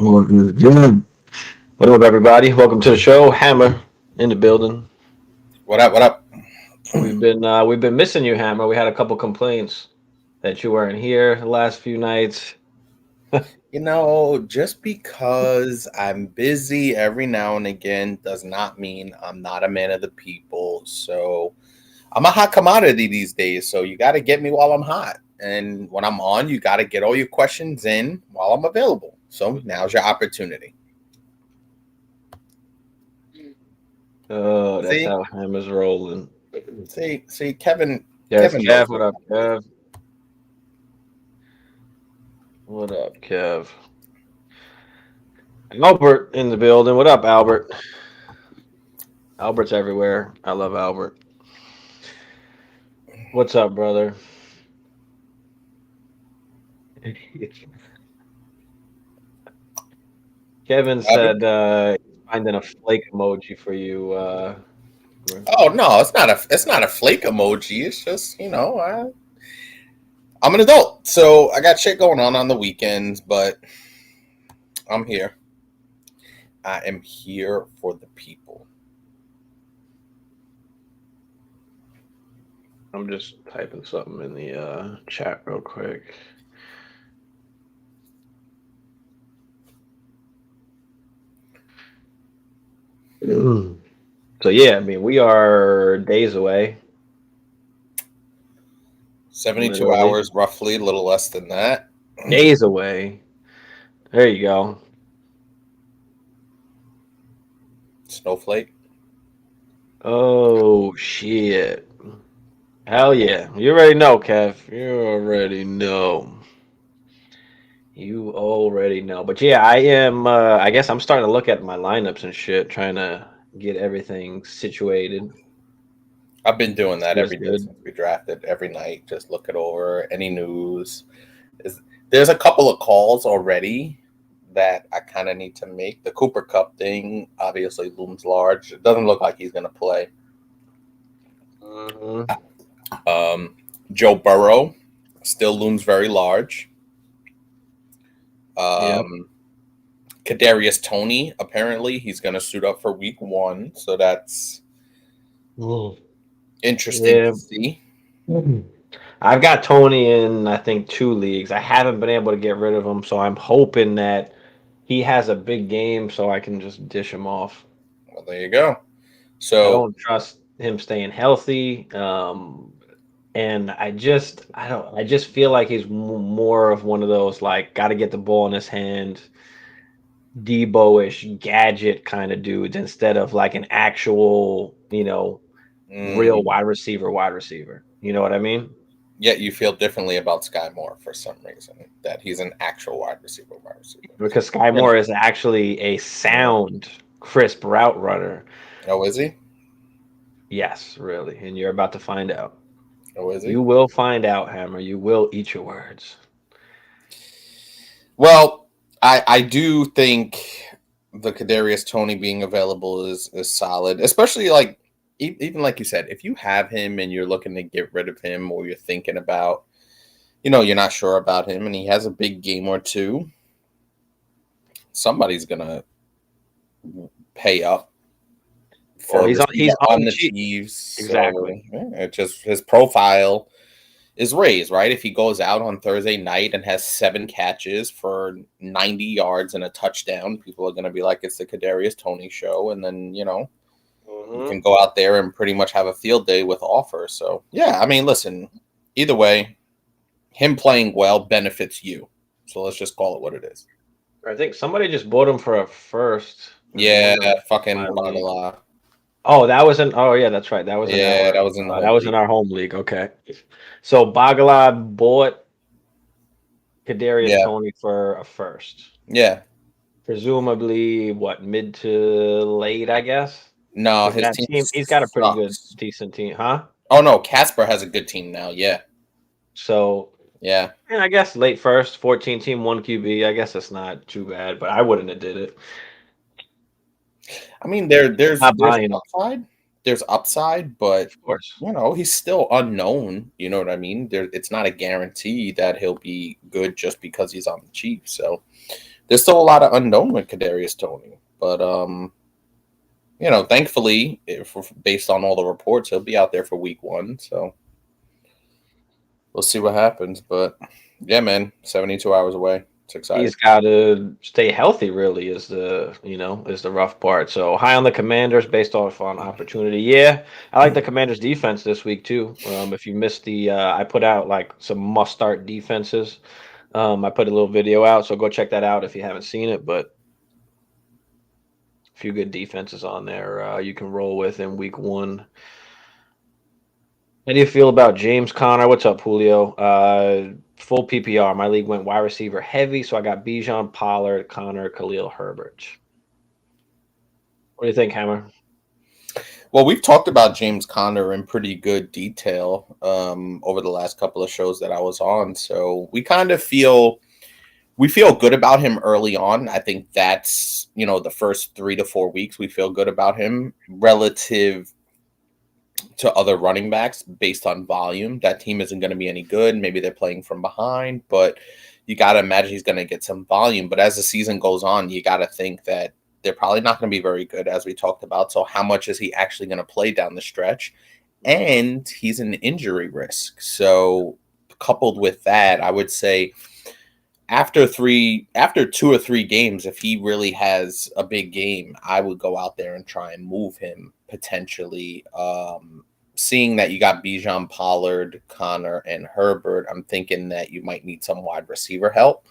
What is good? What up, everybody? Welcome to the show. Hammer in the building. What up? What up? We've been missing you, Hammer. We had a couple complaints that you weren't here the last few nights. Just because I'm busy every now and again does not mean I'm not a man of the people. So I'm a hot commodity these days. So you got to get me while I'm hot. And when I'm on, you got to get all your questions in while I'm available. So now's your opportunity. Oh, that's See, how Hammer's rolling. see, Kevin. Yes, Kevin Kev. knows What what's up, up. Kev? What up, Kev? Albert in the building. What up, Albert? Albert's everywhere. I love Albert. What's up, brother? Kevin What happened? said finding a flake emoji for you. Oh no, it's not a flake emoji. It's just I'm an adult, so I got shit going on the weekends, but I'm here. I am here for the people. I'm just typing something in the chat real quick. Mm. So yeah, I mean we are days away, 72 literally hours, roughly, a little less than that. days away. There you go. Snowflake. Oh shit! Hell yeah! You already know, Kev. You already know. You already know. But yeah, I am. I guess I'm starting to look at my lineups and shit, trying to get everything situated. I've been doing that See what's every day good. since we drafted. Every night, just look it over. Any news? Is There's a couple of calls already that I kind of need to make. The Cooper Cup thing obviously looms large. It doesn't look like he's going to play. Hmm. Um, Joe Burrow still looms very large. Yep. Um, Kadarius Tony, apparently he's going to suit up for week one, so that's Mm. interesting Yeah. to see. Mhm. I've got Tony in, I think, two leagues. I haven't been able to get rid of him, so I'm hoping that he has a big game so I can just dish him off. Well, there you go. I So don't trust him staying healthy. And I just feel like he's more of one of those, like, got to get the ball in his hand, Debo-ish gadget kind of dudes instead of like an actual, real mm, wide receiver. You know what I mean? yet you feel differently about Sky Moore for some reason, that he's an actual wide receiver. Wide receiver. Because Sky You know. Moore is actually a sound, crisp route runner. Oh, is he? Yes, really. And you're about to find out. Oh, is he? You will find out, Hammer. You will eat your words. Well, I do think the Kadarius Tony being available is solid, especially like even like you said, if you have him and you're looking to get rid of him, or you're thinking about, you're not sure about him, and he has a big game or two, somebody's gonna pay up Or for a receiver he's on on the the cheap. Chiefs. So Exactly. yeah, it just his profile is raised, right? If he goes out on Thursday night and has 7 catches for 90 yards and a touchdown, people are going to be like, it's the Kadarius Tony show. And then, you Hmm. can go out there and pretty much have a field day with offers. So, yeah, I mean, listen, either way, him playing well benefits you. So let's just call it what it is. I think somebody just bought him for a first in Yeah, one of my fucking leagues. Bagala. Oh, that was in. Oh, yeah, that's right. Yeah, that was in the That home was in league. our home league. Okay. So Bagala bought Kadarius Yeah, Tony for a first. yeah. Presumably, what, mid to late, I guess, No, because his that team team, he's got a pretty good, sucks. decent team, huh? Oh, no, Casper has a good team now. Yeah, So, yeah. and I guess late first, 14 team, one QB. I guess that's not too bad, but I wouldn't have did it. I mean, there's Not there's buying him. upside. there's upside, but Of course. he's still unknown. You know what I mean? It's not a guarantee that he'll be good just because he's on the Chiefs. So there's still a lot of unknown with Kadarius Toney. But thankfully, based on all the reports, he'll be out there for Week 1. So we'll see what happens. But yeah, man, 72 hours away. It's exciting. He's got to stay healthy. Really, is the rough part. So high on the Commanders based off on opportunity. Yeah, I like the Commanders defense this week too. If you missed I put out like some must start defenses. I put a little video out, so go check that out if you haven't seen it. But a few good defenses on there you can roll with in Week 1. How do you feel about James Conner? What's up, Julio? Full PPR. My league went wide receiver heavy, so I got Bijan, Pollard, Connor, Khalil Herbert. What do you think, Hammer? Well, we've talked about James Conner in pretty good detail over the last couple of shows that I was on. So we kind of feel good about him early on. I think that's, the first 3 to 4 weeks, we feel good about him relative to other running backs based on volume. That team isn't going to be any good. Maybe they're playing from behind, but you got to imagine he's going to get some volume. But as the season goes on, you got to think that they're probably not going to be very good, as we talked about. So how much is he actually going to play down the stretch? And he's an injury risk. So coupled with that, I would say after 2 or 3 games, if he really has a big game, I would go out there and try and move him potentially. Seeing that you got Bijan, Pollard, Connor, and Herbert, I'm thinking that you might need some wide receiver help.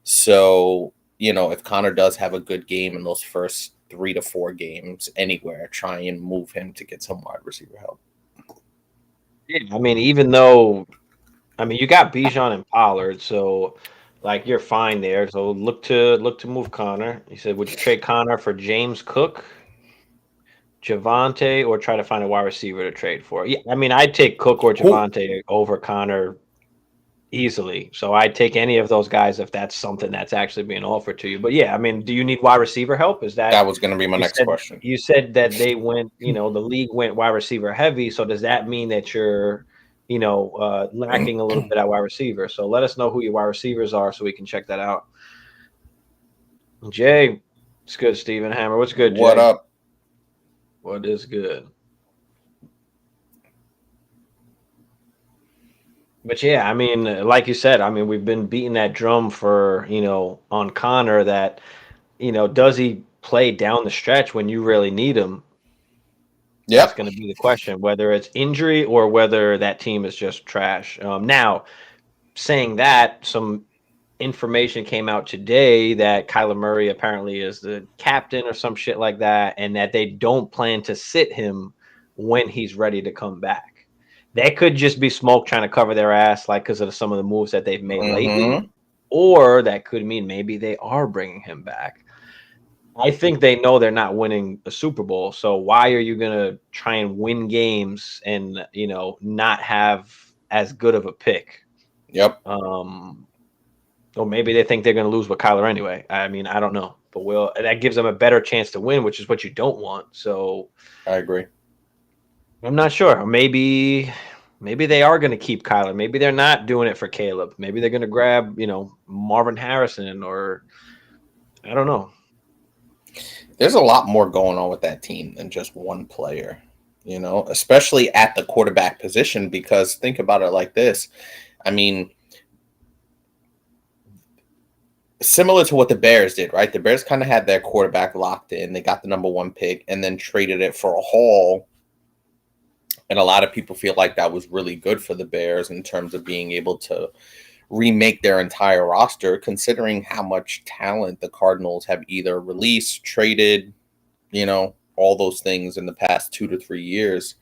So, if Connor does have a good game in those first 3 to 4 games anywhere, try and move him to get some wide receiver help. Yeah, I mean, even though, you got Bijan and Pollard, so like you're fine there. So look to move Connor. He said, would you trade Connor for James Cook, Javante, or try to find a wide receiver to trade for? Yeah, I'd take Cook or Javante over Connor easily. So I'd take any of those guys if that's something that's actually being offered to you. But yeah, do you need wide receiver help? Is that was going to be my next question? You said that they went, the league went wide receiver heavy. So does that mean that you're, lacking a little bit at wide receiver? So let us know who your wide receivers are so we can check that out. Jay, it's good. Steven Hammer, what's good, Jay? What up? What is good? But yeah, like you said, we've been beating that drum for, on Connor that, does he play down the stretch when you really need him? Yep. That's going to be the question, whether it's injury or whether that team is just trash. Now, saying that, some information came out today that Kyler Murray apparently is the captain or some shit like that, and that they don't plan to sit him when he's ready to come back. That could just be smoke trying to cover their ass, like because of some of the moves that they've made lately, or that could mean maybe they are bringing him back. I think they know they're not winning a Super Bowl, so why are you gonna try and win games and not have as good of a pick? Yep. Or maybe they think they're gonna lose with Kyler anyway. I don't know, but that gives them a better chance to win, which is what you don't want. So I agree. I'm not sure. Maybe they are going to keep Kyler. Maybe they're not doing it for Caleb. Maybe they're going to grab, Marvin Harrison, or I don't know. There's a lot more going on with that team than just one player, especially at the quarterback position, because think about it like this. Similar to what the Bears did, right? The Bears kind of had their quarterback locked in. They got the number 1 pick and then traded it for a haul. And a lot of people feel like that was really good for the Bears in terms of being able to remake their entire roster, considering how much talent the Cardinals have either released, traded, all those things in the past 2 to 3 years.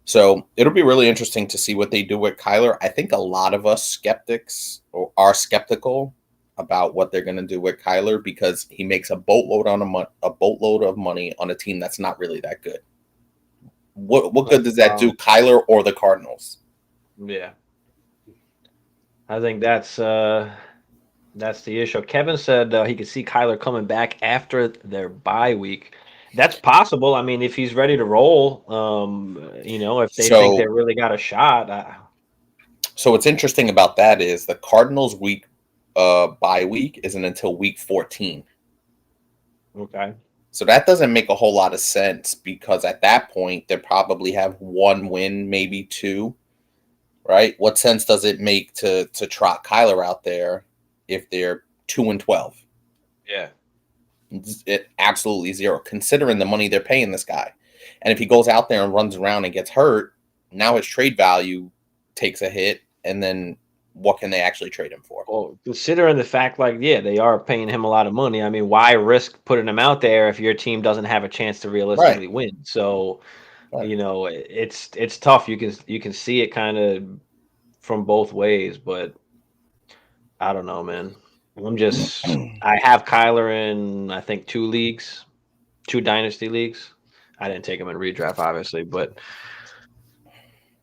So it'll be really interesting to see what they do with Kyler. I think a lot of us skeptics are skeptical about what they're going to do with Kyler because he makes a boatload of money on a team that's not really that good. What good does that do, Kyler or the Cardinals? Yeah, I think that's the issue. Kevin said he could see Kyler coming back after their bye week. That's possible. I mean, if he's ready to roll, if they think they So, really got a shot. so what's interesting about that is the Cardinals week bye week isn't until week 14. Okay. So that doesn't make a whole lot of sense because at that point they probably have one win, maybe two, right? What sense does it make to trot Kyler out there if they're 2-12? Yeah. It absolutely zero, considering the money they're paying this guy. And if he goes out there and runs around and gets hurt, now his trade value takes a hit, and then what can they actually trade him for? Well, considering the fact, like, yeah, they are paying him a lot of money. I mean, why risk putting him out there if your team doesn't have a chance to Right. realistically win? So, Right. it's tough. You can see it kind of from both ways, but I don't know, man. I have Kyler in, I think, two leagues, two dynasty leagues. I didn't take him in redraft, obviously, but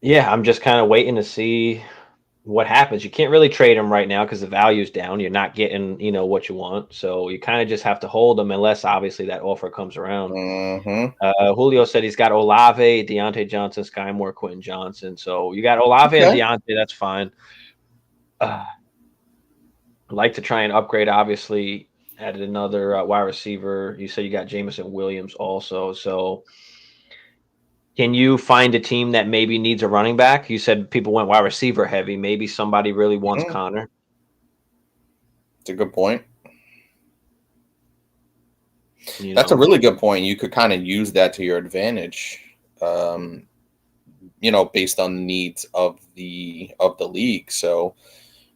yeah, I'm just kind of waiting to see what happens. You can't really trade him right now because the value's down. You're not getting, what you want. So you kind of just have to hold him unless obviously that offer comes around. Mm-hmm. Julio said he's got Olave, Deontay Johnson, Sky Moore, Quentin Johnson. So you got Olave and Okay. Deontay. That's fine. I'd like to try and upgrade, obviously, added another wide receiver. You said you got Jamison Williams also. So can you find a team that maybe needs a running back? You said people went wide receiver heavy. Maybe somebody really wants Mm, Connor. it's a good point. You That's a know, really good point. You could kind of use that to your advantage, um, based on the needs of the league. So,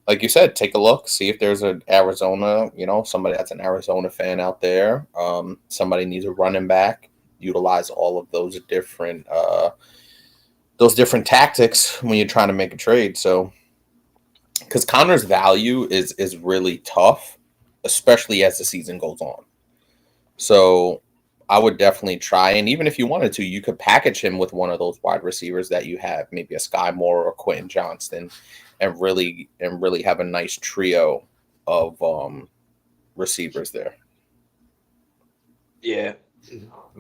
like you said, take a look, see if there's an Arizona, somebody that's an Arizona fan out there. Somebody needs a running back. Utilize all of those different tactics when you're trying to make a trade. So, because Connor's value is really tough, especially as the season goes on. So I would definitely try, and even if you wanted to, you could package him with one of those wide receivers that you have, maybe a Sky Moore or Quentin Johnston, and really have a nice trio of receivers there. yeah.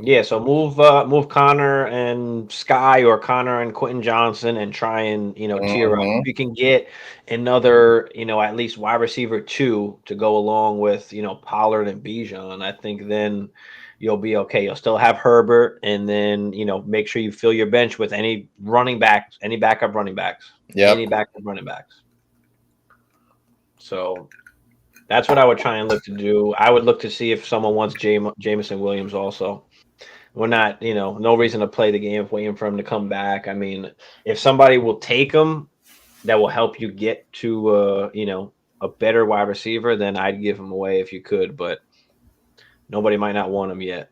Yeah, so move Connor and Sky or Connor and Quentin Johnson and try and, tier up. Hmm. If you can get another, at least wide receiver two to go along with, Pollard and Bijan, I think then you'll be okay. You'll still have Herbert and then, make sure you fill your bench with any running backs, any backup running backs, any Yep. backup running backs. So that's what I would try and look to do. I would look to see if someone wants Jameson Williams also. We're not, no reason to play the game of waiting for him to come back. I mean, if somebody will take him that will help you get to, a better wide receiver, then I'd give him away if you could, but nobody might not want him yet.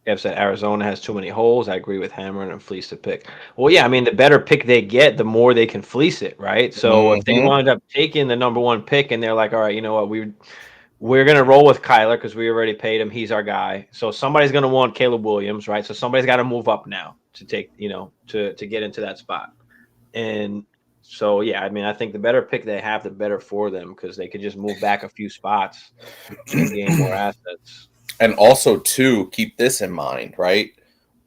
Kev said Arizona has too many holes. I agree with Hammer and Fleece to pick. Well, yeah, I mean, the better pick they get, the more they can fleece it, right? So if they Hmm. wind up taking the number one pick and they're like, all right, you know what, we're gonna roll with Kyler because we already paid him. He's our guy. So somebody's gonna want Caleb Williams, right? So somebody's got to move up now to take, to get into that spot. And so yeah, I mean, I think the better pick they have, the better for them because they could just move back a few spots and gain more assets. And also, too, keep this in mind, right?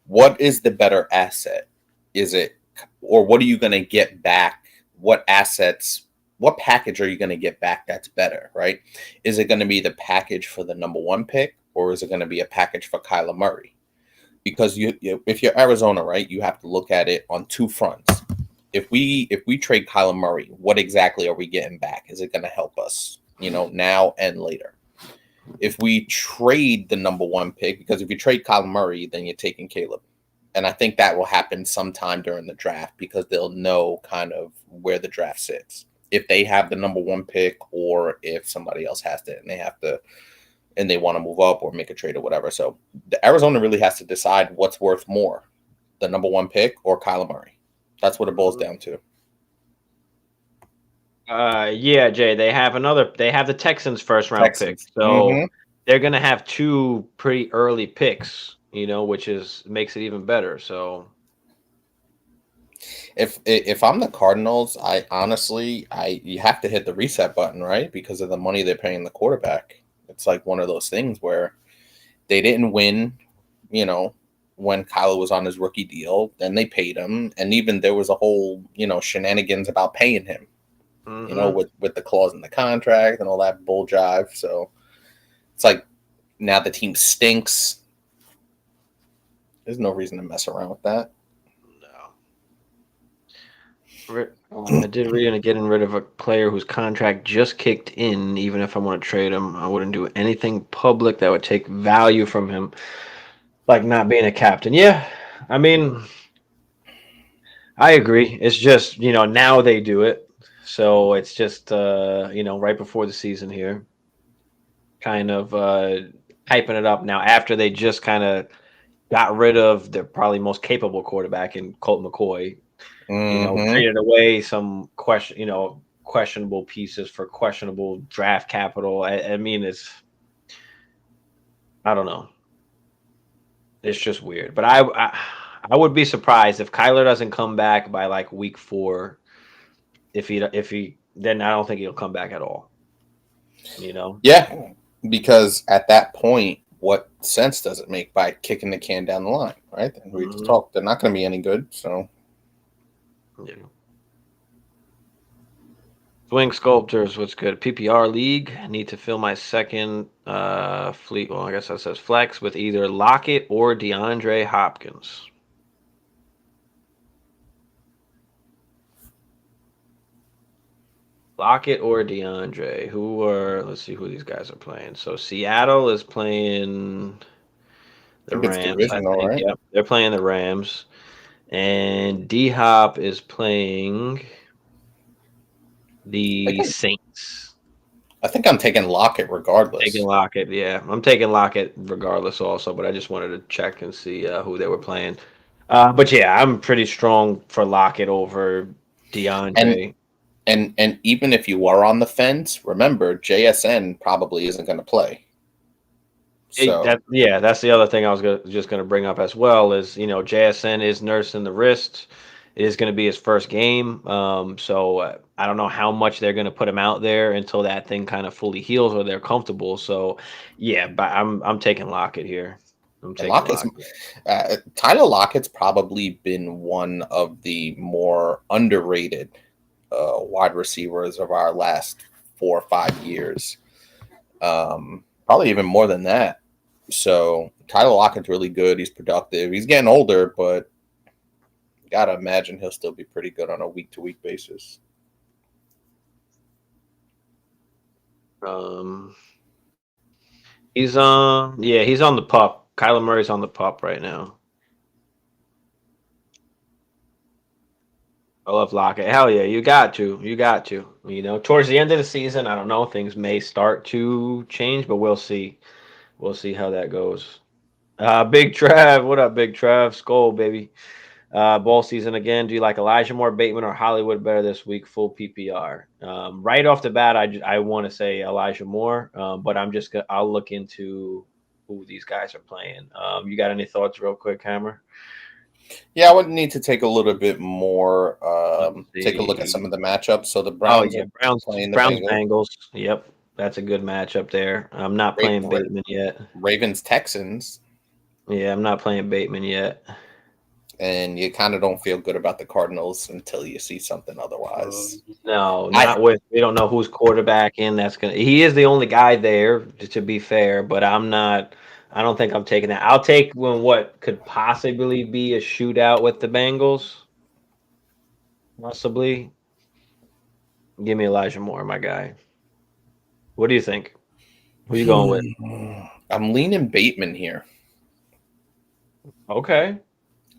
What is the better asset? Is it, or what are you going to get back? What assets, what package are you going to get back that's better, right? Is it going to be the package for the number one pick, or is it going to be a package for Kyler Murray? Because if you're Arizona, right, you have to look at it on two fronts. If we trade Kyler Murray, what exactly are we getting back? Is it going to help us, now and later? If we trade the number one pick, because if you trade Kyler Murray, then you're taking Caleb. And I think that will happen sometime during the draft because they'll know kind of where the draft sits. If they have the number one pick or if somebody else has it and they want to move up or make a trade or whatever. So the Arizona really has to decide what's worth more, the number one pick or Kyler Murray. That's what it boils down to. Yeah, Jay, they have the Texans first round pick. Texans. So they're gonna have two pretty early picks, which makes it even better. So If I'm the Cardinals, I honestly you have to hit the reset button, right? Because of the money they're paying the quarterback. it's like one of those things where they didn't win, you know, when Kyler was on his rookie deal. Then they paid him, and even there was a whole, you know, shenanigans about paying him, you know, with the clause in the contract and all that bull jive. So it's like now the team stinks. There's no reason to mess around with that. I did read into getting rid of a player whose contract just kicked in. Even if I want to trade him, I wouldn't do anything public that would take value from him, like not being a captain. Yeah, I mean, I agree. It's just, now they do it. So it's just, right before the season here, kind of hyping it up now after they just kind of got rid of their probably most capable quarterback in Colt McCoy. Traded away some questionable pieces for questionable draft capital. I mean, I don't know. It's just weird. But I would be surprised if Kyler doesn't come back by like week 4. If he then I don't think he'll come back at all. Yeah, because at that point, what sense does it make by kicking the can down the line, right? And we talk, they're not going to be any good. So, yeah. Swing Sculptors, what's good? PPR league. I need to fill my second fleet. Well, I guess that says flex with either Lockett or DeAndre Hopkins. Lockett or DeAndre. Let's see who these guys are playing. So Seattle is playing the Rams. Divisional, right? Yep, they're playing the Rams. And D-Hop is playing the Saints. I think I'm taking Lockett regardless. Taking Lockett, yeah. I'm taking Lockett regardless also, but I just wanted to check and see who they were playing. But yeah, I'm pretty strong for Lockett over DeAndre. And even if you were on the fence, remember JSN probably isn't going to play. So that's the other thing I was just going to bring up as well is JSN is nursing the wrist. It is going to be his first game, so I don't know how much they're going to put him out there until that thing kind of fully heals or they're comfortable. So yeah, but I'm taking Lockett here. Tyler Lockett's probably been one of the more underrated wide receivers of our last 4 or 5 years. Probably even more than that. So Tyler Lockett's really good. He's productive. He's getting older, but gotta imagine he'll still be pretty good on a week-to-week basis. He's on the pup. Kyler Murray's on the pup right now. I love Lockett. Hell yeah, you got to. Towards the end of the season, I don't know, things may start to change, but we'll see. We'll see how that goes. Big Trav, what up, Big Trav? Skull, baby. Ball season again. Do you like Elijah Moore, Bateman, or Hollywood better this week? Full PPR. Right off the bat, I want to say Elijah Moore, but I'll look into who these guys are playing. You got any thoughts, real quick, Hammer? Yeah, I would need to take a little bit more. Take a look at some of the matchups. So the Browns, Browns playing the Bengals. Yep, that's a good matchup there. I'm not playing Bateman yet. Ravens Texans. Yeah, I'm not playing Bateman yet. And you kind of don't feel good about the Cardinals until you see something otherwise. No, we don't know who's quarterbacking. He is the only guy there, to be fair, but I don't think I'm taking that. I'll take what could possibly be a shootout with the Bengals. Possibly. Give me Elijah Moore, my guy. What do you think? Who are you going with? I'm leaning Bateman here. Okay.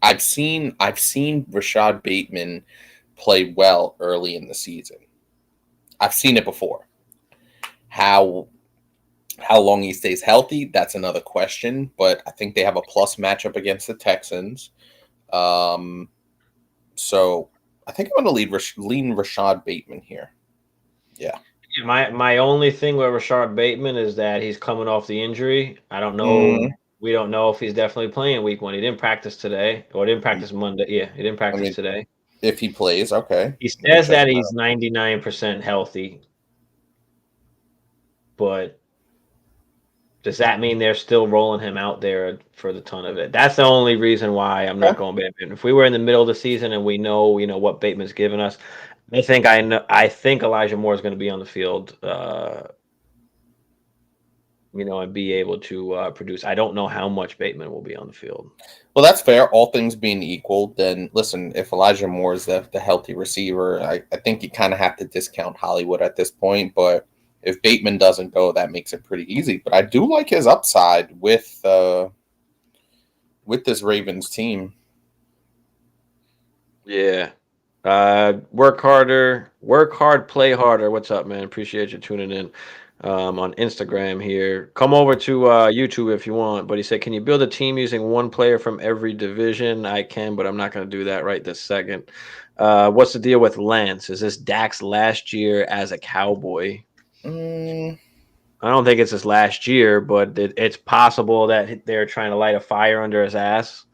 I've seen Rashad Bateman play well early in the season. I've seen it before. How long he stays healthy, that's another question. But I think they have a plus matchup against the Texans. So I think I'm going to lean Rashad Bateman here. Yeah. My only thing with Rashad Bateman is that he's coming off the injury. I don't know. Mm-hmm. We don't know if he's definitely playing week 1. He didn't practice today, or didn't practice Monday. Yeah, he didn't practice today. If he plays, okay. He says that he's 99% healthy, but Does that mean they're still rolling him out there for the ton of it? That's the only reason why I'm not Okay. going Bateman. If we were in the middle of the season and we know, what Bateman's given us, I think Elijah Moore is going to be on the field, and be able to produce. I don't know how much Bateman will be on the field. Well, that's fair. All things being equal, then listen, if Elijah Moore is the healthy receiver, I think you kind of have to discount Hollywood at this point. But if Bateman doesn't go, that makes it pretty easy. But I do like his upside with this Ravens team. Yeah. Work harder, work hard, play harder. What's up, man? Appreciate you tuning in on Instagram here. Come over to YouTube if you want. But he said, can you build a team using one player from every division? I can, but I'm not going to do that right this second. What's the deal with Lance? Is this Dak's last year as a Cowboy? Mm, I don't think it's his last year, but it's possible that they're trying to light a fire under his ass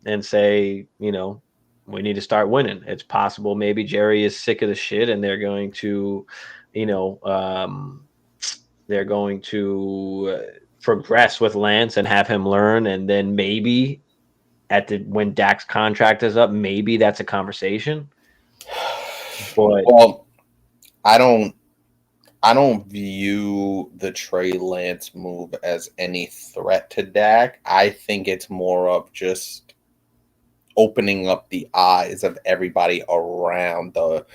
and say, we need to start winning. It's possible maybe Jerry is sick of the shit and they're going to, you know, um, progress with Lance and have him learn, and then maybe when Dak's contract is up, maybe that's a conversation. But well, I don't. I don't view the Trey Lance move as any threat to Dak. I think it's more of just opening up the eyes of everybody around the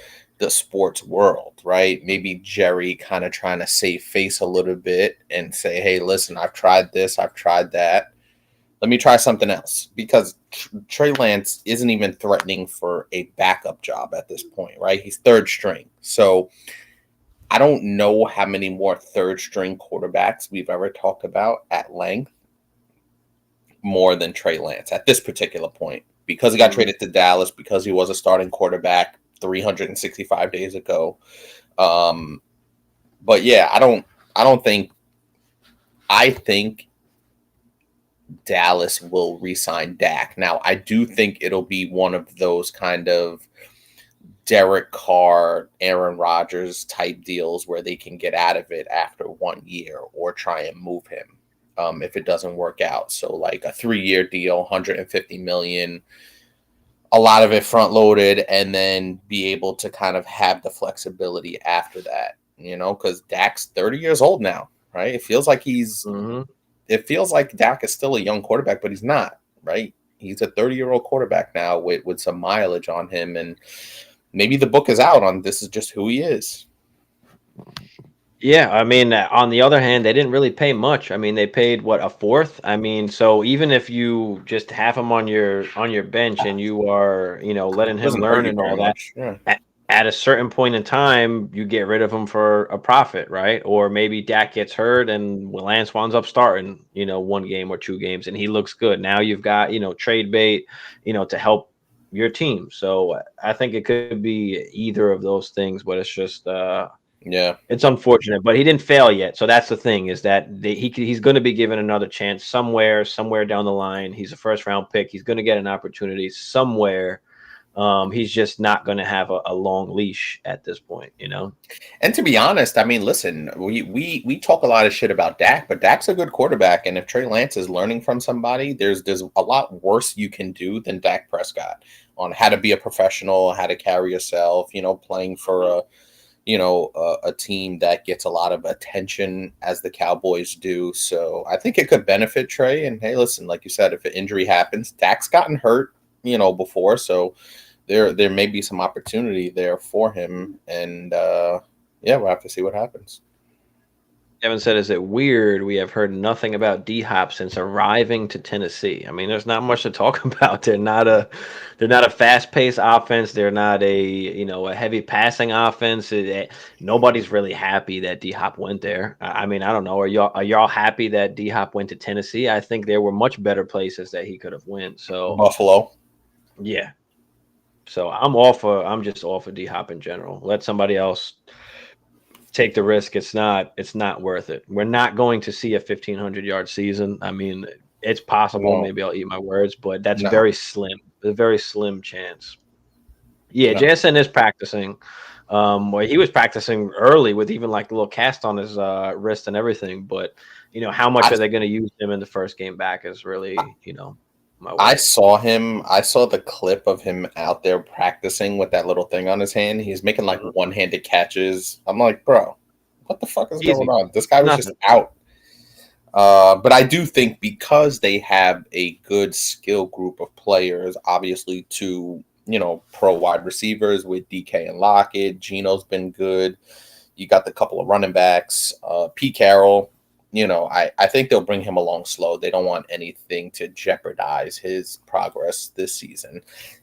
sports world, right? Maybe Jerry kind of trying to save face a little bit and say, "Hey, listen, I've tried this, I've tried that. Let me try something else." Because Trey Lance isn't even threatening for a backup job at this point, right? He's third string. So I don't know how many more third string quarterbacks we've ever talked about at length more than Trey Lance at this particular point, because he got traded to Dallas, because he was a starting quarterback 365 days ago. But yeah, I don't think I think Dallas will re-sign Dak. Now, I do think it'll be one of those kind of Derek Carr, Aaron Rodgers type deals where they can get out of it after 1 year or try and move him if it doesn't work out. So like a 3-year deal, 150 million, a lot of it front loaded, and then be able to kind of have the flexibility after that, because Dak's 30 years old now, right? It feels like Dak is still a young quarterback, but he's not, right? He's a 30-year-old quarterback now with some mileage on him, and maybe the book is out on this is just who he is. yeah, I mean, on the other hand, they didn't really pay much. I mean, they paid what, a fourth? I mean, so even if you just have him on your bench and you are, letting It him doesn't hurt learn you and very all that, much. Yeah. at a certain point in time, you get rid of him for a profit, right? Or maybe Dak gets hurt and Lance winds up starting, 1 game or 2 games, and he looks good. Now you've got, trade bait, to help your team. So I think it could be either of those things, but it's just Yeah. it's unfortunate, but he didn't fail yet. So that's the thing, is that he's going to be given another chance somewhere down the line. He's a first round pick. He's going to get an opportunity somewhere. He's just not going to have a long leash at this point, And to be honest, I mean, listen, we talk a lot of shit about Dak, but Dak's a good quarterback, and if Trey Lance is learning from somebody, there's a lot worse you can do than Dak Prescott on how to be a professional, how to carry yourself, playing for a team that gets a lot of attention as the Cowboys do. So I think it could benefit Trey. And hey, listen, like you said, if an injury happens, Dak's gotten hurt, before. So there may be some opportunity there for him. And yeah, we'll have to see what happens. Evan said, is it weird we have heard nothing about D-Hop since arriving to Tennessee? I mean, there's not much to talk about. They're not a fast-paced offense. They're not a heavy passing offense. Nobody's really happy that D-Hop went there. I mean, I don't know. Are y'all happy that D-Hop went to Tennessee? I think there were much better places that he could have went. So Buffalo. yeah. So I'm just all for D-Hop in general. Let somebody else take the risk. It's not worth it. We're not going to see a 1,500-yard season. I mean, it's possible. No. Maybe I'll eat my words, but that's No. very slim. A very slim chance. Yeah, No. JSN is practicing. Where he was practicing early with even like the little cast on his wrist and everything. But how much I, are they going to use him in the first game back is really my I worry. saw him. I saw the clip of him out there practicing with that little thing on his hand. He's making like Mhm. one-handed catches. I'm like, bro, what the fuck is going Easy, on? This guy was just nothing. out. But I do think because they have a good skill group of players, obviously two, pro wide receivers with DK and Lockett. Geno's been good. You got the couple of running backs. Pete Carroll, I think they'll bring him along slow. They don't want anything to jeopardize his progress this season.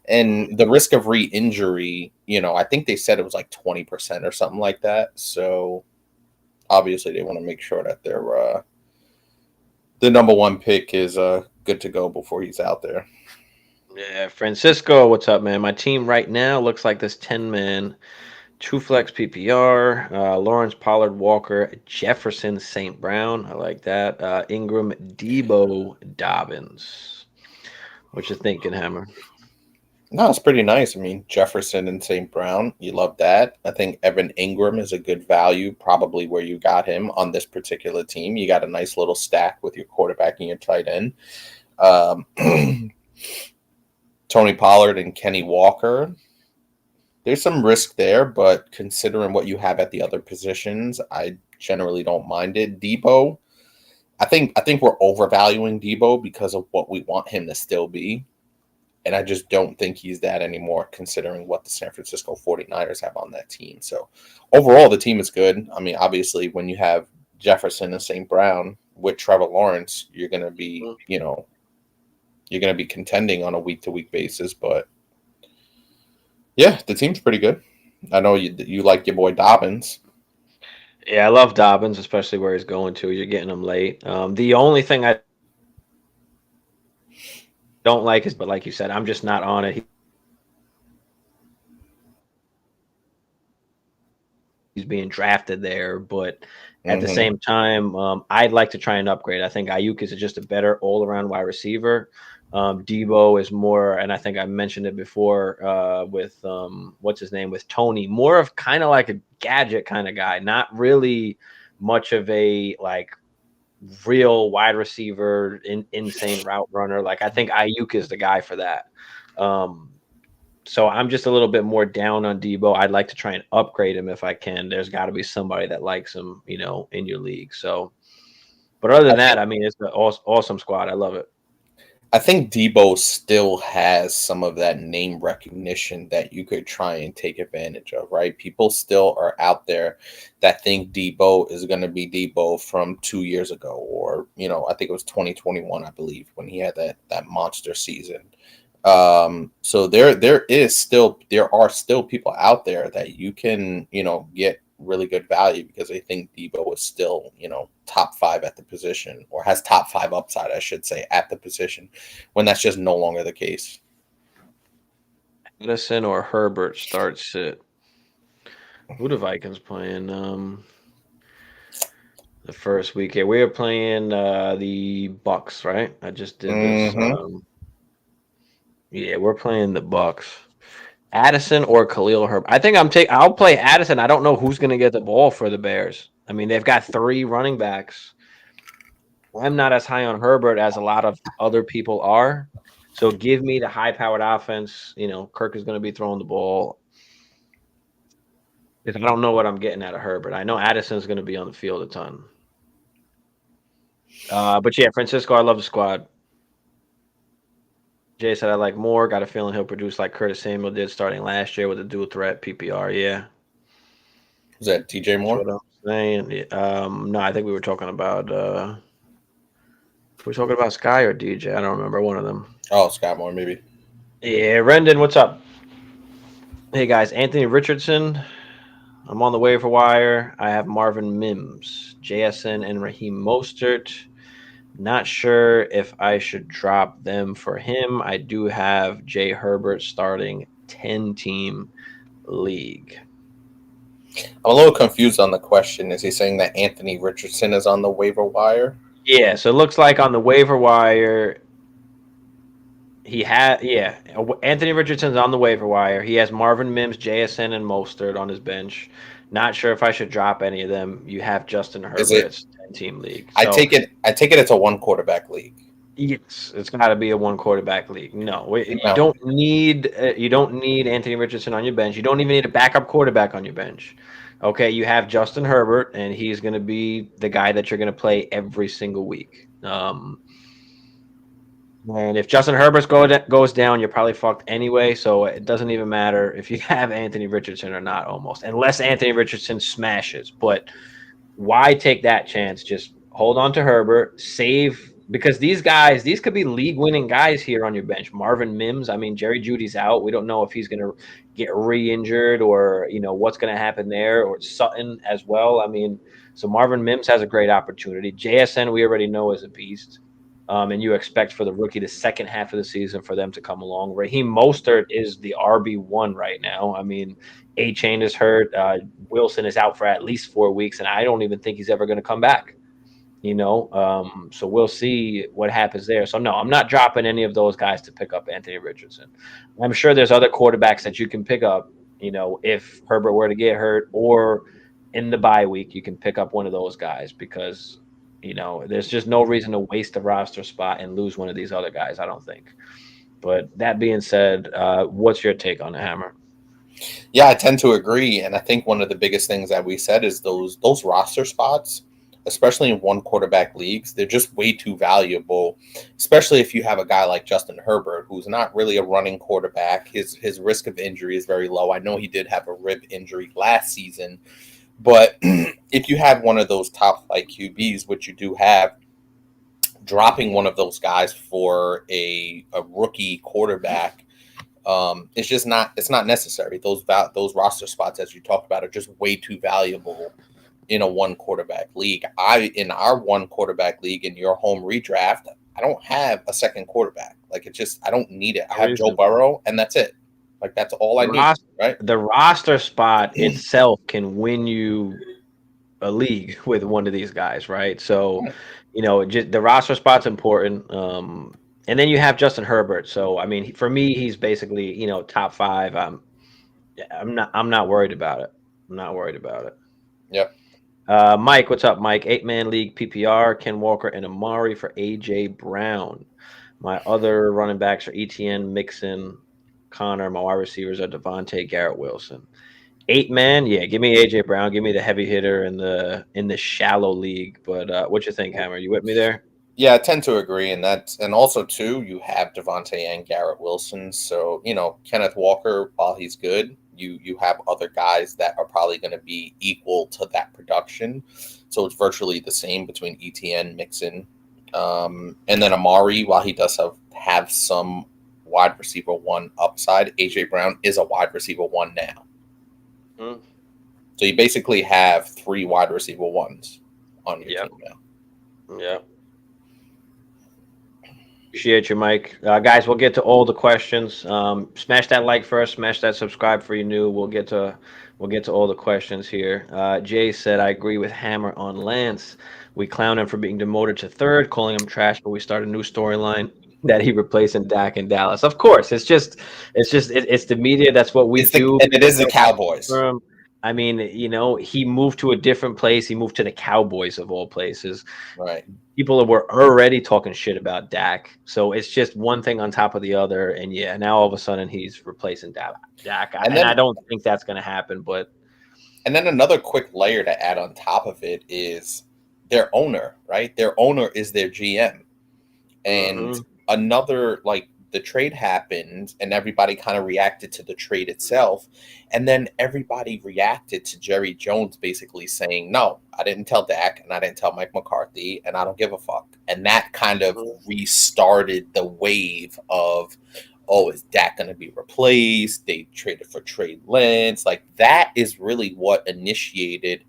And the risk of re-injury, I think they said it was like 20% or something like that. So obviously they want to make sure that they're the number one pick is good to go before he's out there. Yeah, Francisco, what's up, man? My team right now looks like this 10-man, two flex PPR, Lawrence, Pollard, Walker, Jefferson, St. Brown. I like that. Ingram, Debo, Dobbins. What you thinking, Hammer? No, it's pretty nice. I mean, Jefferson and St. Brown, you love that. I think Evan Ingram is a good value, probably where you got him on this particular team. You got a nice little stack with your quarterback and your tight end. Um, Tony Pollard and Kenny Walker. There's some risk there, but considering what you have at the other positions, I generally don't mind it. Debo, I think we're overvaluing Debo because of what we want him to still be. And I just don't think he's that anymore, considering what the San Francisco 49ers have on that team. So overall, the team is good. I mean, obviously, when you have Jefferson and St. Brown with Trevor Lawrence, you're going to be, you're going to be contending on a week-to-week basis. But yeah, the team's pretty good. I know you like your boy Dobbins. Yeah, I love Dobbins, especially where he's going to. You're getting him late. The only thing I don't like is, but like you said, I'm just not on it. He's being drafted there, but at the Mm-hmm. same time, I'd like to try and upgrade. I think Ayuk is just a better all-around wide receiver. Debo is more, and I think I mentioned it before with what's his name, with Tony, more of kind of like a gadget kind of guy, not really much of a like real wide receiver, insane route runner. Like I think Ayuk is the guy for that. Um, so I'm just a little bit more down on Debo. I'd like to try and upgrade him if I can. There's got to be somebody that likes him, in your league. So, but other than I that, think I mean, it's an awesome squad. I love it. I think Debo still has some of that name recognition that you could try and take advantage of, right? People still are out there that think Debo is going to be Debo from 2 years ago, or I think it was 2021, I believe, when he had that monster season. So there are still people out there that you can get really good value because they think Debo is still top five at the position, or has top five upside, I should say, at the position, when that's just no longer the case. Edison or Herbert starts it. Who the Vikings playing? The first week. Yeah, we are playing the Bucks, right? I just did this. Hmm. Yeah, we're playing the Bucks. Addison or Khalil Herbert. I think I'll play Addison. I don't know who's going to get the ball for the Bears. I mean, they've got three running backs. I'm not as high on Herbert as a lot of other people are. So give me the high-powered offense. Kirk is going to be throwing the ball. Because I don't know what I'm getting out of Herbert. I know Addison's going to be on the field a ton. But yeah, Francisco, I love the squad. Jay said I like Moore. Got a feeling he'll produce like Curtis Samuel did starting last year with a dual threat PPR. Yeah, Was that DJ that's Moore? what I'm saying. Yeah, no, I think we were talking about Sky or DJ. I don't remember one of them. Oh, Scott Moore, maybe. Yeah, Rendon, what's up? Hey guys, Anthony Richardson. I'm on the waiver wire. I have Marvin Mims, JSN, and Raheem Mostert. Not sure if I should drop them for him. I do have Jay Herbert starting 10-team league. I'm a little confused on the question. Is he saying that Anthony Richardson is on the waiver wire? Yeah, so it looks like on the waiver wire, He had, yeah. Anthony Richardson's on the waiver wire. He has Marvin Mims, JSN, and Mostert on his bench. Not sure if I should drop any of them. You have Justin Is Herbert. it? It's a 10-team league. I So, take it. I take it. It's a one quarterback league. yes, it's got to be a one quarterback league. No, you No. don't need Anthony Richardson on your bench. You don't even need a backup quarterback on your bench. Okay, you have Justin Herbert, and he's going to be the guy that you're going to play every single week. And if Justin Herbert goes down, you're probably fucked anyway. So it doesn't even matter if you have Anthony Richardson or not, almost, unless Anthony Richardson smashes. But why take that chance? Just hold on to Herbert, save because these could be league winning guys here on your bench. Marvin Mims, I mean, Jerry Judy's out. We don't know if he's going to get re-injured or what's going to happen there, or Sutton as well. I mean, so Marvin Mims has a great opportunity. JSN we already know is a beast. And you expect for the rookie the second half of the season for them to come along. Raheem Mostert is the RB1 right now. I mean, A-Chain is hurt. Wilson is out for at least 4 weeks, and I don't even think he's ever going to come back. So we'll see what happens there. So no, I'm not dropping any of those guys to pick up Anthony Richardson. I'm sure there's other quarterbacks that you can pick up. If Herbert were to get hurt, or in the bye week, you can pick up one of those guys because there's just no reason to waste a roster spot and lose one of these other guys. I don't think. But that being said, what's your take on the Hammer? Yeah, I tend to agree, and I think one of the biggest things that we said is those roster spots, especially in one quarterback leagues, they're just way too valuable. Especially if you have a guy like Justin Herbert, who's not really a running quarterback. His risk of injury is very low. I know he did have a rib injury last season, but if you have one of those top flight QBs, which you do have, dropping one of those guys for a rookie quarterback, it's not necessary. Those roster spots, as you talked about, are just way too valuable in a one quarterback league. In our one quarterback league in your home redraft, I don't have a second quarterback. Like I don't need it. I have Joe Burrow, and that's it. Like that's all I need. Right. The roster spot itself can win you a league with one of these guys, right? So, just the roster spot's important. And then you have Justin Herbert. So, I mean, for me, he's basically, top 5. I'm not worried about it. I'm not worried about it. Yep. Mike, what's up, Mike? 8-man league PPR, Ken Walker and Amari for AJ Brown. My other running backs are ETN, Mixon, Connor. My wide receivers are Devontae, Garrett Wilson. 8-man, yeah. Give me AJ Brown. Give me the heavy hitter in the shallow league. But what you think, Hammer? You with me there? Yeah, I tend to agree, and also too, you have Devontae and Garrett Wilson. So Kenneth Walker, while he's good, you have other guys that are probably going to be equal to that production. So it's virtually the same between ETN, Mixon, and then Amari. While he does have some wide receiver 1 upside, AJ Brown is a wide receiver 1 now. Mm. So you basically have 3 wide receiver 1s on your team now. Yeah. Appreciate you, Mike. Guys, we'll get to all the questions. Smash that like first. Smash that subscribe for you new. We'll get to all the questions here. Jay said, "I agree with Hammer on Lance. We clown him for being demoted to 3rd, calling him trash, but we start a new storyline that he replacing Dak in Dallas. Of course, it's the media. That's what we do. And it is the Cowboys. I mean, he moved to a different place. He moved to the Cowboys of all places. Right. People were already talking shit about Dak. So it's just one thing on top of the other. And yeah, now all of a sudden he's replacing Dak. And I don't think that's going to happen. And then another quick layer to add on top of it is their owner, right? Their owner is their GM. And another, like, the trade happened and everybody kind of reacted to the trade itself. And then everybody reacted to Jerry Jones basically saying, no, I didn't tell Dak and I didn't tell Mike McCarthy and I don't give a fuck. And that kind of restarted the wave of, oh, is Dak going to be replaced? They traded for Trey Lance. Like, that is really what initiated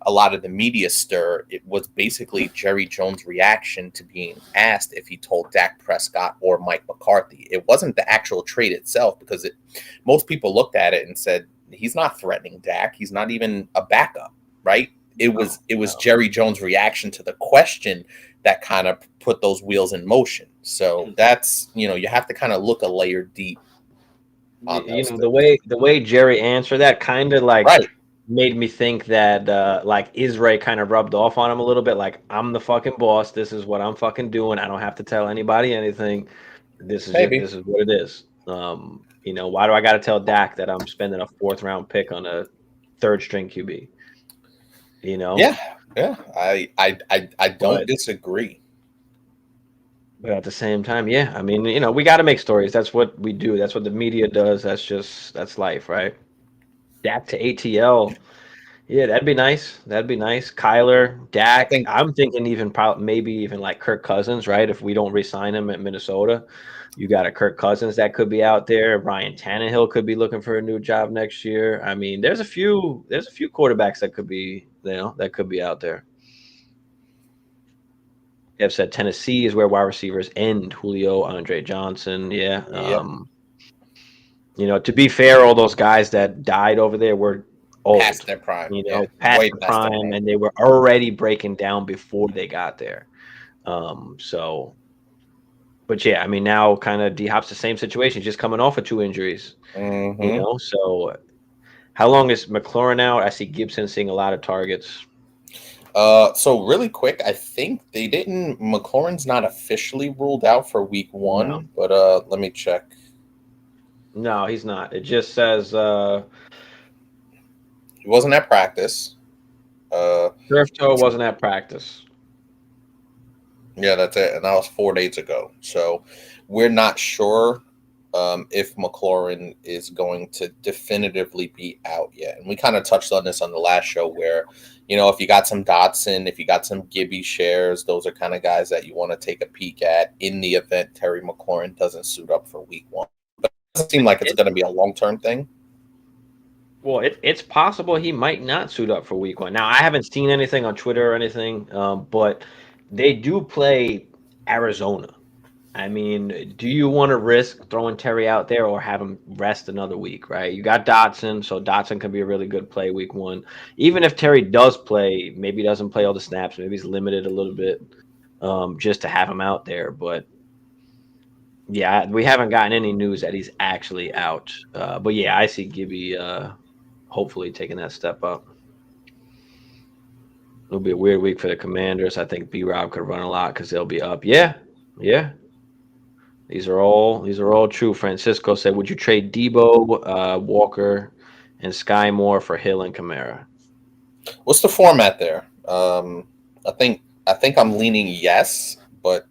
a lot of the media stir. It was basically Jerry Jones' reaction to being asked if he told Dak Prescott or Mike McCarthy. It wasn't the actual trade itself, because most people looked at it and said, he's not threatening Dak. He's not even a backup, right? it was Jerry Jones' reaction to the question that kind of put those wheels in motion. So that's, you have to kind of look a layer deep on those things. The way Jerry answered that kind of like Right. made me think that like Israel kind of rubbed off on him a little bit. Like, I'm the fucking boss. This is what I'm fucking doing. I don't have to tell anybody anything. Maybe. This is what it is. Why do I got to tell Dak that I'm spending a fourth round pick on a third string QB? Yeah. Yeah. I don't But disagree. at the same time, yeah, I mean, we got to make stories. That's what we do. That's what the media does. That's life, right? Dak to ATL. Yeah, that'd be nice. That'd be nice. Kyler, I Dak. think I'm thinking even maybe even like Kirk Cousins, right? If we don't re-sign him at Minnesota, you got a Kirk Cousins that could be out there. Ryan Tannehill could be looking for a new job next year. I mean, there's a few quarterbacks that could be, that could be out there. I've said Tennessee is where wide receivers end. Julio, Andre Johnson. Yeah. yep, To be fair, all those guys that died over there were past old, their prime. Yeah, past way the past their prime, prime. and they were already breaking down before they got there. But yeah, I mean, now kind of D Hop's the same situation, just coming off of 2 injuries. Mm-hmm. So how long is McLaurin out? I see Gibson seeing a lot of targets. So really quick, I think McLaurin's not officially ruled out for week No, 1, but let me check. no, he's not. It just says He wasn't at practice. turf toe wasn't at practice. Yeah, that's it. And that was 4 days ago. So we're not sure if McLaurin is going to definitively be out yet. And we kind of touched on this on the last show where, if you got some Dotson, if you got some Gibby shares, those are kind of guys that you want to take a peek at in the event Terry McLaurin doesn't suit up for week 1. But it doesn't seem like it's going to be a long-term thing. Well, it's possible he might not suit up for week 1. Now, I haven't seen anything on Twitter or anything, but they do play Arizona. I mean, do you want to risk throwing Terry out there or have him rest another week, right? You got Dotson, so Dotson could be a really good play week 1. Even if Terry does play, maybe he doesn't play all the snaps, maybe he's limited a little bit, just to have him out there. But yeah, we haven't gotten any news that he's actually out. But yeah, I see Gibby hopefully taking that step up. It'll be a weird week for the Commanders. I think B-Rob could run a lot because they'll be up. Yeah, yeah. These are all true. Francisco said, "Would you trade Debo, Walker, and Sky Moore for Hill and Kamara?" What's the format there? I think I'm leaning yes, but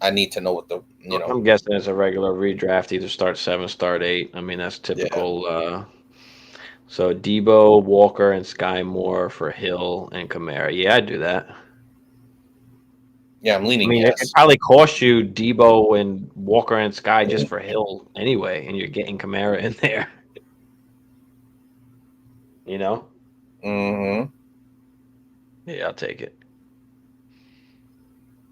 I need to know what I'm guessing it's a regular redraft, either start 7, start 8. I mean, that's typical. So Debo, Walker, and Sky Moore for Hill and Kamara. Yeah, I'd do that. Yeah, I'm I leaning mean, it yes. could probably cost you Debo and Walker and Sky just for Hill anyway, and you're getting Kamara in there. Mm-hmm. Yeah, I'll take it.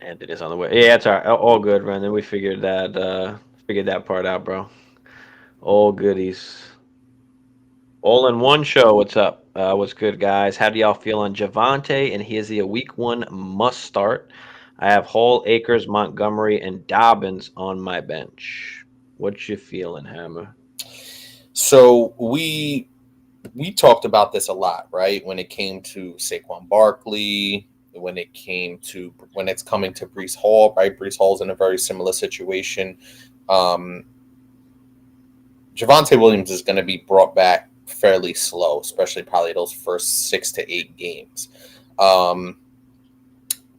Anthony's on the way. Yeah, it's all good, man. Then we figured that part out, bro. All goodies. All in one show. What's up? What's good, guys? How do y'all feel on Javante? And is he a week 1 must start? I have Hall, Akers, Montgomery, and Dobbins on my bench. What you feeling, Hammer? So we talked about this a lot, right? When it came to Saquon Barkley, when it's coming to Breece Hall, right? Breece Hall's in a very similar situation. Javonte Williams is going to be brought back fairly slow, especially probably those first 6 to 8 games.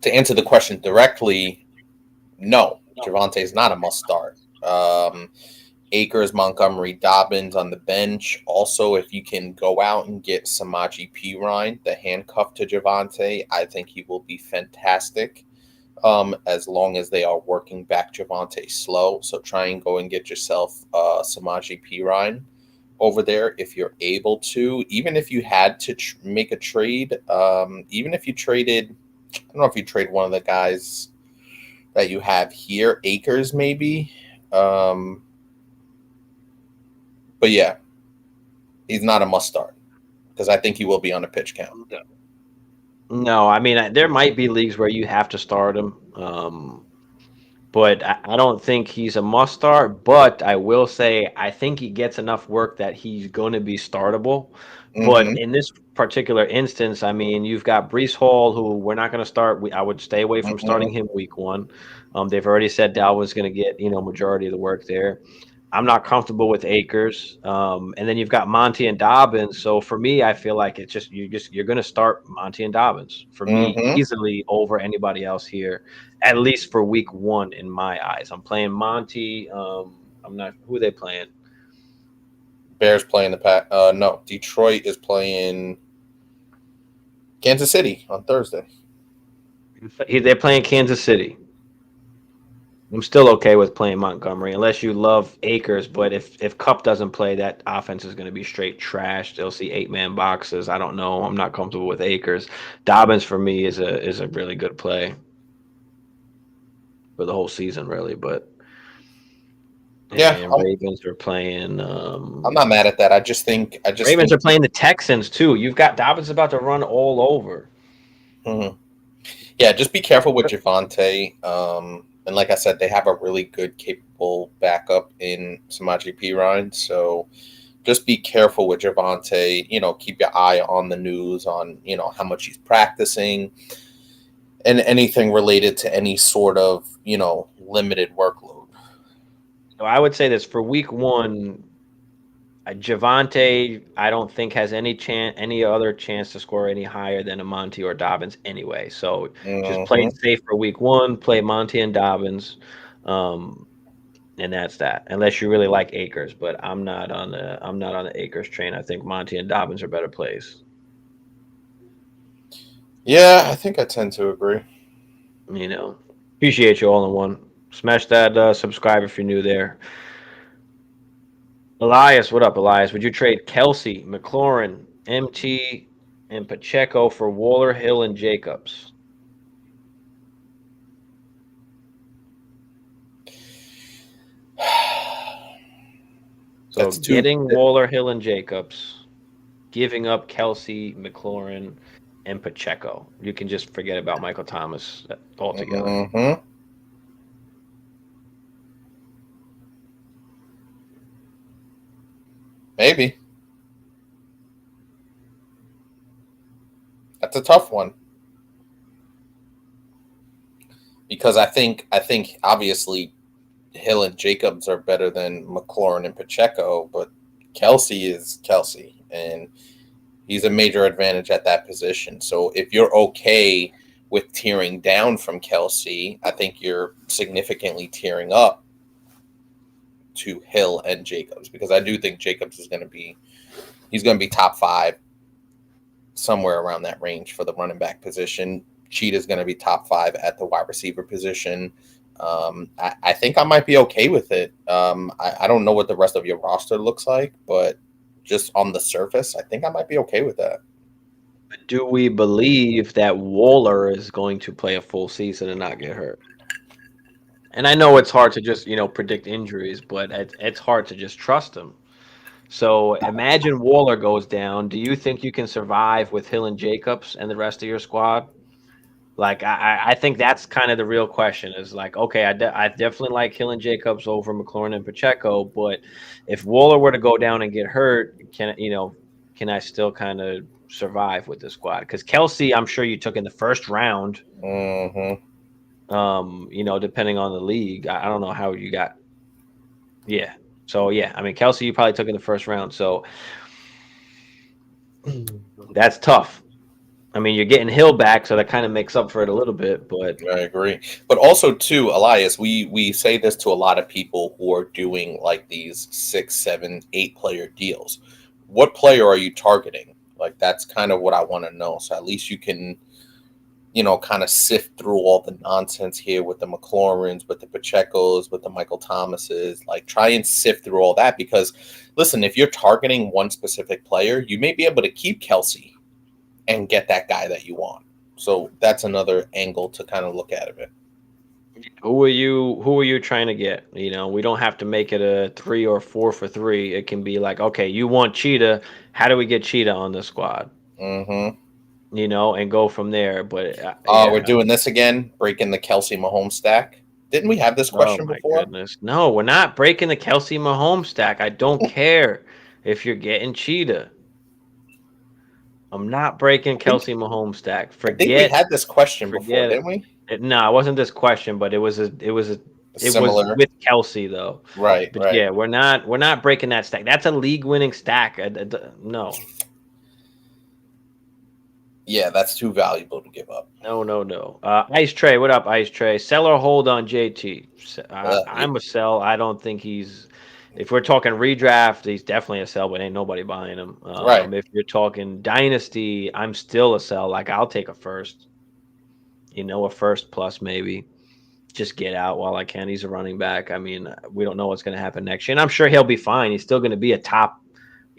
To answer the question directly, no, Javonte is not a must start. Akers, Montgomery, Dobbins on the bench. Also, if you can go out and get Samaje Perine, the handcuff to Javonte, I think he will be fantastic. As long as they are working back Javonte slow. So try and go and get yourself Samaje Perine over there if you're able to. Even if you had to make a trade, even if you traded, I don't know if you trade one of the guys that you have here, Akers maybe. But yeah, he's not a must start because I think he will be on the pitch count. No, I mean there might be leagues where you have to start him. But I don't think he's a must start. But I will say I think he gets enough work that he's going to be startable. But Mm-hmm. in this particular instance, I mean, you've got Brees Hall, who we're not going to start. I would stay away from starting Mm-hmm. him week one. They've already said Dalvin's going to get majority of the work there. I'm not comfortable with Akers. And then you've got Monty and Dobbins. So for me, I feel like it's you're going to start Monty and Dobbins for me Mm-hmm. easily over anybody else here, at least for week one in my eyes. I'm playing Monty. I'm not who are they playing. Bears playing the Pack. No, Detroit is playing Kansas City on Thursday. They're playing Kansas City. I'm still okay with playing Montgomery unless you love Akers. But if Cup doesn't play, that offense is going to be straight trash. They'll see 8-man boxes. I don't know. I'm not comfortable with Akers. Dobbins for me is a really good play for the whole season, really. But Yeah, and Ravens are playing. I'm not mad at that. I just Ravens think are playing the Texans too. You've got Dobbins about to run all over. mhm. Yeah, just be careful with Javante. And like I said, they have a really good, capable backup in Samaje Perine. So just be careful with Javante. Keep your eye on the news on how much he's practicing and anything related to any sort of limited workload. So I would say this for week one. Javante, I don't think has any other chance to score any higher than a Monty or Dobbins anyway. So just play Hmm. it safe for week one. Play Monty and Dobbins, um, and that's that. Unless you really like Akers, but I'm not on the Akers train. I think Monty and Dobbins are better plays. Yeah, I think I tend to agree. You know, appreciate you all in one. Smash that subscribe if you're new there. Elias, what up, Elias? Would you trade Kelsey, McLaurin, MT, and Pacheco for Waller, Hill, and Jacobs? So That's two. getting Waller, Hill, and Jacobs, giving up Kelsey, McLaurin, and Pacheco. You can just forget about Michael Thomas altogether. Hmm. Maybe that's a tough one because I think obviously Hill and Jacobs are better than McLaurin and Pacheco, but Kelsey is Kelsey, and he's a major advantage at that position. So if you're okay with tearing down from Kelsey, I think you're significantly tearing up to Hill and Jacobs because I do think Jacobs is going to be he's going to be top five somewhere around that range for the running back position. Cheetah's going to be top five at the wide receiver position. I think I might be okay with it. I don't know what the rest of your roster looks like, but just on the surface, I think I might be okay with that. Do we believe that Waller is going to play a full season and not get hurt? And I know it's hard to just, predict injuries, but it's hard to just trust him. So imagine Waller goes down. Do you think you can survive with Hill and Jacobs and the rest of your squad? Like I think that's kind of the real question is like, okay, I definitely like Hill and Jacobs over McLaurin and Pacheco, but if Waller were to go down and get hurt, can I still kind of survive with the squad? Because Kelsey, I'm sure you took in the first round. Hmm. Depending on the league, I don't know how you got. Yeah. So yeah, I mean Kelsey, you probably took in the first round. So that's tough. I mean, you're getting Hill back, so that kind of makes up for it a little bit, but I agree, but also too, Elias, we say this to a lot of people who are doing like these 6, 7, 8 player deals. What player are you targeting? Like that's kind of what I want to know. So at least you can kind of sift through all the nonsense here with the McLaurins, with the Pachecos, with the Michael Thomases. Like, try and sift through all that because, listen, if you're targeting one specific player, you may be able to keep Kelsey and get that guy that you want. So that's another angle to kind of look at it. who are you trying to get? We don't have to make it a 3 or 4 for 3. It can be like, okay, you want Cheetah. How do we get Cheetah on the squad? Mm-hmm. and go from there. But We're yeah. doing this again, breaking the Kelsey Mahomes stack. Didn't we have this Oh question my before? goodness. No, we're not breaking the Kelsey Mahomes stack. I don't care if you're getting Cheetah. I'm not breaking I think Kelsey Mahomes stack. I think we Forget had this question before, forget it. didn't we? No, it wasn't this question, but it was Similar. with Kelsey though. Right, But right. yeah, we're not breaking that stack. That's a league winning stack. No. Yeah, that's too valuable to give up. No, no, no. Ice Tray, what up, Ice Tray? Sell or hold on JT? Yeah, I'm a sell. I don't think he's. If we're talking redraft, he's definitely a sell, but ain't nobody buying him. right. If you're talking dynasty, I'm still a sell. Like I'll take a first. A first plus maybe. Just get out while I can. He's a running back. I mean, we don't know what's going to happen next year, and I'm sure he'll be fine. He's still going to be a top,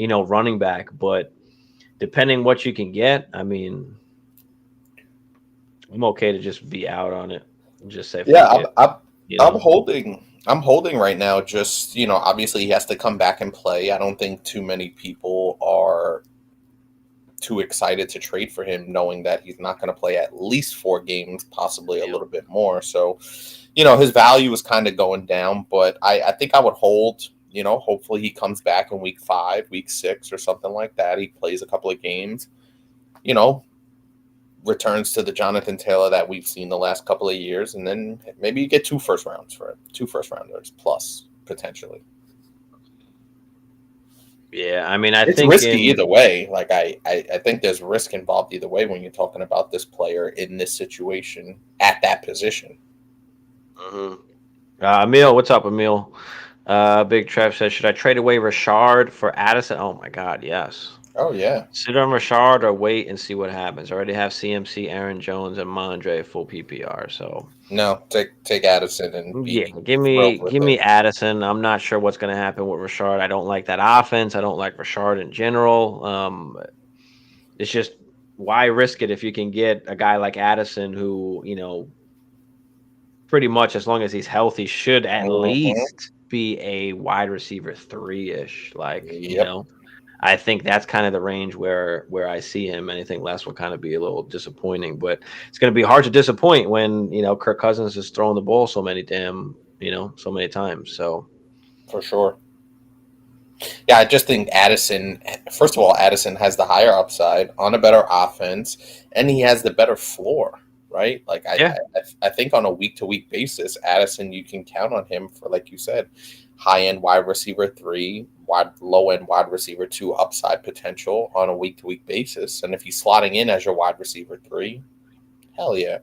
running back. But depending what you can get, I mean, I'm okay to just be out on it and just say Yeah, fuck it. I'm holding. I'm holding right now. Just obviously he has to come back and play. I don't think too many people are too excited to trade for him, knowing that he's not going to play at least 4 games, possibly a Yeah. little bit more. So, his value is kind of going down. But I think I would hold. Hopefully he comes back in week 5, week 6, or something like that. He plays a couple of games. Returns to the Jonathan Taylor that we've seen the last couple of years, and then maybe you get 2 first rounds for it, 2 first rounders plus potentially. Yeah, I mean, I It's think risky in either way. Like I think there's risk involved either way when you're talking about this player in this situation at that position. mhm. Emil, what's up, Emil? Big Trev says, should I trade away Rashard for Addison? Oh my God, yes. Oh yeah, Sit on Rashard or wait and see what happens. I already have CMC, Aaron Jones, and Mondre full PPR. So no, take Addison and yeah, be give thrilled me with give it me Addison. I'm not sure what's going to happen with Rashard. I don't like that offense. I don't like Rashard in general. It's just why risk it if you can get a guy like Addison who pretty much as long as he's healthy should at Mhm. least be a wide receiver 3-ish. Like Yep, I think that's kind of the range where I see him. Anything less will kind of be a little disappointing. But it's going to be hard to disappoint when Kirk Cousins is throwing the ball so so many times. So for sure. Yeah, I just think Addison. First of all, Addison has the higher upside on a better offense, and he has the better floor. Right? Like yeah, I think on a week to week basis, Addison, you can count on him for, like you said, high end wide receiver 3, low end wide receiver 2 upside potential on a week to week basis. And if he's slotting in as your wide receiver 3, hell yeah.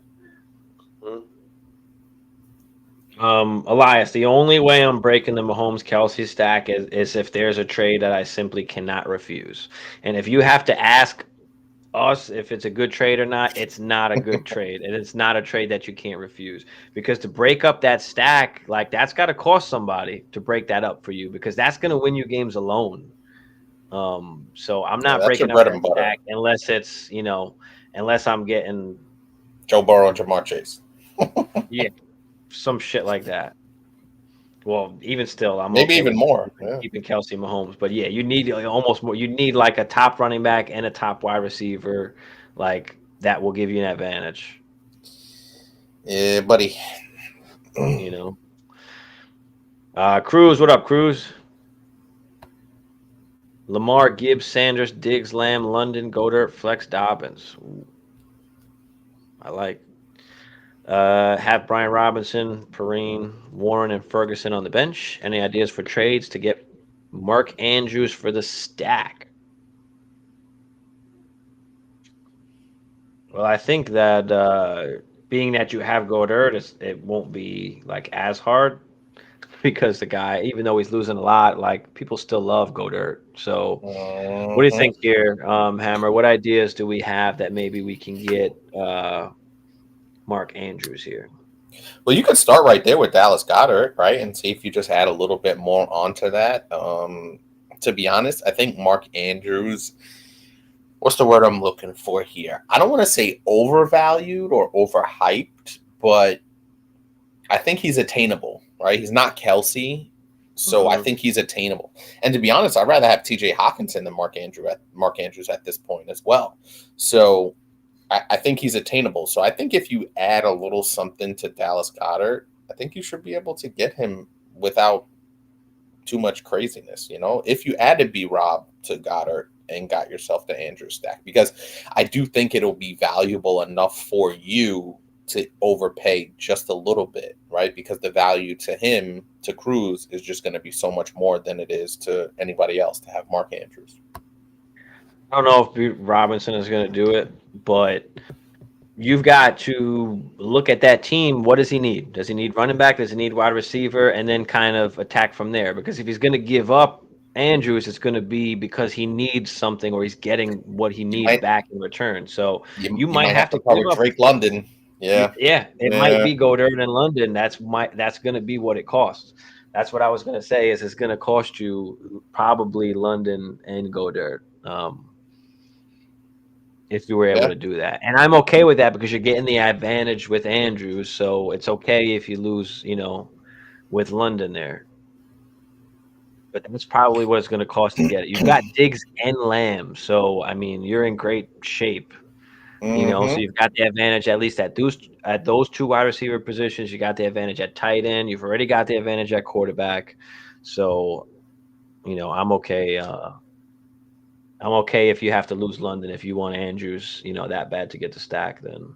Elias, the only way I'm breaking the Mahomes Kelsey stack is if there's a trade that I simply cannot refuse. And if you have to ask us if it's a good trade or not, it's not a good trade. And it's not a trade that you can't refuse. Because to break up that stack, like that's gotta cost somebody to break that up for you because that's gonna win you games alone. So I'm Yeah, not that's your breaking up bread and that butter. stack unless unless I'm getting Joe Burrow and Jamar Chase. yeah, some shit like that. Well, even still, I'm Maybe okay even with more. Yeah. keeping Kelsey Mahomes. But yeah, you need like, almost more. You need like a top running back and a top wide receiver, like that will give you an advantage. Yeah, buddy. You know. Cruz, what up, Cruz? Lamar, Gibbs, Sanders, Diggs, Lamb, London, Goddard, Flex, Dobbins. Ooh, I like. Have Brian Robinson, Perrine, Warren, and Ferguson on the bench. Any ideas for trades to get Mark Andrews for the stack? Well, I think that being that you have Goddard, it won't be like as hard because the guy, even though he's losing a lot, like people still love Goddard. So, what do you Mhm. think here, Hammer? What ideas do we have that maybe we can get Mark Andrews here? Well, you could start right there with Dallas Goddard, right, and see if you just add a little bit more onto that. To be honest, I think Mark Andrews. What's the word I'm looking for here? I don't want to say overvalued or overhyped, but I think he's attainable, right? He's not Kelsey, so I Hmm. think he's attainable. And to be honest, I'd rather have T.J. Hawkinson than Mark Andrews at this point as well. So I think he's attainable. So I think if you add a little something to Dallas Goedert, I think you should be able to get him without too much craziness. If you added B Rob to Goddard and got yourself the Andrew stack, because I do think it'll be valuable enough for you to overpay just a little bit, right? Because the value to him, to Cruz, is just going to be so much more than it is to anybody else to have Mark Andrews. I don't know if Robinson is going to do it, but you've got to look at that team. What does he need? Does he need running back? Does he need wide receiver? And then kind of attack from there. Because if he's going to give up Andrews, it's going to be because he needs something or he's getting what he needs back in return. So you might have to cover give up Drake London. Yeah. Yeah. It might be Goddard in London. That's going to be what it costs. That's what I was going to say is it's going to cost you probably London and Goddard. If you were able to do that. And I'm okay with that because you're getting the advantage with Andrews. So it's okay if you lose, with London there. But that's probably what it's going to cost to get it. You've got Diggs and Lamb. So, I mean, you're in great shape. So you've got the advantage at least at those two wide receiver positions. You got the advantage at tight end. You've already got the advantage at quarterback. So, I'm okay. I'm okay if you have to lose London. If you want Andrews, that bad to get the stack, then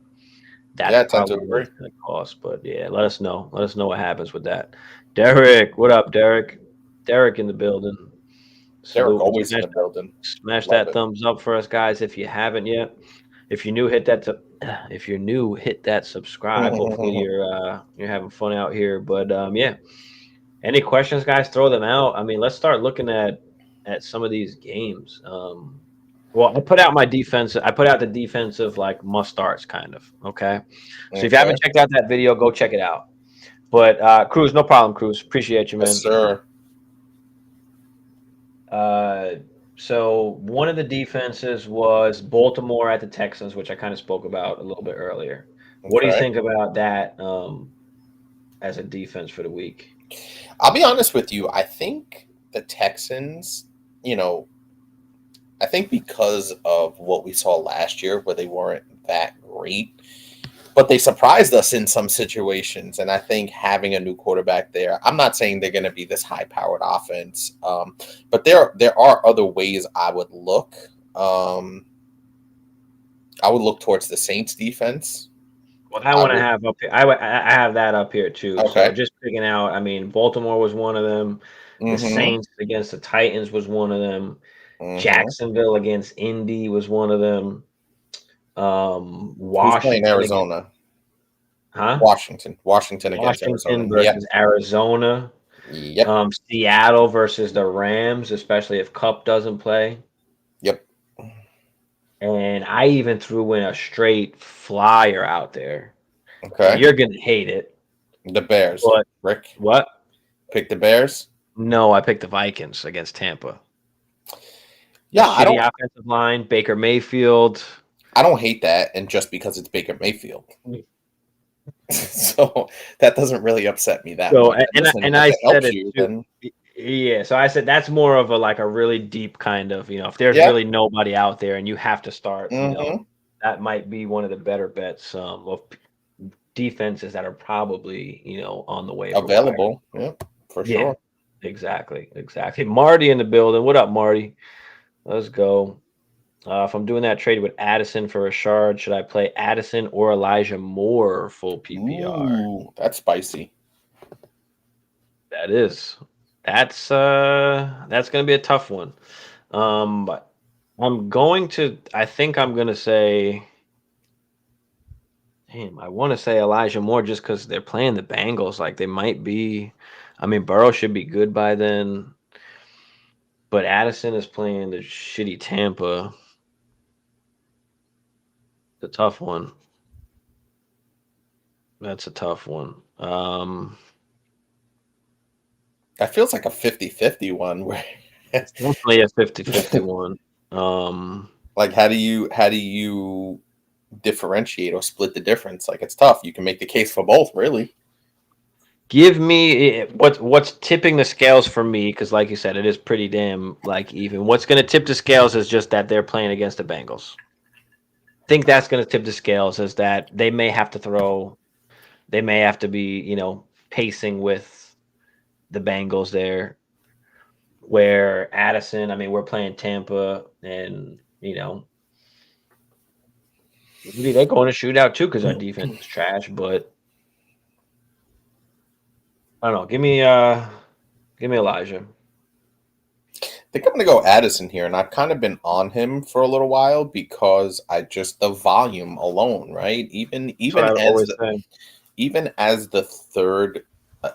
that's probably what it's going to cost. But yeah, let us know. Let us know what happens with that. Derek, what up, Derek? Derek in the building. Derek always in the building. Smash that thumbs up for us, guys, if you haven't yet. If you're new, hit that. If you're new, hit that subscribe. Hopefully you're having fun out here. But yeah, any questions, guys? Throw them out. I mean, let's start looking at some of these games. Well, I put out my defense. I put out the defensive must starts kind of. Okay. So if you haven't checked out that video, go check it out. But Cruz, no problem, Cruz. Appreciate you, man. Yes, sir. So one of the defenses was Baltimore at the Texans, which I kind of spoke about a little bit earlier. What do you think about that as a defense for the week? I'll be honest with you. I think the Texans, I think because of what we saw last year where they weren't that great, but they surprised us in some situations. And I think having a new quarterback there, I'm not saying they're going to be this high-powered offense, but there are other ways I would look. I would look towards the Saints defense. Well, I want to have up here. I have that up here too. Okay. So just picking out. I mean, Baltimore was one of them. The Saints against the Titans was one of them. Jacksonville against Indy was one of them. Washington, Arizona. Washington against Arizona versus Arizona. Yep. Seattle versus the Rams, especially if Kupp doesn't play. Yep. And I even threw in a straight flyer out there. Okay. You're gonna hate it. The Bears. But, Rick. What? Pick the Bears? No, I picked the Vikings against Tampa. Yeah, I don't. Offensive line, Baker Mayfield. I don't hate that, and just because it's Baker Mayfield, so that doesn't really upset me that much. And I said it too. Yeah, so I said that's more of a really deep kind of, if there's really nobody out there and you have to start, that might be one of the better bets of defenses that are probably on the way available. Yeah, for sure. Yeah, exactly. Marty in the building. What up, Marty? Let's go. If I'm doing that trade with Addison for Rashard, should I play Addison or Elijah Moore full PPR? Ooh, that's spicy. That is. That's going to be a tough one. But I think I'm going to say, I want to say Elijah Moore just because they're playing the Bengals. They might be, Burrow should be good by then. But Addison is playing the shitty Tampa. It's a tough one. That's a tough one. That feels like a 50-50 one. Where it's definitely a 50-50 one. How do you differentiate or split the difference? It's tough. You can make the case for both, really. Give me what's tipping the scales for me, because like you said, it is pretty damn even. What's going to tip the scales is just that they're playing against the Bengals. think that's going to tip the scales, is that they may have to be, pacing with the Bengals there. Where Addison, I mean, we're playing Tampa, and maybe they go in a shootout too because our defense is trash. But I don't know. Give me Elijah. I think I'm going to go Addison here, and I've kind of been on him for a little while because the volume alone, right? That's what I always say. Even as the third,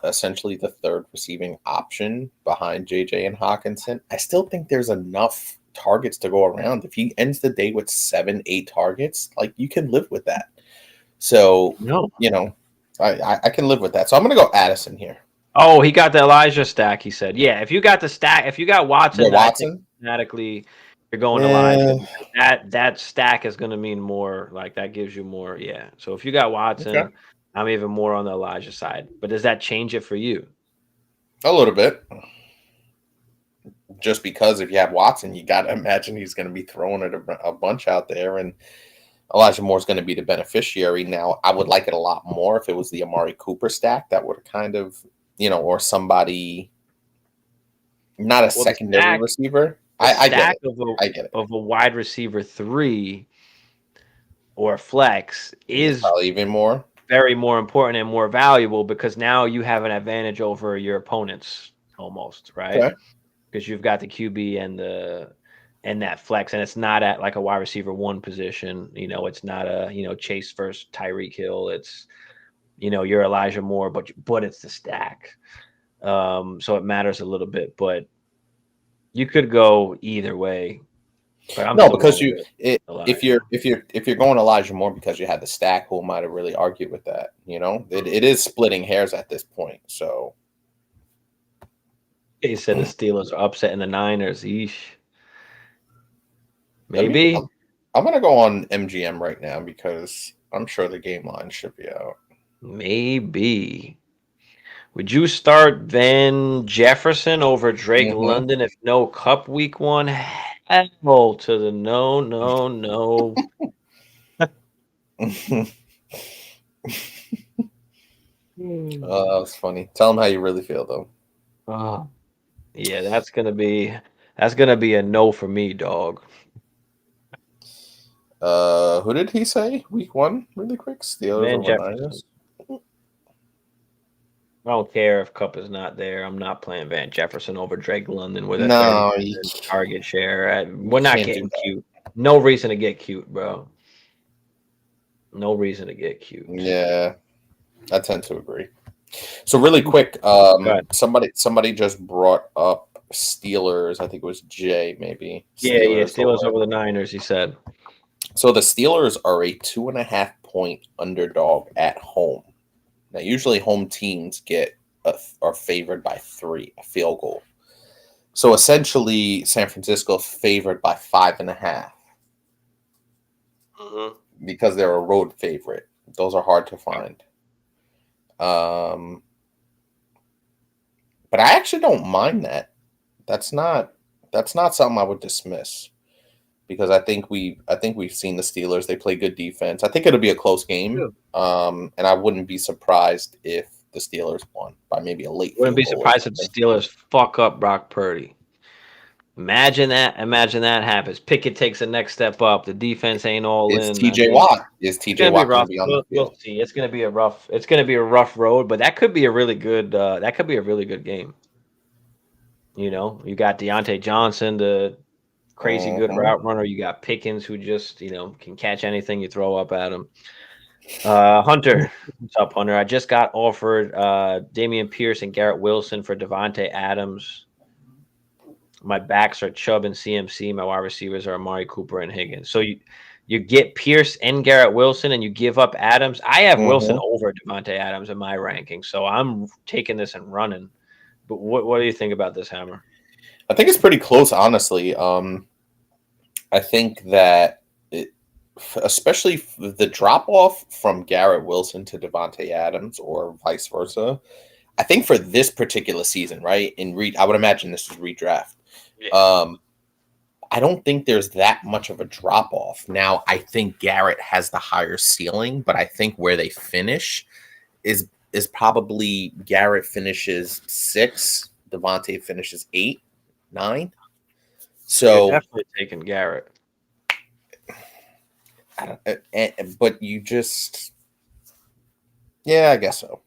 essentially the third receiving option behind JJ and Hawkinson, I still think there's enough targets to go around. If he ends the day with 7-8 targets, like, you can live with that. So No. I can live with that. So I'm going to go Addison here. Oh, he got the Elijah stack. He said, "Yeah, if you got Watson, I think automatically you're going Elijah. That stack is going to mean more. Like, that gives you more. Yeah. So if you got Watson, okay, I'm even more on the Elijah side. But does that change it for you? A little bit. Just because if you have Watson, you got to imagine he's going to be throwing it a bunch out there, and Elijah Moore's going to be the beneficiary. Now, I would like it a lot more if it was the Amari Cooper stack. That would kind of, or somebody, not a secondary receiver. I get it. I get it. Of a wide receiver 3 or a flex is probably even more. Very more important and more valuable, because now you have an advantage over your opponents almost, right? Okay. Because you've got the QB and that flex, and it's not at like a wide receiver 1 position. It's not a Chase versus Tyreek Hill. It's you're Elijah Moore, but it's the stack. So it matters a little bit, but you could go either way. But because if you're going Elijah Moore because you had the stack, who might have really argued with that? It is splitting hairs at this point. So he said the Steelers are upsetting the Niners. Eesh. Maybe I'm gonna go on MGM right now because I'm sure the game line should be out. Maybe. Would you start Van Jefferson over Drake London if no Cup week 1? Hell to the no. That's funny. Tell them how you really feel, though. Yeah, that's gonna be a no for me, dog. Who did he say? Week 1, really quick. Steelers over Niners. I don't care if Cup is not there. I'm not playing Van Jefferson over Drake London with a 30% target share. We're not getting cute. No reason to get cute, bro. No reason to get cute. Yeah, I tend to agree. So really quick, somebody just brought up Steelers. I think it was Jay, maybe. Steelers over the Niners, he said. So the Steelers are a 2.5-point underdog at home. Now, usually home teams are favored by 3, a field goal. So essentially, San Francisco favored by 5.5 because they're a road favorite. Those are hard to find. But I actually don't mind that. That's not something I would dismiss, because I think we've seen the Steelers. They play good defense. I think it'll be a close game. And I wouldn't be surprised if the Steelers won by maybe a late. Wouldn't be surprised if the Steelers fuck up Brock Purdy. Imagine that happens. Pickett takes the next step up. The defense ain't all in. TJ Watt. Is TJ Watt going to be on the field? We'll see. It's going to be a rough road, but that could be a really good game. You got Deontay Johnson, the crazy good route runner. You got Pickens, who just can catch anything you throw up at him. Hunter, what's up, Hunter? I just got offered Dameon Pierce and Garrett Wilson for Devontae Adams. My backs are Chubb and CMC. My wide receivers are Amari Cooper and Higgins. So you get Pierce and Garrett Wilson, and you give up Adams. I have Wilson over Devontae Adams in my ranking, so I'm taking this and running. But what do you think about this, Hammer? I think it's pretty close, honestly. I think that especially the drop off from Garrett Wilson to Devontae Adams, or vice versa, I think for this particular season, right? I would imagine this is redraft. Yeah. I don't think there's that much of a drop off. Now, I think Garrett has the higher ceiling, but I think where they finish is probably Garrett finishes 6, Devontae finishes 8, 9. You're So, definitely taking Garrett. but you just, yeah, I guess so.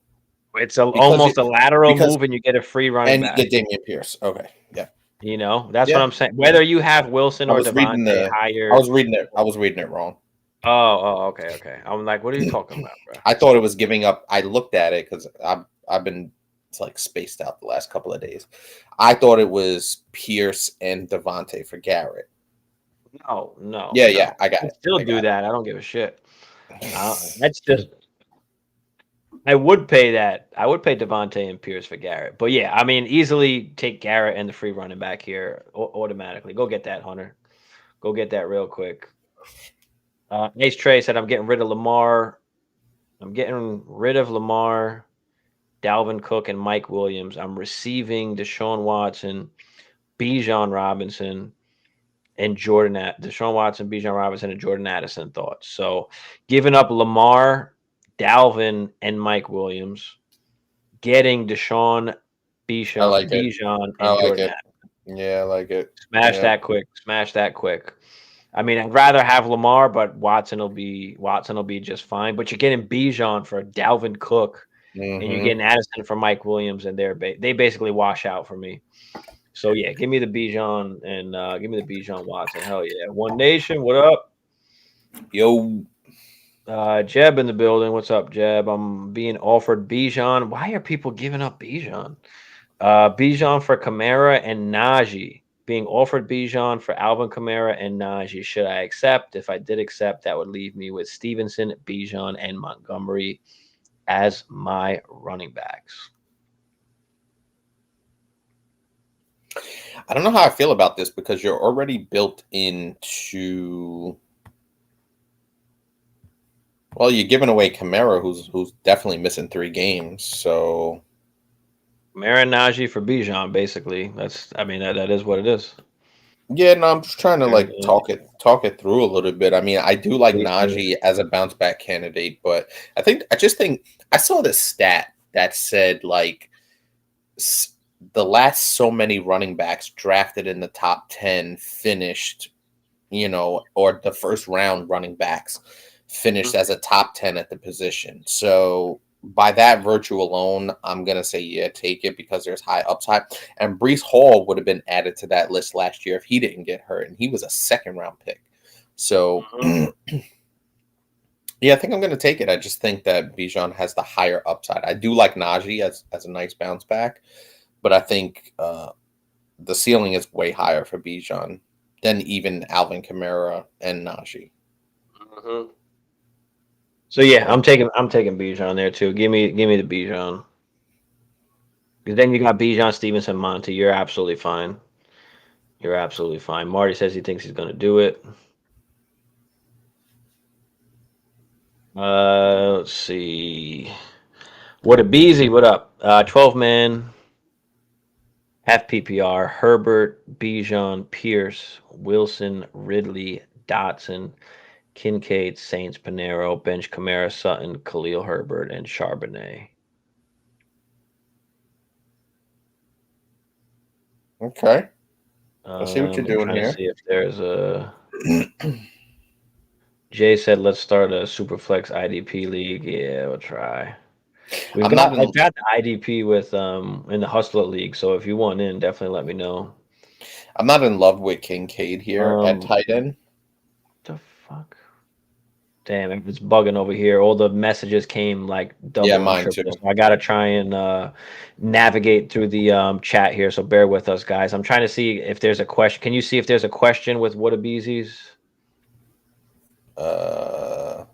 It's Because almost a lateral because move, and you get a free running and you back. get Damian Pierce. Okay, yeah, You know, that's what yeah. I'm saying. Whether you have Wilson I or was reading Devontae the. I higher. was reading it. I was reading it wrong. Okay, okay. I'm like, what are you talking about, bro? I thought it was giving up. I looked at it because I've been like spaced out the last couple of days. I thought it was Pierce and Devontae for Garrett. No, no, Yeah, no. yeah, I got I it. still I do got that. I don't give a shit. it. That's just. I would pay that. I would pay Devontae and Pierce for Garrett. But yeah, I mean, easily take Garrett and the free running back here automatically. Go get that, Hunter. Go get that real quick. Ace Trey said, I'm getting rid of Lamar. I'm getting rid of Lamar, Dalvin Cook, and Mike Williams. I'm receiving Deshaun Watson, Bijan Robinson, and Deshaun Watson, Bijan Robinson, and Jordan Addison thoughts. So giving up Lamar, Dalvin, and Mike Williams, getting Deshaun, I like it. Bijan, I and like Jordan it. Addison. Yeah, I like it. Smash Yeah. that quick. Smash that quick. I mean, I'd rather have Lamar, but Watson will be just fine. But you're getting Bijan for Dalvin Cook, and you're Mm-hmm. getting Addison for Mike Williams, and they basically wash out for me. So yeah, give me the Bijan and give me the Bijan Watson. Hell yeah, One Nation. What up? Yo, Jeb in the building. What's up, Jeb? I'm being offered Bijan. Why are people giving up Bijan? Bijan for Kamara and Najee. Being offered Bijan for Alvin Kamara and Najee. Should I accept? If I did accept, that would leave me with Stevenson, Bijan, and Montgomery as my running backs. I don't know how I feel about this because you're already built into. Well, you're giving away Kamara, who's definitely missing 3 games. So Kamara and Najee for Bijan, basically. I mean, that is what it is. yeah, no, I'm just trying to like Yeah. talk it through a little bit. I mean, I do like Najee as a bounce back candidate, but I just think I saw this stat that said like the last so many running backs drafted in the top 10 finished, or the first round running backs finished as a top 10 at the position. So by that virtue alone, I'm going to say, yeah, take it because there's high upside. And Brees Hall would have been added to that list last year if he didn't get hurt. And he was a second round pick. So, yeah, I think I'm going to take it. I just think that Bijan has the higher upside. I do like Najee as a nice bounce back, but I think the ceiling is way higher for Bijan than even Alvin Kamara and Najee. Mm-hmm. So yeah, I'm taking Bijan there too. Give me the Bijan. Because then you got Bijan, Stevenson, Monty. You're absolutely fine. You're absolutely fine. Marty says he thinks he's going to do it. Let's see. What a Beezy, what up? 12 man, half PPR, Herbert, Bijan, Pierce, Wilson, Ridley, Dotson, Kincaid, Saints, Panero, Bench, Kamara, Sutton, Khalil Herbert, and Charbonnet. Okay. I see what you're I'm doing trying to here. see if there's a. Jay said, "Let's start a Superflex IDP league." Yeah, we'll try. I'm not I've in got the IDP with in the Hustler League. So if you want in, definitely let me know. I'm not in love with Kincaid here at tight end. The fuck? Damn, it's bugging over here. All the messages came like Yeah, double and mine triple. too. So I gotta try and navigate through the chat here. So bear with us, guys. I'm trying to see if there's a question. Can you see if there's a question with Whatabeezies? Uh,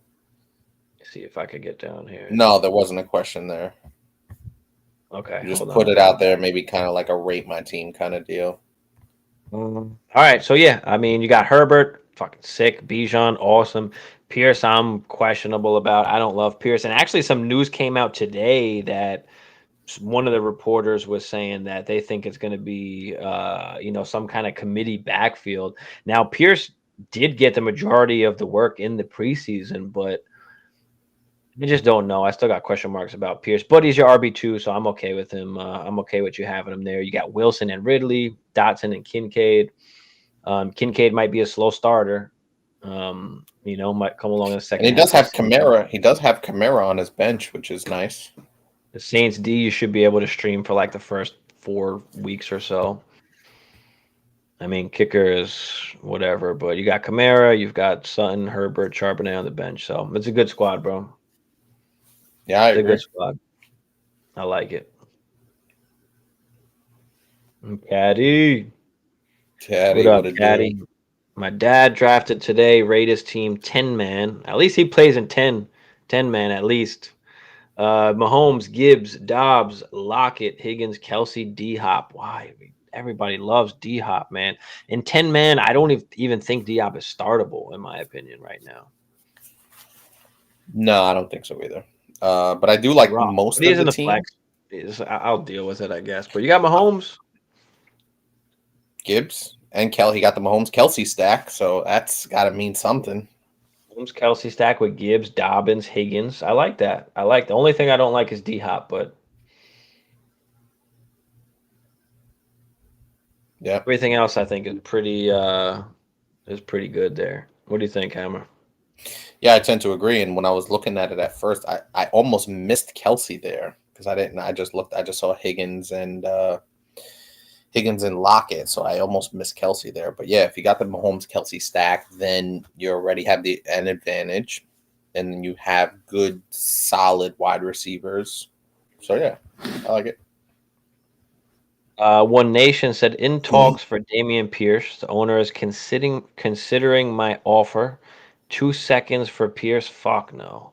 See if I could get down here. no, there wasn't a question there. Okay, You just hold on. put I'm it going out there, back. maybe kind of like a rate my team kind of deal. All right, so yeah, I mean, you got Herbert, fucking sick. Bijan, awesome. Pierce, I'm questionable about. I don't love Pierce. And actually, some news came out today that one of the reporters was saying that they think it's going to be, some kind of committee backfield. Now, Pierce did get the majority of the work in the preseason, but I just don't know. I still got question marks about Pierce, but he's your RB2, so I'm okay with him. I'm okay with you having him there. You got Wilson and Ridley, Dotson and Kincaid. Kincaid might be a slow starter. Might come along in the And second he half does of the have season. Kamara. He does have Kamara on his bench, which is nice. The Saints D, you should be able to stream for like the first 4 weeks or so. I mean, kicker is whatever, but you got Kamara, you've got Sutton, Herbert, Charbonnet on the bench, so it's a good squad, bro. Yeah, I It's a agree. good squad. I like it. Caddy, what Caddy, up, what it do? Caddy? My dad drafted today, Raiders team 10 man. At least he plays in 10 man at least. Mahomes, Gibbs, Dobbs, Lockett, Higgins, Kelsey, D Hop. Why? Everybody loves D Hop, man. In 10 man, I don't even think D Hop is startable, in my opinion, right now. No, I don't think so either. But I do like Rough. But most he of is the in the team. flex. I'll deal with it, I guess. But you got Mahomes. Gibbs and Kelly. He got the Mahomes Kelsey stack, so that's got to mean something. Mahomes, Kelsey stack with Gibbs, Dobbins, Higgins. I like that. The only thing I don't like is D Hop, but Yeah. everything else I think is pretty good there. What do you think, Hammer? Yeah, I tend to agree. And when I was looking at it at first, I almost missed Kelsey there because I didn't. I just looked. I just saw Higgins and Lockett, so I almost missed Kelsey there. But yeah, if you got the Mahomes Kelsey stack, then you already have an advantage, and then you have good, solid wide receivers. So yeah, I like it. One Nation said in talks for Damian Pierce, the owner is considering my offer. 2 seconds for Pierce? Fuck no.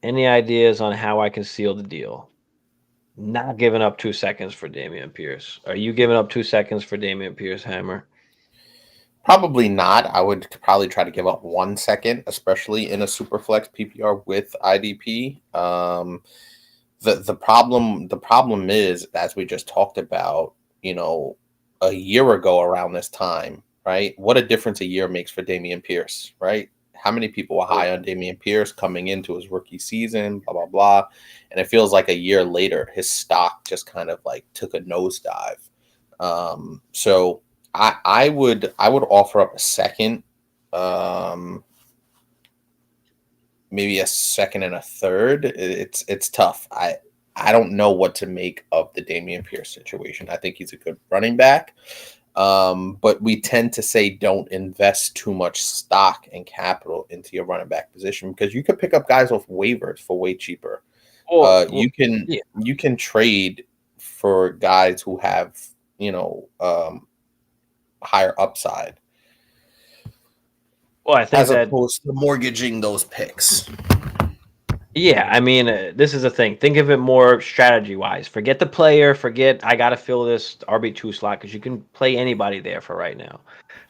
Any ideas on how I can seal the deal? Not giving up 2 seconds for Damian Pierce. Are you giving up 2 seconds for Damian Pierce, Hammer? Probably not. I would probably try to give up 1 second, especially in a super flex PPR with IDP. The problem is, as we just talked about, a year ago around this time, right? What a difference a year makes for Damian Pierce, right? How many people were high on Damian Pierce coming into his rookie season, blah blah blah, and it feels like a year later his stock just kind of like took a nosedive. So I would offer up a second, um, maybe a second and a third. It's tough. I don't know what to make of the Damian Pierce situation. I think he's a good running back. But we tend to say don't invest too much stock and capital into your running back position because you could pick up guys off waivers for way cheaper. Or You can yeah. trade for guys who have higher upside Well, I think as that opposed to mortgaging those picks. yeah, I mean, this is the thing. Think of it more strategy wise. Forget the player. Forget I got to fill this RB2 slot because you can play anybody there for right now.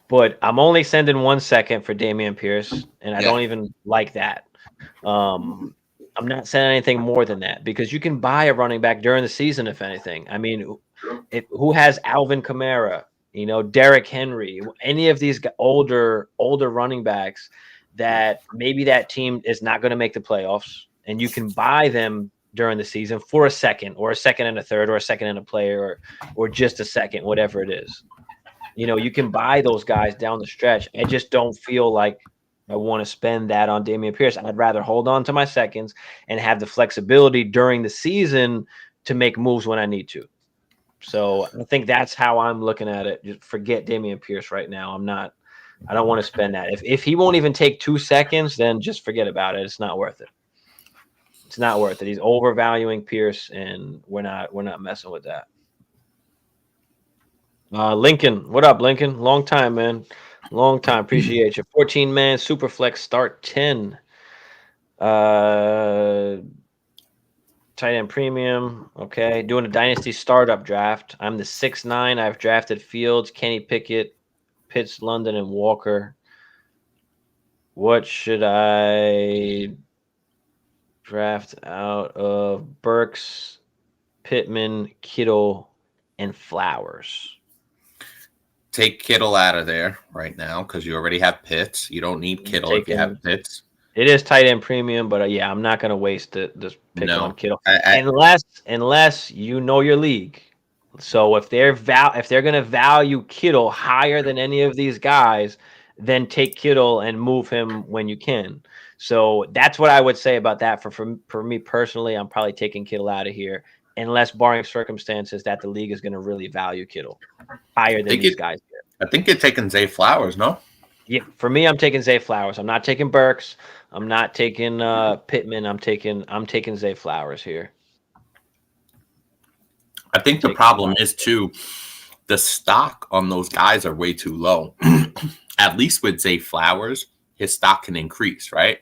But I'm only sending 1 second for Damian Pierce, and I Yeah. don't even like that. Um, I'm not sending anything more than that because you can buy a running back during the season, if anything. I mean, who has Alvin Kamara? Derrick Henry, any of these older running backs that maybe that team is not going to make the playoffs, and you can buy them during the season for a second or a second and a third or a second and a player or just a second, whatever it is. You can buy those guys down the stretch. I just don't feel like I want to spend that on Damian Pierce. I'd rather hold on to my seconds and have the flexibility during the season to make moves when I need to. So I think that's how I'm looking at it. Just forget Damian Pierce right now. I don't want to spend that. If he won't even take 2 seconds, then just forget about it. It's not worth it. It's not worth it. He's overvaluing Pierce, and we're not messing with that. Lincoln, what up, Lincoln? Long time, man. Long time. Appreciate you. 14-man Superflex start 10. Uh, tight end premium. Okay. Doing a dynasty startup draft. I'm the 6'9". I've drafted Fields, Kenny Pickett, Pitts, London, and Walker. What should I draft out of Burks Pittman, Kittle, and Flowers. Take Kittle out of there right now because you already have Pitts. You don't need Kittle if you have Pitts. It is tight end premium, but yeah, I'm not going to waste this pick on Kittle unless you know your league. So if they're going to value Kittle higher than any of these guys, then take Kittle and move him when you can. So that's what I would say about that. For me personally, I'm probably taking Kittle out of here, unless barring circumstances that the league is going to really value Kittle higher than these guys here. I think you're taking Zay Flowers, no? Yeah, for me, I'm taking Zay Flowers. I'm not taking Burks. I'm not taking Pittman. I'm taking Zay Flowers here. I think the problem is too, the stock on those guys are way too low. At least with Zay Flowers, his stock can increase, right?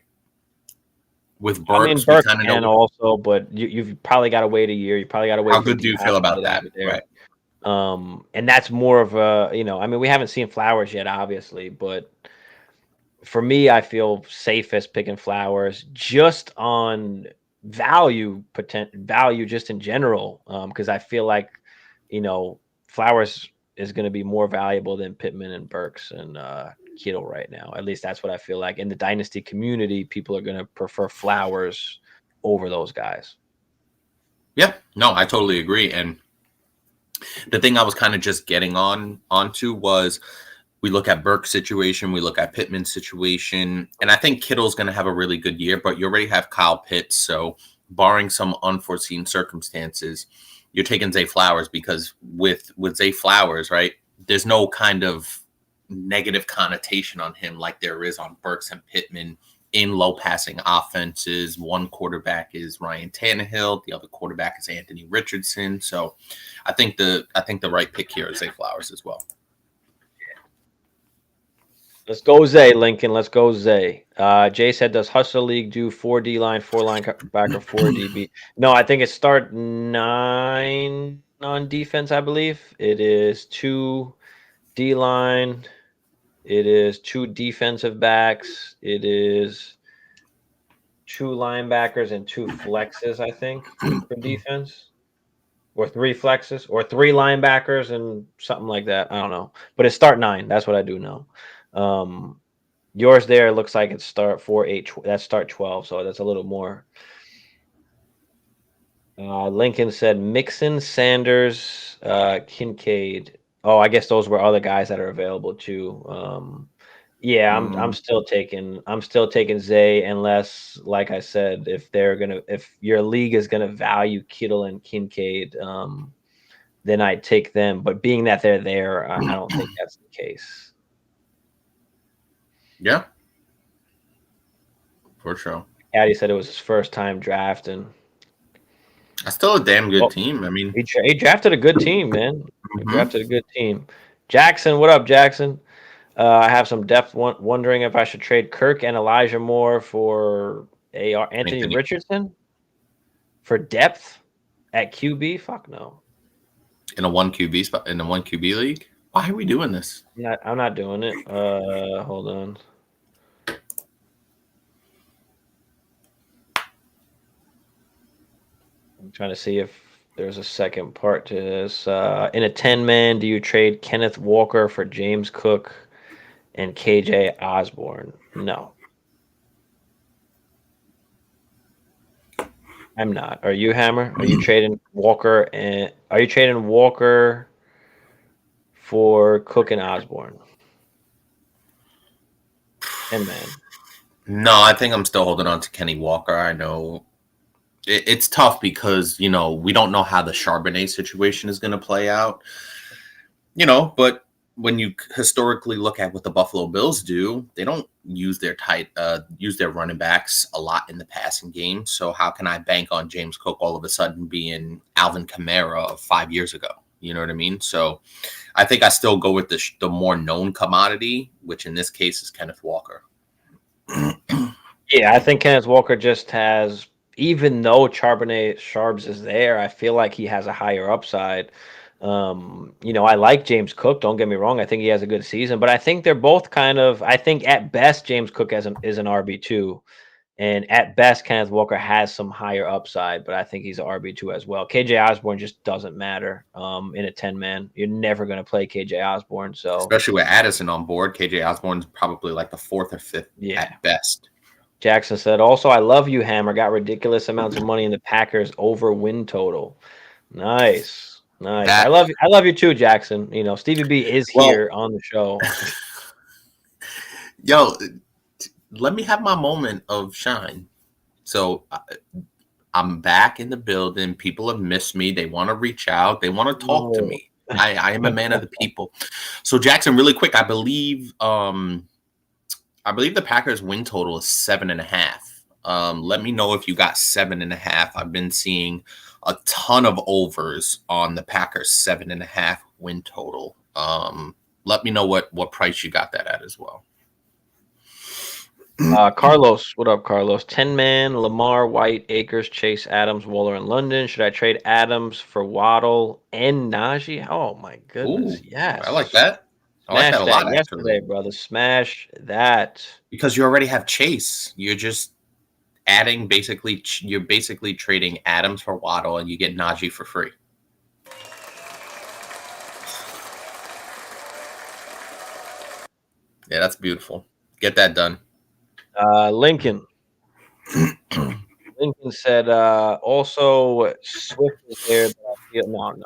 With Burks, Burks can also, but you've probably got to wait a year. You probably got to wait. How good do you feel about that? Right. And that's more of a, we haven't seen Flowers yet, obviously, but for me, I feel safest picking Flowers just on value just in general, because I feel like, Flowers is going to be more valuable than Pittman and Burks and Kittle right now. At least that's what I feel like. In the dynasty community, people are going to prefer Flowers over those guys. Yeah, no, I totally agree. And the thing I was kind of just getting onto was, we look at Burke's situation, we look at Pittman's situation, and I think Kittle's going to have a really good year, but you already have Kyle Pitts, so barring some unforeseen circumstances, you're taking Zay Flowers because with Zay Flowers, right, there's no kind of negative connotation on him like there is on Burks and Pittman in low passing offenses. One quarterback is Ryan Tannehill, the other quarterback is Anthony Richardson. So I think the right pick here is Zay Flowers as well. Let's go Zay, Lincoln. Let's go Zay. Jay said, does Hustle League do 4 D-line, 4 linebacker, 4 DB? No, I think it start 9 on defense, I believe. It is 2 D-line. It is 2 defensive backs. It is 2 linebackers and 2 flexes, I think, for defense. Or 3 flexes. Or 3 linebackers and something like that. I don't know. But it's start 9. That's what I do know. Yours there looks like it's start 4, 8. That's start 12, so that's a little more. Lincoln said Mixon, Sanders, Kincaid. Oh, I guess those were other guys that are available too. Yeah, I'm still taking Zay, unless, like I said, if your league is gonna value Kittle and Kincaid, then I'd take them. But being that they're there, I don't think that's the case. Yeah, for sure. Caddy said it was his first time drafting. That's still a damn good team. I mean, he drafted a good team, man. He drafted a good team. Jackson, what up, Jackson? I have some depth. Wondering if I should trade Kirk and Elijah Moore for Anthony Richardson for depth at QB. Fuck no. In a 1 QB spot, in a 1 QB league. Why are we doing this? I'm not doing it. Hold on. I'm trying to see if there's a second part to this. In a 10-man, do you trade Kenneth Walker for James Cook and KJ Osborne? No. I'm not. Are you, Hammer? Are you trading Walker for Cook and Osborne? 10-man. No, I think I'm still holding on to Kenny Walker. I know it's tough because, we don't know how the Charbonnet situation is going to play out, but when you historically look at what the Buffalo Bills do, they don't use their running backs a lot in the passing game. So how can I bank on James Cook all of a sudden being Alvin Kamara of 5 years ago? You know what I mean? So I think I still go with the more known commodity, which in this case is Kenneth Walker. Yeah, I think Kenneth Walker just has, even though Charbs is there, I feel like he has a higher upside. I like James Cook. Don't get me wrong. I think he has a good season, but I think they're both I think at best James Cook is an RB2, And at best, Kenneth Walker has some higher upside, but I think he's an RB2 as well. KJ Osborne just doesn't matter in a 10-man. You're never going to play KJ Osborne. So especially with Addison on board, KJ Osborne's probably like the 4th or 5th at best. Jackson said, also, I love you, Hammer. Got ridiculous amounts of money in the Packers over win total. Nice. I love you too, Jackson. You know, Stevie B is here on the show. Yo, let me have my moment of shine. So I'm back in the building. People have missed me. They want to reach out. They want to talk to me. I am a man of the people. So Jackson, really quick, I believe the Packers win total is 7.5. Let me know if you got 7.5. I've been seeing a ton of overs on the Packers 7.5 win total. Let me know what price you got that at as well. Carlos, what up, Carlos? 10-man, Lamar, White, Akers, Chase, Adams, Waller, and London. Should I trade Adams for Waddle and Najee? Oh my goodness, yes. I like that. I like that a lot, yesterday, brother. Smash that. Because you already have Chase. You're just adding you're basically trading Adams for Waddle, and you get Najee for free. Yeah, that's beautiful. Get that done. Lincoln said also Swift is there. No.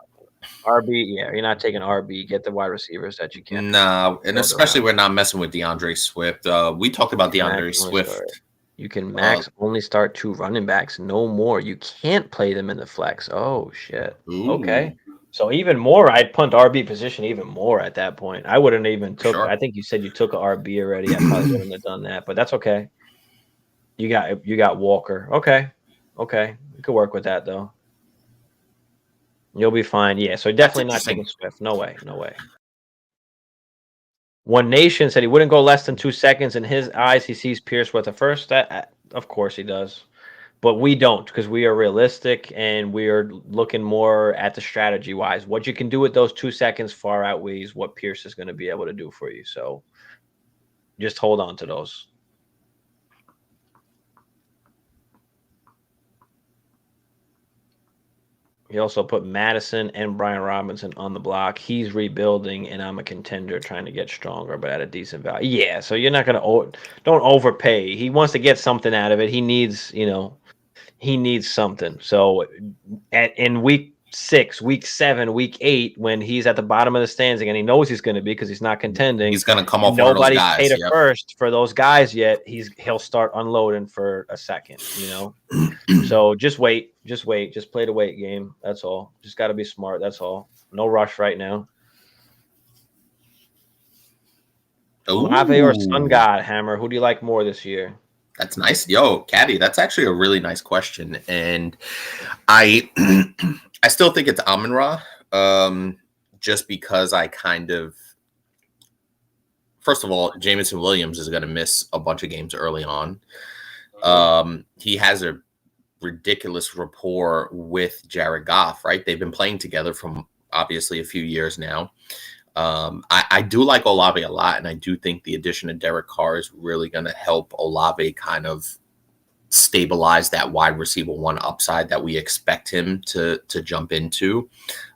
RB, yeah, you're not taking RB. Get the wide receivers that you can. No, and especially we're not messing with DeAndre Swift. We talked about DeAndre Swift. You can max only start 2 running backs, no more. You can't play them in the flex. Oh shit. Ooh. Okay. So even more, I'd punt RB position even more at that point. I wouldn't even took. Sure. I think you said you took a RB already. I probably wouldn't have done that, but that's okay. You got Walker. Okay. You could work with that though. You'll be fine. Yeah. So definitely not taking Swift. No way. One Nation said he wouldn't go less than 2 seconds. In his eyes, he sees Pierce with the first. That of course he does. But we don't, because we are realistic and we are looking more at the strategy wise. What you can do with those 2 seconds far outweighs what Pierce is going to be able to do for you. So just hold on to those. He also put Madison and Brian Robinson on the block. He's rebuilding, and I'm a contender trying to get stronger, but at a decent value. Yeah, so you're not going to don't overpay. He wants to get something out of it. He needs, he needs something. So in week 6, week 7, week 8, when he's at the bottom of the stands and he knows he's going to be because he's not contending. He's going to come off one of those guys. Nobody's paid a first for those guys yet. He'll start unloading for a second, So just wait. Just play the wait game. That's all. Just got to be smart. That's all. No rush right now. Olave or Sun God, Hammer? Who do you like more this year? That's nice. Yo, Caddy, that's actually a really nice question. And I still think it's Amon-Ra, just because I kind of – first of all, Jameson Williams is going to miss a bunch of games early on. He has a ridiculous rapport with Jared Goff, right? They've been playing together from obviously a few years now. I do like Olave a lot, and I do think the addition of Derek Carr is really going to help Olave kind of stabilize that wide receiver 1 upside that we expect him to jump into.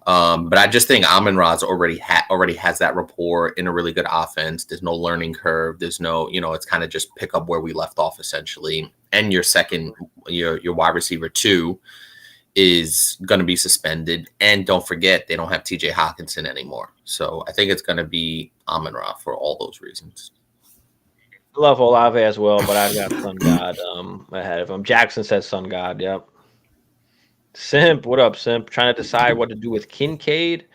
But I just think Amon-Ra already has that rapport in a really good offense. There's no learning curve. There's no, it's kind of just pick up where we left off essentially. And your wide receiver 2 is going to be suspended. And don't forget, they don't have TJ Hawkinson anymore. So I think it's going to be Amon-Ra for all those reasons. I love Olave as well, but I've got Sun God ahead of him. Jackson says Sun God, yep. Simp, what up, Simp? Trying to decide what to do with Kincaid.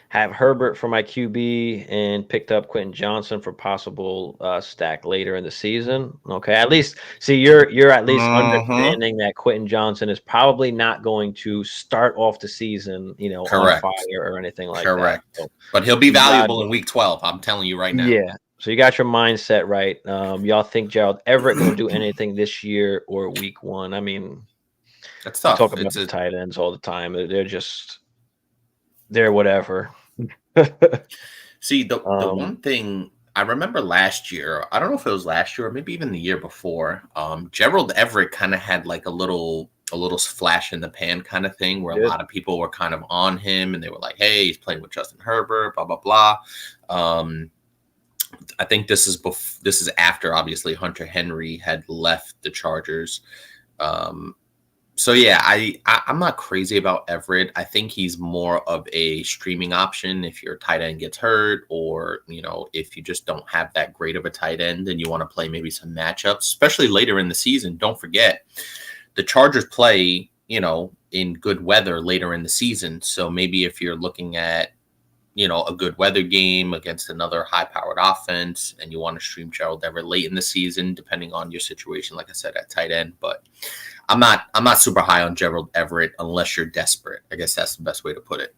Have Herbert for my QB and picked up Quentin Johnson for possible stack later in the season. Okay, at least see you're at least understanding that Quentin Johnson is probably not going to start off the season, Correct. on fire or anything like Correct. that. So, but he'll be valuable in week 12. I'm telling you right now. Yeah. So you got your mindset right. Y'all think Gerald Everett going to do anything this year or week 1? I mean, that's tough. Talk about the tight ends all the time. They're whatever. See, the one thing I remember last year, I don't know if it was last year or maybe even the year before, Gerald Everett kind of had like a little flash in the pan kind of thing where a Good. lot of people were kind of on him and they were like, hey, he's playing with Justin Herbert, blah, blah, blah. I think this is after obviously Hunter Henry had left the Chargers. So yeah, I'm not crazy about Everett. I think he's more of a streaming option if your tight end gets hurt, or if you just don't have that great of a tight end and you want to play maybe some matchups, especially later in the season. Don't forget, the Chargers play in good weather later in the season. So maybe if you're looking at a good weather game against another high-powered offense, and you want to stream Gerald Everett late in the season, depending on your situation, like I said, at tight end. But I'm not super high on Gerald Everett unless you're desperate. I guess that's the best way to put it.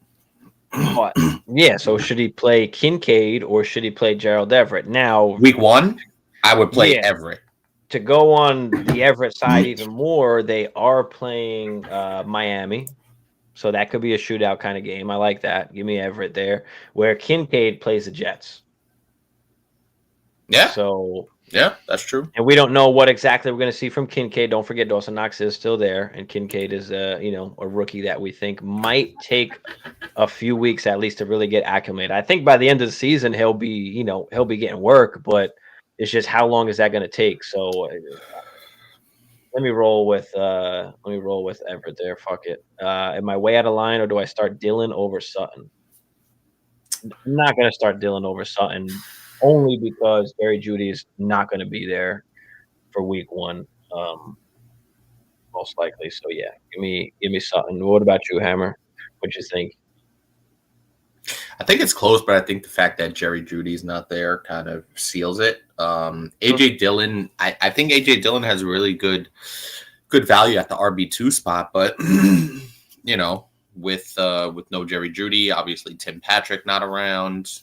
But, yeah, so should he play Kincaid or should he play Gerald Everett? Now, Week 1, I would play Everett. To go on the Everett side even more, they are playing Miami. So that could be a shootout kind of game. I like that. Give me Everett there. Where Kincaid plays the Jets. Yeah. So yeah, that's true. And we don't know what exactly we're going to see from Kincaid. Don't forget, Dawson Knox is still there, and Kincaid is a rookie that we think might take a few weeks at least to really get acclimated. I think by the end of the season he'll be getting work, but it's just how long is that going to take? So let me roll with Everett there. Fuck it. Am I way out of line, or do I start Dillon over Sutton? I'm not going to start Dillon over Sutton, only because Jerry Jeudy is not going to be there for week 1, most likely. So yeah, give me Sutton. What about you, Hammer? What you think? I think it's close, but I think the fact that Jerry Jeudy's not there kind of seals it. AJ Dillon, I think AJ Dillon has really good value at the RB2 spot, but with no Jerry Jeudy, obviously Tim Patrick not around,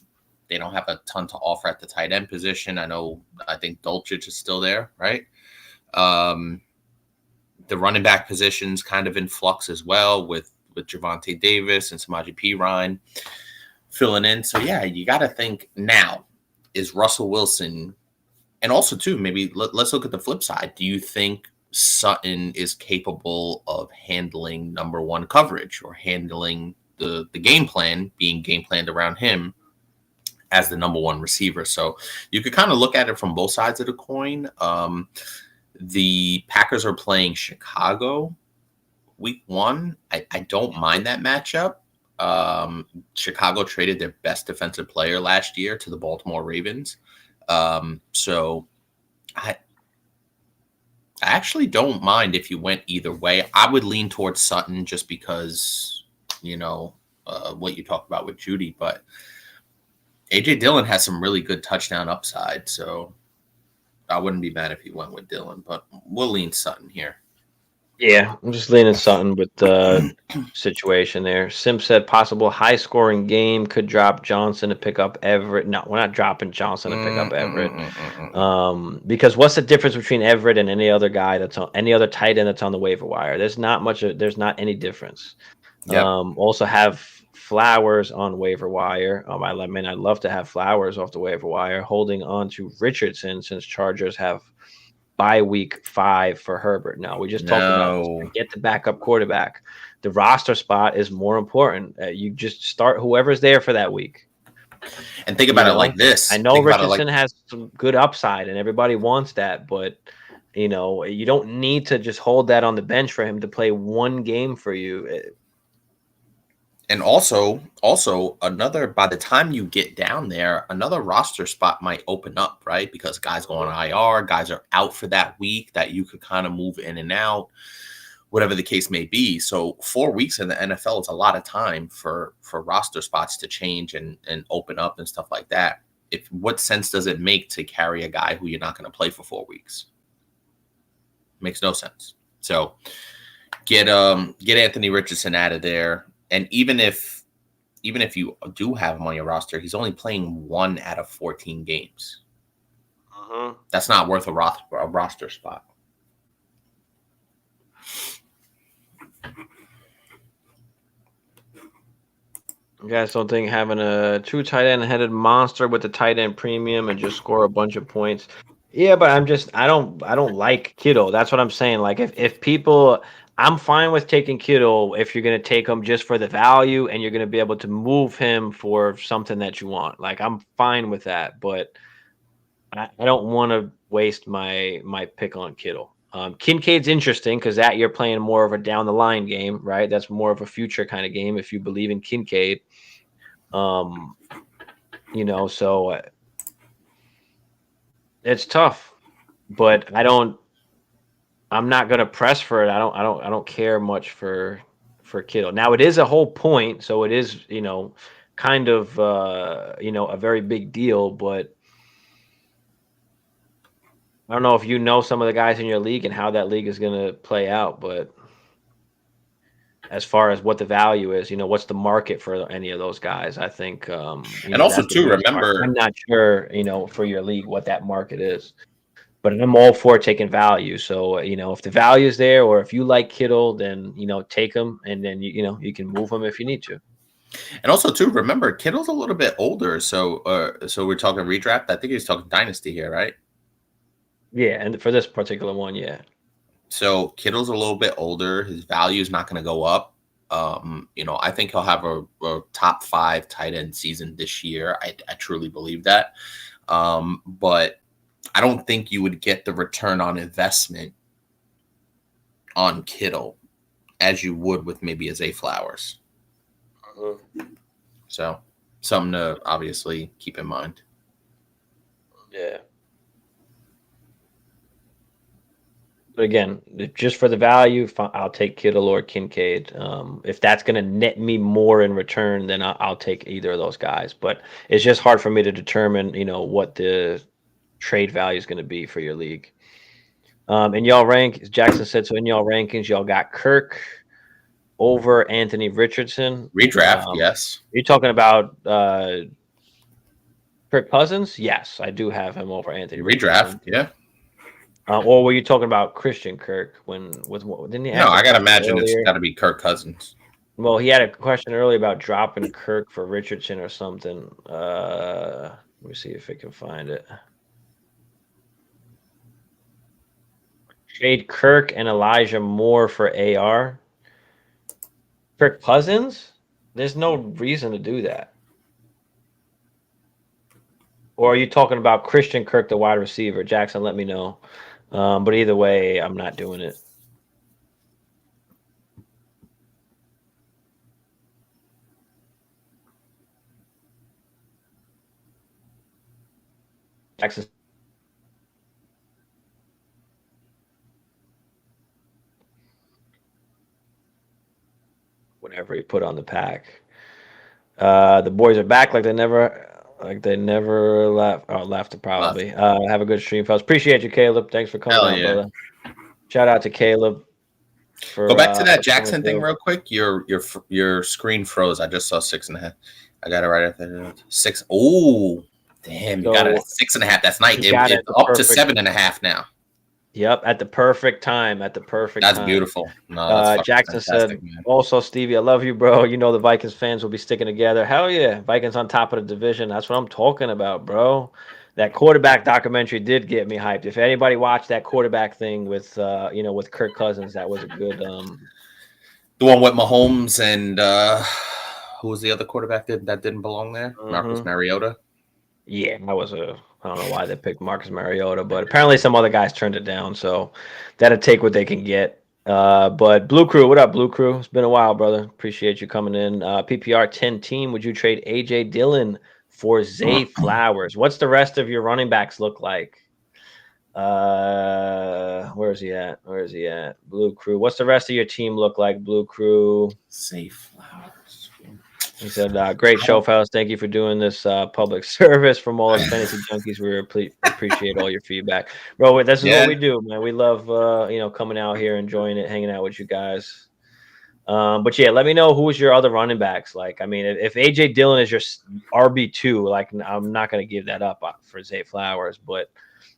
they don't have a ton to offer at the tight end position. I think Dulcich is still there, right? The running back position's kind of in flux as well with Javonte Davis and Samaje Perine filling in. So yeah, you got to think now, is Russell Wilson, and also too, maybe let's look at the flip side. Do you think Sutton is capable of handling number 1 coverage or handling the game plan being game planned around him as the number 1 receiver? So you could kind of look at it from both sides of the coin. The Packers are playing Chicago week 1. I don't mind that matchup. Chicago traded their best defensive player last year to the Baltimore Ravens. So I actually don't mind if you went either way. I would lean towards Sutton just because, what you talked about with Jeudy, but AJ Dillon has some really good touchdown upside. So I wouldn't be mad if you went with Dillon, but we'll lean Sutton here. Yeah, I'm just leaning Sutton with the situation there. Sim said possible high-scoring game, could drop Johnson to pick up Everett. No, we're not dropping Johnson to pick up Everett. Because what's the difference between Everett and any other guy any other tight end that's on the waiver wire? There's not any difference. Yep. Also have Flowers on waiver wire. I'd love to have Flowers off the waiver wire, holding on to Richardson since Chargers have bye week 5 for Herbert. No, we just talked about this. Get the backup quarterback. The roster spot is more important. You just start whoever's there for that week. And think about it like this. I know Richardson has some good upside and everybody wants that, but you don't need to just hold that on the bench for him to play 1 game for you. And also by the time you get down there, another roster spot might open up, right? Because guys go on IR, guys are out for that week that you could kind of move in and out, whatever the case may be. So 4 weeks in the NFL is a lot of time for roster spots to change and open up and stuff like that. What sense does it make to carry a guy who you're not going to play for 4 weeks? Makes no sense. So get Anthony Richardson out of there. And even if you do have him on your roster, he's only playing 1 out of 14 games. That's not worth a roster spot. You guys don't think having a true tight end headed monster with the tight end premium and just score a bunch of points? Yeah, but I don't like Kittle. That's what I'm saying. Like if people, I'm fine with taking Kittle if you're gonna take him just for the value and you're gonna be able to move him for something that you want. Like I'm fine with that, but I don't want to waste my pick on Kittle. Kincaid's interesting because that you're playing more of a down the line game, right? That's more of a future kind of game if you believe in Kincaid. Um, so it's tough, but I'm not gonna press for it. I don't care much for Kittle. Now it is a whole point, so it is, kind of a very big deal, but I don't know if you know some of the guys in your league and how that league is gonna play out, but as far as what the value is, what's the market for any of those guys? I think And also, that's the too, biggest part. remember, I'm not sure, for your league what that market is. But I'm all for taking value. So, if the value is there or if you like Kittle, then, take him and then, you can move him if you need to. Kittle's a little bit older. So we're talking redraft. I think he's talking dynasty here, right? Yeah. And for this particular one, yeah. So Kittle's a little bit older. His value is not going to go up. I think he'll have a top 5 tight end season this year. I truly believe that. But I don't think you would get the return on investment on Kittle as you would with maybe a Zay Flowers. So something to obviously keep in mind. Yeah. But again, just for the value, I'll take Kittle or Kincaid. If that's going to net me more in return, then I'll take either of those guys. But it's just hard for me to determine, what the trade value is going to be for your league. In y'all rank, Jackson said, so in y'all rankings, y'all got Kirk over Anthony Richardson. Redraft, yes. You're talking about Kirk Cousins? Yes, I do have him over Anthony Redraft, Richardson. yeah. Or were you talking about Christian Kirk didn't he ask? No, I gotta imagine earlier? it's got to be Kirk Cousins. Well, he had a question earlier about dropping Kirk for Richardson or something. Let me see if I can find it. Trade Kirk and Elijah Moore for AR. Kirk Cousins? There's no reason to do that. Or are you talking about Christian Kirk, the wide receiver? Jackson, let me know. But either way, I'm not doing it. Jackson. Whatever he put on the pack. The boys are back like they never left. Oh, left probably. Have a good stream, fellas. Appreciate you, Caleb. Thanks for coming out, brother. Shout out to Caleb. Go back to that Jackson thing real quick. Your screen froze. I just saw 6.5. I got it right at the 6. Oh, damn! You got it at 6.5. That's nice. It's up to 7.5 now. Yep, at the perfect time. That's beautiful. No, that's Jackson said, man. Also, Stevie, I love you, bro. You know the Vikings fans will be sticking together. Hell yeah. Vikings on top of the division. That's what I'm talking about, bro. That quarterback documentary did get me hyped. If anybody watched that quarterback thing with with Kirk Cousins, that was a good the one with Mahomes and who was the other quarterback that didn't belong there? Marcus Mariota. Yeah, I don't know why they picked Marcus Mariota, but apparently some other guys turned it down, so that'll take what they can get. But Blue Crew, what up, Blue Crew? It's been a while, brother. Appreciate you coming in. PPR 10 team, would you trade AJ Dillon for Zay Flowers? What's the rest of your running backs look like? Where is he at? Blue Crew. What's the rest of your team look like, Blue Crew? Zay Flowers. He said, great show, fellas. Thank you for doing this public service from all the fantasy junkies. We appreciate all your feedback. Bro, this is what we do, man. We love, coming out here, enjoying it, hanging out with you guys. But, yeah, let me know who's your other running backs. Like, I mean, if A.J. Dillon is your RB2, like, I'm not going to give that up for Zay Flowers. But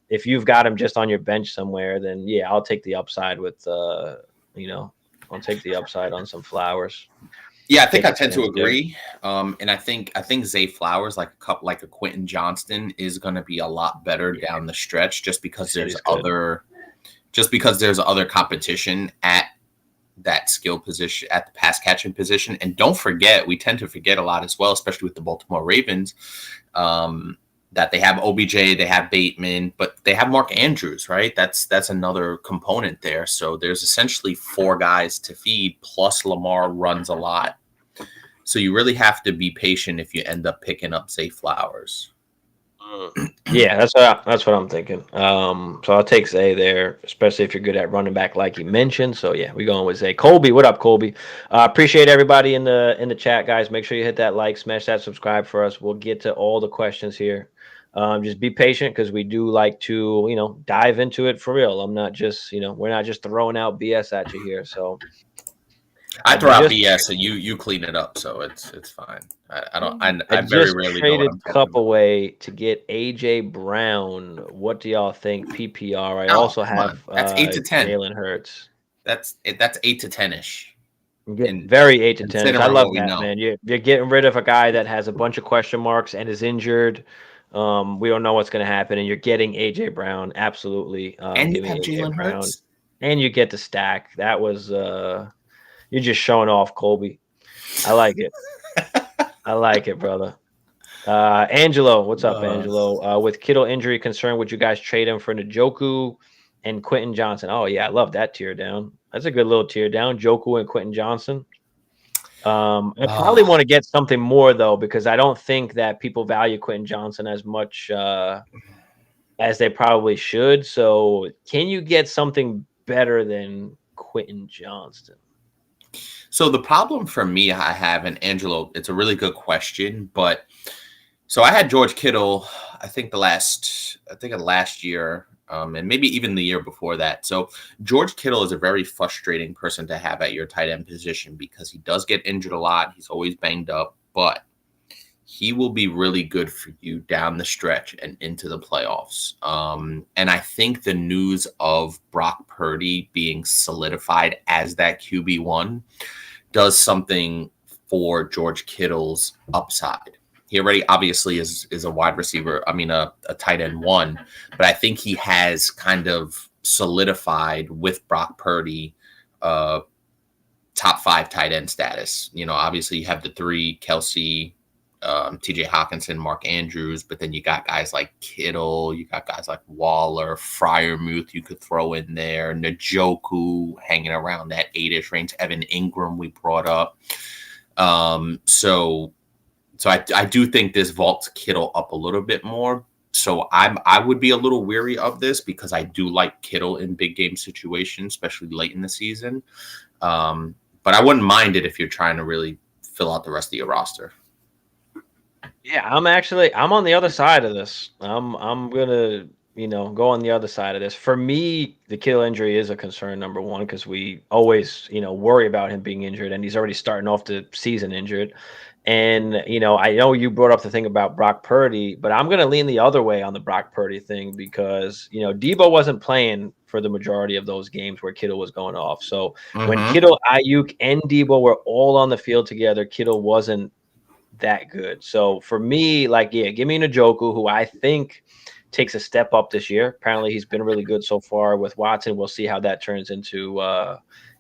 if you've got him just on your bench somewhere, then, yeah, I'll take the upside with, I'll take the upside on some Flowers. Yeah, I think take I a tend to stance there. agree. And I think Zay Flowers, like a Quentin Johnston, is going to be a lot better Yeah, down the stretch, said he's good. just because there's other competition at that skill position, at the pass catching position. And don't forget, we tend to forget a lot as well, especially with the Baltimore Ravens, that they have OBJ, they have Bateman, but they have Mark Andrews, right? That's another component there. So there's essentially 4 guys to feed, plus Lamar runs a lot. So you really have to be patient if you end up picking up, say, Flowers. Yeah, that's what I'm thinking. So I'll take Zay there, especially if you're good at running back, like you mentioned. So yeah, we going with Zay. Colby, what up, Colby? Appreciate everybody in the chat, guys. Make sure you hit that like, smash that subscribe for us. We'll get to all the questions here. Just be patient because we do like to, dive into it for real. I'm not just, we're not just throwing out BS at you here. So I I throw out just BS and you clean it up, so it's fine. I don't I very just rarely know what traded I'm talking Cup about. away to get AJ Brown. What do y'all think? PPR. I Oh, also come on. have That's 8 to 10. Jalen Hurts. That's 8 to 10ish. I'm getting In very 8 to 10ish. I considering love what we that, know. man. You're getting rid of a guy that has a bunch of question marks and is injured. We don't know what's going to happen, and you're getting AJ Brown. Absolutely, And you give me have AJ Jalen Brown, Hurts. and you get the stack. That was you're just showing off, Colby. I like it. I like it, brother. Angelo, what's up, Uh, Angelo? With Kittle injury concern, would you guys trade him for Njoku and Quentin Johnson? Oh yeah, I love that tier down. That's a good little tier down. Joku and Quentin Johnson. I probably uh, want to get something more though, because I don't think that people value Quentin Johnson as much as they probably should. So, can you get something better than Quentin Johnston? so the problem for me I have, and Angelo, it's a really good question, but so I had George Kittle, I think of last year, and maybe even the year before that. So George Kittle is a very frustrating person to have at your tight end position because he does get injured a lot. He's always banged up, but he will be really good for you down the stretch and into the playoffs. And I think the news of Brock Purdy being solidified as that QB1 does something for George Kittle's upside. He already obviously is a wide receiver. I mean, a tight end 1, but I think he has kind of solidified with Brock Purdy, top 5 tight end status. Obviously you have the 3: Kelsey, TJ Hawkinson, Mark Andrews, but then you got guys like Kittle, you got guys like Waller, Fryermuth you could throw in there, Njoku hanging around that 8-ish range, Evan Ingram we brought up. So I do think this vaults Kittle up a little bit more. So I would be a little weary of this because I do like Kittle in big game situations, especially late in the season. But I wouldn't mind it if you're trying to really fill out the rest of your roster. Yeah, I'm on the other side of this. I'm gonna, go on the other side of this. For me, the Kittle injury is a concern, number one, because we always, worry about him being injured, and he's already starting off the season injured. And I know you brought up the thing about Brock Purdy, but I'm gonna lean the other way on the Brock Purdy thing because Debo wasn't playing for the majority of those games where Kittle was going off. So when Mm-hmm. Kittle, Ayuk, and Debo were all on the field together, Kittle wasn't that good. So for me, give me Njoku, who I think takes a step up this year. Apparently, he's been really good so far with Watson. We'll see how that turns into,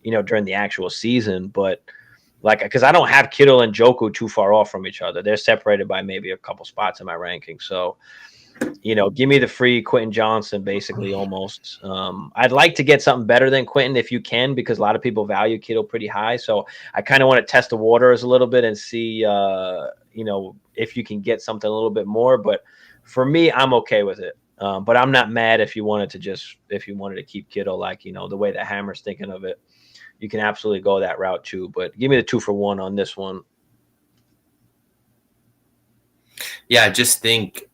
during the actual season. But because I don't have Kittle and Njoku too far off from each other, they're separated by maybe a couple spots in my ranking. So give me the free Quentin Johnson, basically almost. I'd like to get something better than Quentin if you can, because a lot of people value Kittle pretty high. So I kind of want to test the waters a little bit and see, if you can get something a little bit more. But for me, I'm okay with it. But I'm not mad if you wanted to keep Kittle, the way that Hammer's thinking of it. You can absolutely go that route too. But give me the 2-for-1 on this one. Yeah, I just think,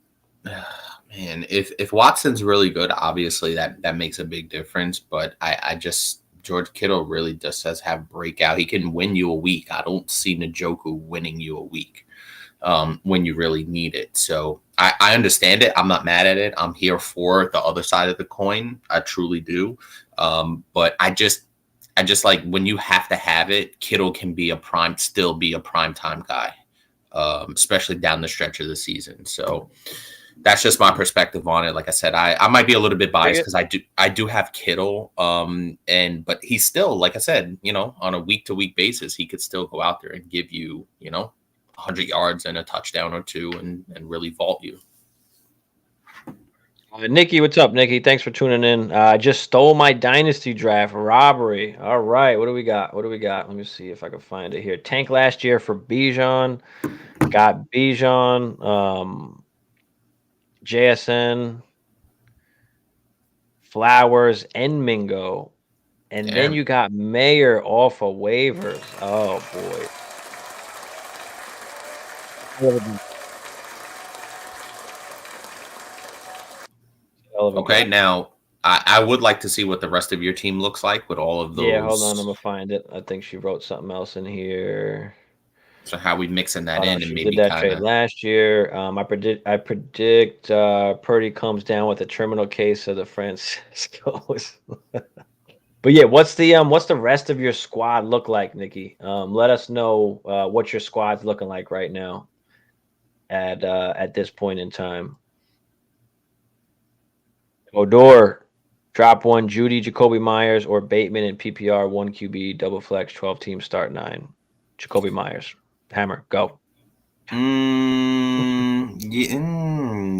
man, if Watson's really good, obviously that makes a big difference. But I just George Kittle really just does have breakout. He can win you a week. I don't see Njoku winning you a week when you really need it. So I understand it. I'm not mad at it. I'm here for the other side of the coin. I truly do. But I I just like when you have to have it, Kittle can still be a prime time guy, especially down the stretch of the season. So that's just my perspective on it. Like I said, I might be a little bit biased because I do have Kittle, but he's still, like I said, on a week to week basis, he could still go out there and give you 100 yards and a touchdown or two and really vault you. Nikki, what's up, Nikki? Thanks for tuning in. I just stole my dynasty draft robbery. All right, what do we got? Let me see if I can find it here. Tank last year for Bijan. Got Bijan, JSN, Flowers, and Mingo. And then you got Mayer off of waivers. Oh, boy. Okay, now I would like to see what the rest of your team looks like with all of those. Yeah, hold on, I'm gonna find it. I think she wrote something else in here. So how we mixing that in, and she maybe did that trade last year. I predict Purdy comes down with a terminal case of the Franciscos. But yeah, what's the rest of your squad look like, Nikki? Let us know what your squad's looking like right now at this point in time. Odor, drop one, Judy, Jacoby Myers, or Bateman in PPR, 1 QB, double flex, 12 team, start 9. Jacoby Myers. Hammer, go.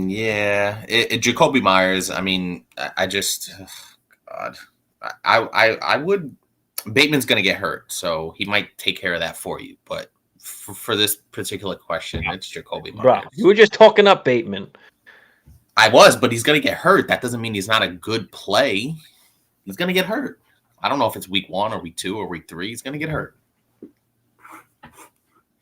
Yeah. Jacoby Myers, I mean, I just, God, I would, Bateman's going to get hurt, so he might take care of that for you. But for this particular question, it's Jacoby Myers. Bro, you were just talking up Bateman. I was, but he's going to get hurt. That doesn't mean he's not a good play. He's going to get hurt. I don't know if it's week 1 or week 2 or week 3. He's going to get hurt.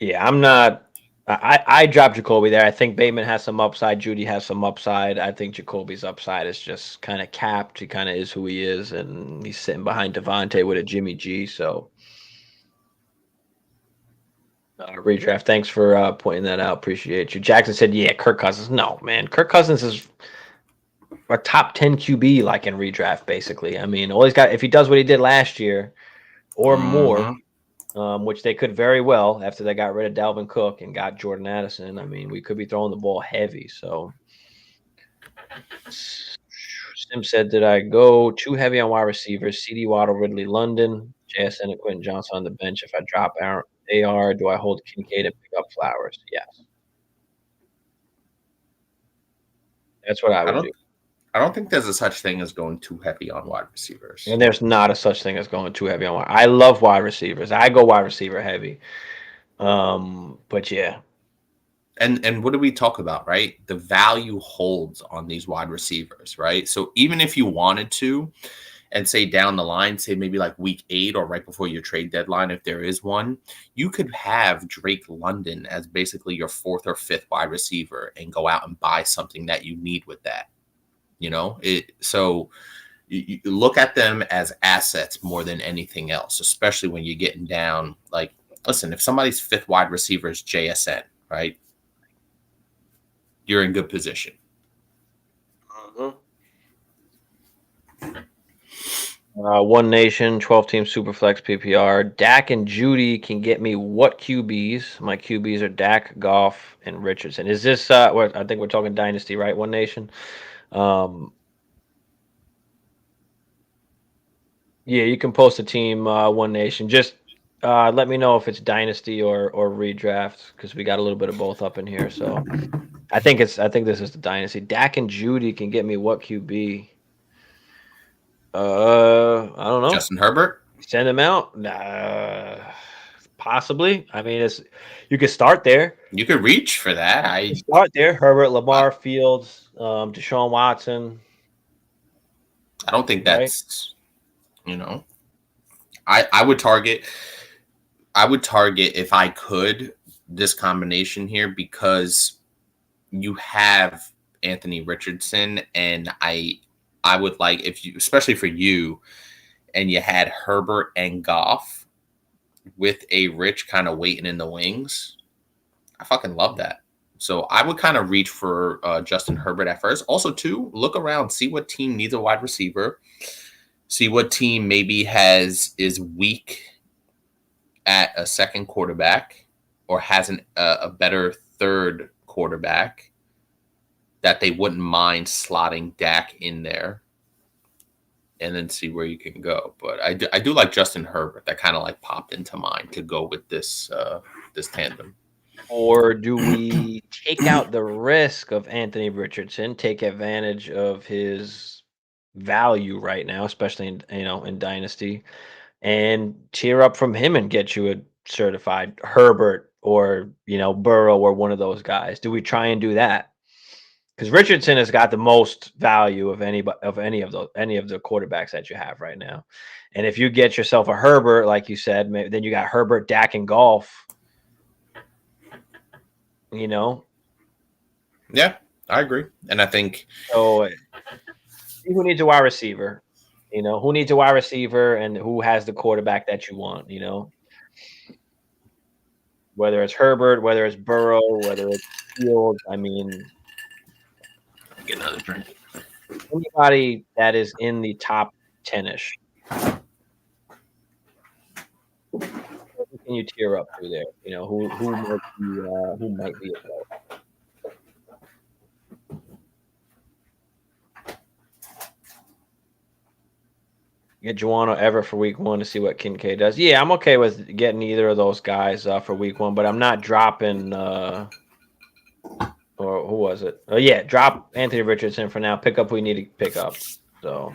Yeah, I'm not. I dropped Jacoby there. I think Bateman has some upside. Judy has some upside. I think Jacoby's upside is just kind of capped. He kind of is who he is, and he's sitting behind Devontae with a Jimmy G. So, Redraft, thanks for pointing that out. Appreciate you. Jackson said, "Yeah, Kirk Cousins." No, man, Kirk Cousins is a top 10 QB, like in Redraft, basically. I mean, all he's got, if he does what he did last year or more. Which they could very well after they got rid of Dalvin Cook and got Jordan Addison. I mean, we could be throwing the ball heavy. So, Sim said, did I go too heavy on wide receivers? CD Waddle, Ridley, London, JSN, and Quentin Johnson on the bench. If I drop AR, do I hold Kincaid and pick up Flowers? Yes. That's what I would do. I don't think there's a such thing as going too heavy on wide receivers. And there's not a such thing as going too heavy on wide. I love wide receivers. I go wide receiver heavy. But yeah. And what do we talk about, right? The value holds on these wide receivers, right? So even if you wanted to, and say down the line, say maybe like week 8 or right before your trade deadline, if there is one, you could have Drake London as basically your 4th or 5th wide receiver and go out and buy something that you need with that. So you look at them as assets more than anything else, especially when you're getting down. Like, listen, if somebody's 5th wide receiver is JSN, right? You're in good position. One Nation, 12-team Superflex PPR. Dak and Judy can get me what QBs? My QBs are Dak, Goff, and Richardson. Is this what I think we're talking Dynasty, right? One Nation. Yeah, you can post a team, One Nation. Just let me know if it's Dynasty or Redraft, because we got a little bit of both up in here. So I think this is the Dynasty. Dak and Judy can get me what QB? I don't know. Justin Herbert? Send him out? Possibly. I mean, you could start there. You could reach for that. Start there. Herbert, Lamar, Fields, Deshaun Watson. I don't think that's, I would target if I could this combination here, because you have Anthony Richardson, and I would like, if you, especially for you, and you had Herbert and Goff with a Rich kind of waiting in the wings. I fucking love that. So I would kind of reach for Justin Herbert at first. Also, too, look around, see what team needs a wide receiver. See what team maybe is weak at a second quarterback or has a better third quarterback that they wouldn't mind slotting Dak in there, and then see where you can go. But I do like Justin Herbert. That kind of like popped into mind to go with this this tandem. Or do we take out the risk of Anthony Richardson, take advantage of his value right now, especially in Dynasty, and tear up from him and get you a certified Herbert or Burrow or one of those guys? Do we try and do that? Because Richardson has got the most value of any of the quarterbacks that you have right now, and if you get yourself a Herbert, like you said, then you got Herbert, Dak, and Golf. Yeah, I agree, and I think So who needs a wide receiver? Who needs a wide receiver, and who has the quarterback that you want? Whether it's Herbert, whether it's Burrow, whether it's Fields. I mean, get another drink. anybody that is in the top 10ish. Who can you tear up through there? Who might be a go? Get Juwano Ever for week 1 to see what Kincaid does. Yeah, I'm okay with getting either of those guys for week 1, but I'm not dropping. Or who was it? Oh yeah, drop Anthony Richardson for now. Pick up who you need to pick up. So.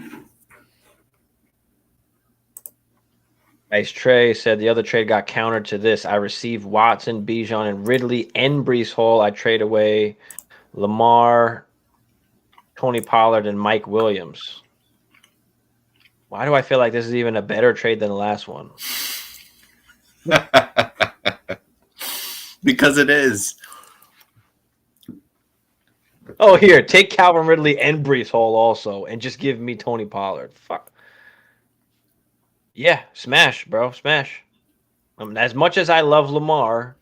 Nice Trey said the other trade got countered to this. I received Watson, Bijan, and Ridley and Brees Hall. I trade away Lamar, Tony Pollard, and Mike Williams. Why do I feel like this is even a better trade than the last one? Because it is. Oh, here, take Calvin Ridley and Brees Hall also, and just give me Tony Pollard. Fuck. Yeah, smash, bro, smash. As much as I love Lamar,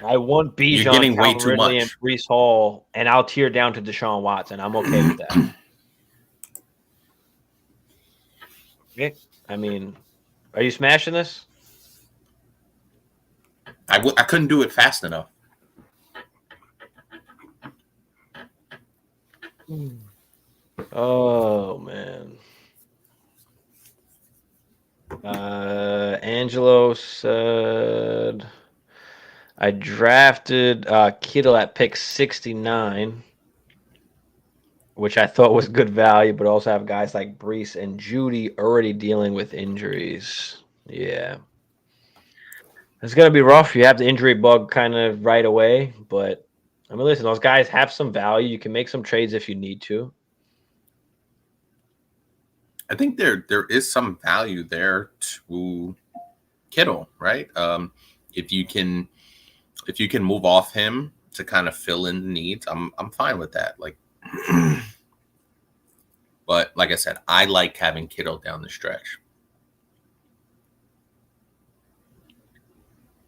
I want Bijan, Calvin Ridley, and Brees Hall, and I'll tear down to Deshaun Watson. I'm okay with that. Yeah, I mean, are you smashing this? I couldn't do it fast enough. Oh man. Angelo said I drafted Kittle at pick 69, which I thought was good value, but also have guys like Brees and Judy already dealing with injuries. Yeah. It's going to be rough. You have the injury bug kind of right away, but I mean, listen, those guys have some value. You can make some trades if you need to. I think there is some value there to Kittle, right? If you can move off him to kind of fill in the needs, I'm fine with that. Like, but like I said, I like having Kittle down the stretch.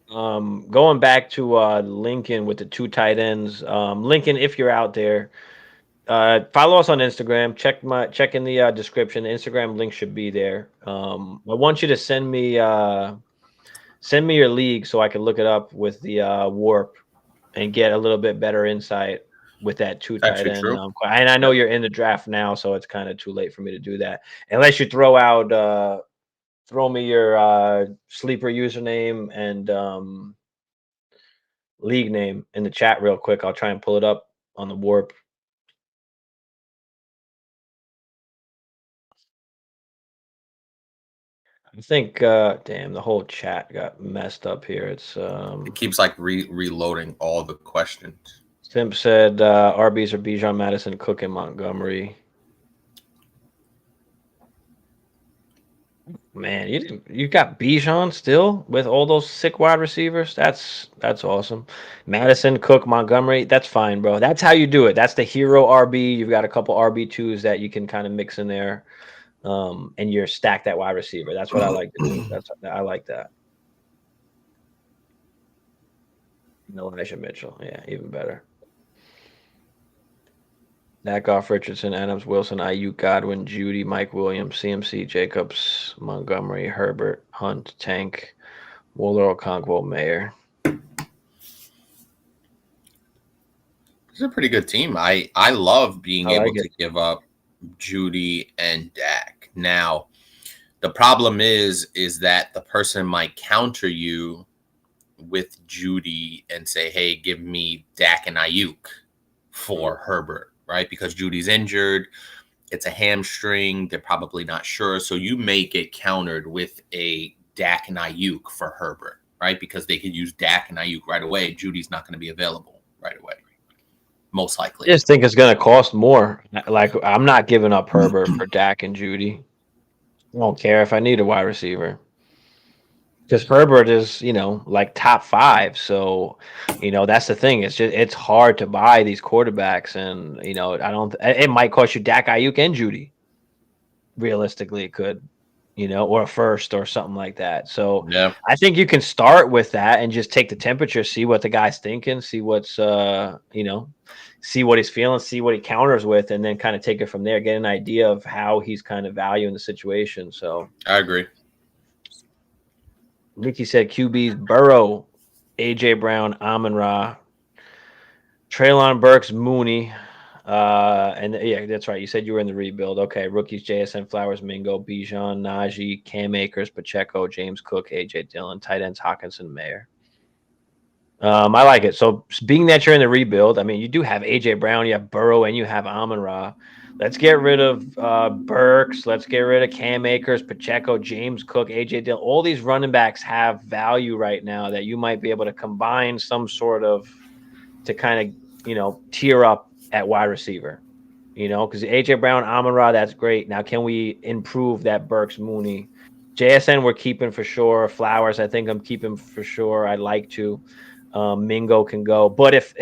Going back to Lincoln with the 2 tight ends. Lincoln, if you're out there, follow us on Instagram. Check in the description. The Instagram link should be there. I want you to send me your league so I can look it up with the Warp and get a little bit better insight with that 2 tight end. And I know you're in the draft now, so it's kind of too late for me to do that. Unless you throw me your sleeper username and league name in the chat real quick. I'll try and pull it up on the Warp. I think, damn, the whole chat got messed up here. It keeps like reloading all the questions. Simp said RBs are Bijan, Madison, Cook, and Montgomery. Man, you got Bijan still with all those sick wide receivers. That's awesome. Madison, Cook, Montgomery. That's fine, bro. That's how you do it. That's the hero RB. You've got a couple RB2s that you can kind of mix in there, and you're stacked that wide receiver. That's what I like to do. I like that. No, Elijah Mitchell. Yeah, even better. Dak, Goff, Richardson, Adams, Wilson, Ayuk, Godwin, Judy, Mike Williams, CMC, Jacobs, Montgomery, Herbert, Hunt, Tank, Wooler, Okonkwo, Mayer. It's a pretty good team. I love being I like able it. to give up Judy and Dak. Now, the problem is that the person might counter you with Judy and say, "Hey, give me Dak and Ayuk for Herbert," right? Because Judy's injured, it's a hamstring. They're probably not sure, so you may get countered with a Dak and Ayuk for Herbert, right? Because they could use Dak and Ayuk right away. Judy's not going to be available right away, most likely. I just think it's going to cost more. Like, I'm not giving up Herbert for Dak and Judy. I don't care if I need a wide receiver. Because Herbert is, like top 5. So, that's the thing. It's hard to buy these quarterbacks, and I don't. It might cost you Dak, Ayuk, and Judy. Realistically, it could, or a first or something like that. So, Yeah, I think you can start with that and just take the temperature, see what the guy's thinking, see what's, see what he's feeling, see what he counters with, and then kind of take it from there. Get an idea of how he's kind of valuing the situation. So, I agree. Ricky said QB's Burrow, AJ Brown, Amon Ra, Traylon Burks, Mooney. And yeah, that's right. You said you were in the rebuild. Okay. Rookies, JSN, Flowers, Mingo, Bijan, Najee, Cam Akers, Pacheco, James Cook, AJ Dillon, tight ends, Hawkinson, Mayer. I like it. So being that you're in the rebuild, I mean, you do have AJ Brown, you have Burrow, and you have Amon Ra. Let's get rid of Burks. Let's get rid of Cam Akers, Pacheco, James Cook, AJ Dillon. All these running backs have value right now that you might be able to combine some sort of to kind of, tier up at wide receiver. Because AJ Brown, Amon Ra, that's great. Now, can we improve that Burks, Mooney? JSN, we're keeping for sure. Flowers, I think I'm keeping for sure. I'd like to. Mingo can go, but if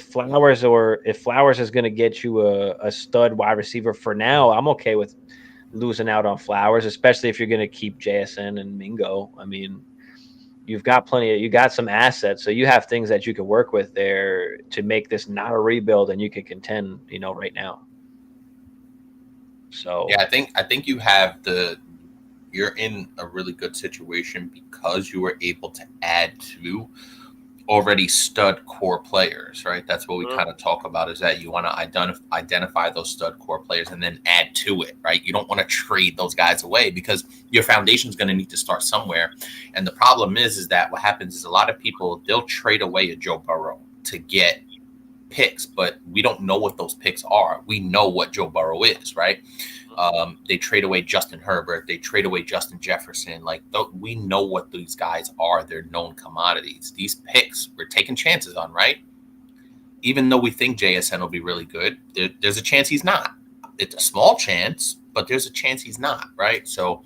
Flowers is going to get you a stud wide receiver for now, I'm okay with losing out on Flowers, especially if you're going to keep JSN and Mingo. I mean, you got some assets, so you have things that you can work with there to make this not a rebuild, and you can contend, right now. So Yeah, I think you're in a really good situation because you were able to add to already stud core players, right? That's what we kind of talk about, is that you want to identify those stud core players and then add to it, right? You don't want to trade those guys away because your foundation is going to need to start somewhere. And the problem is that what happens is a lot of people, they'll trade away a Joe Burrow to get picks, but we don't know what those picks are. We know what Joe Burrow is, right? They trade away Justin Herbert. They trade away Justin Jefferson. Like, we know what these guys are. They're known commodities. These picks we're taking chances on, right? Even though we think JSN will be really good, there's a chance he's not. It's a small chance, but there's a chance he's not, right? So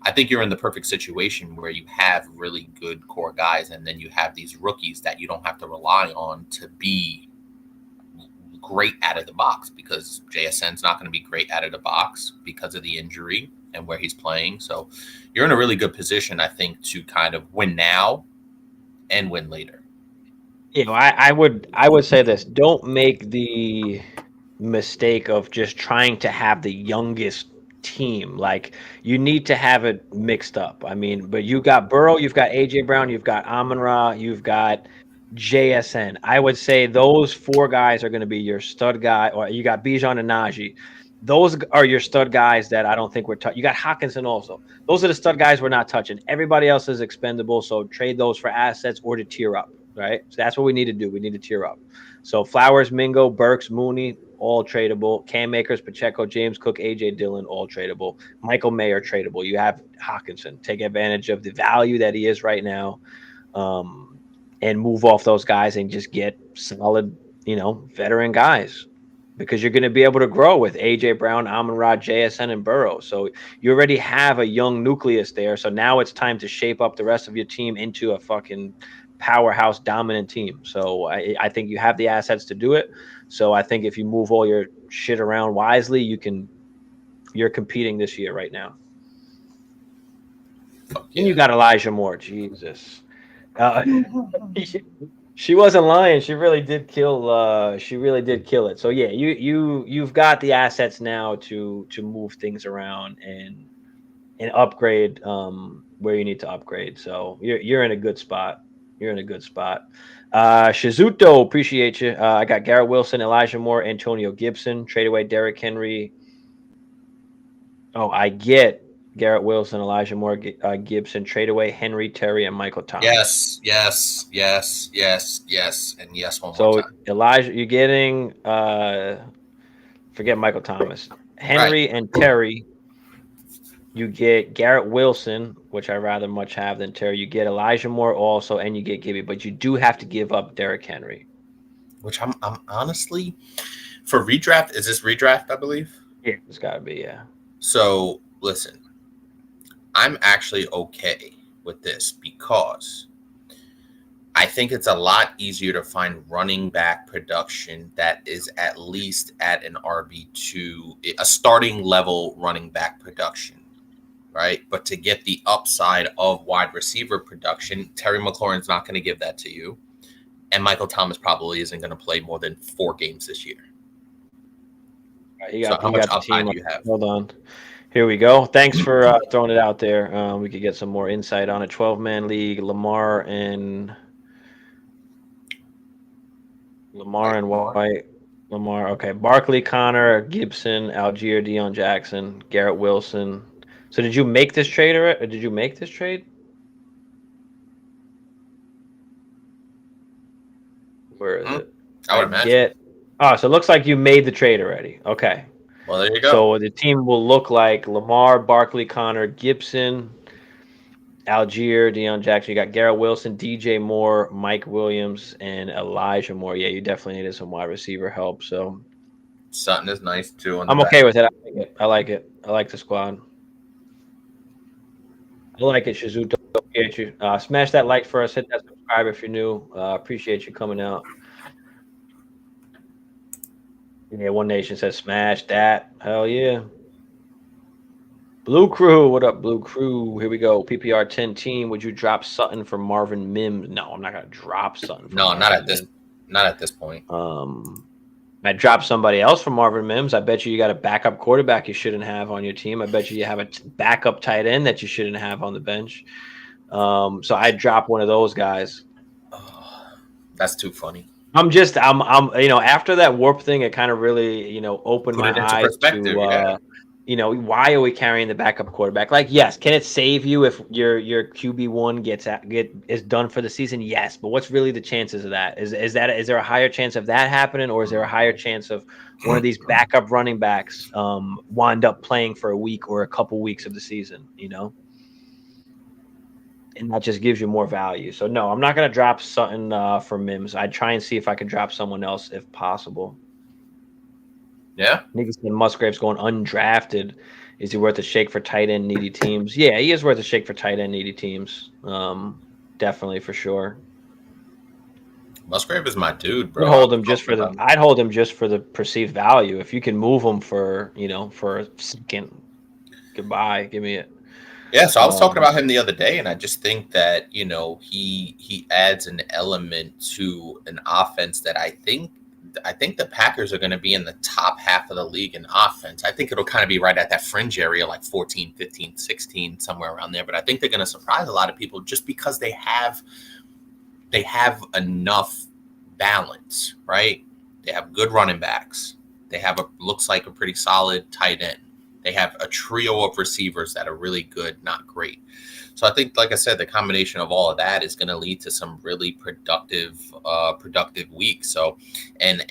I think you're in the perfect situation where you have really good core guys, and then you have these rookies that you don't have to rely on to be great out of the box, because JSN's not going to be great out of the box because of the injury and where he's playing. So you're in a really good position, I think, to kind of win now and win later. I would say this: don't make the mistake of just trying to have the youngest team. Like, you need to have it mixed up. I mean, but you got Burrow, you've got AJ Brown, you've got Amon Ra, you've got JSN. I would say those 4 guys are going to be your stud guy, or you got Bijan and Najee. Those are your stud guys that I don't think we're touching. You got Hawkinson also. Those are the stud guys we're not touching. Everybody else is expendable, so trade those for assets or to tier up, right? So that's what we need to do. We need to tier up. So Flowers, Mingo, Burks, Mooney, all tradable. Cam Akers, Pacheco, James Cook, AJ Dillon, all tradable. Michael Mayer, tradable. You have Hawkinson. Take advantage of the value that he is right now, and move off those guys and just get solid, veteran guys, because you're going to be able to grow with AJ Brown, Amon Ra, JSN, and Burrow. So you already have a young nucleus there. So now it's time to shape up the rest of your team into a fucking powerhouse dominant team. So I think you have the assets to do it. So I think if you move all your shit around wisely, you're competing this year right now. Yeah. And you got Elijah Moore. Jesus. She wasn't lying. She really did kill. She really did kill it. So yeah, you've got the assets now to move things around and upgrade where you need to upgrade. So you're in a good spot. You're in a good spot. Shizuto, appreciate you. I got Garrett Wilson, Elijah Moore, Antonio Gibson, trade away Derrick Henry. Oh, I get Garrett Wilson, Elijah Moore, Gibson, trade away Henry, Terry, and Michael Thomas. Yes, yes, yes, yes, yes, and yes one more So time. Elijah, you're getting forget Michael Thomas, Right. Henry, and Terry. You get Garrett Wilson, which I rather much have than Terry. You get Elijah Moore also, and you get Gibby, but you do have to give up Derrick Henry. Which I'm honestly for redraft. Is this redraft? I believe. Yeah, it's got to be, yeah. So listen, I'm actually okay with this because I think it's a lot easier to find running back production that is at least at an RB2, a starting level running back production, right? But to get the upside of wide receiver production, Terry McLaurin's not going to give that to you. And Michael Thomas probably isn't going to play more than 4 games this year. So how much upside do you have? Hold on. Here we go. Thanks for throwing it out there. We could get some more insight on a 12-man league. Lamar and White. Lamar. Okay. Barkley, Connor, Gibson, Algier, Deion Jackson, Garrett Wilson. So did you make this trade or did you make this trade? Where is it? I would imagine. So it looks like you made the trade already. Okay. Well, there you go. So the team will look like Lamar, Barkley, Connor, Gibson, Algier, Deion Jackson. You got Garrett Wilson, DJ Moore, Mike Williams, and Elijah Moore. Yeah, you definitely needed some wide receiver help. So Sutton is nice too. I'm okay with it. I like it. I like the squad. I like it, Shizuto. Appreciate you. Smash that like for us. Hit that subscribe if you're new. Appreciate you coming out. Yeah, One Nation says smash that. Hell yeah. Blue Crew, what up, Blue Crew? Here we go. PPR 10 team. Would you drop Sutton for Marvin Mims? No, I'm not gonna drop Sutton. No, not at this point. I drop somebody else for Marvin Mims. I bet you got a backup quarterback you shouldn't have on your team. I bet you have a backup tight end that you shouldn't have on the bench. So I'd drop one of those guys. Oh, that's too funny. I'm after that warp thing, it kind of really, opened my eyes to, why are we carrying the backup quarterback? Like, yes, can it save you if your QB1 is done for the season? Yes, but what's really the chances of that? Is there a higher chance of that happening, or is there a higher chance of one of these backup running backs wind up playing for a week or a couple weeks of the season? And that just gives you more value. So no, I'm not going to drop Sutton for Mims. I'd try and see if I could drop someone else if possible. Yeah. Niggas said Musgrave's going undrafted. Is he worth a shake for tight end needy teams? Yeah, he is worth a shake for tight end needy teams. Definitely for sure. Musgrave is my dude, bro. I'd hold him just for the perceived value. If you can move him for a second, goodbye. Give me it. Yeah, so I was talking about him the other day, and I just think that, he adds an element to an offense that I think the Packers are going to be in the top half of the league in offense. I think it'll kind of be right at that fringe area, like 14, 15, 16, somewhere around there. But I think they're going to surprise a lot of people just because they have enough balance, right? They have good running backs. They have looks like a pretty solid tight end. They have a trio of receivers that are really good, not great. So I think, like I said, the combination of all of that is going to lead to some really productive weeks. So, and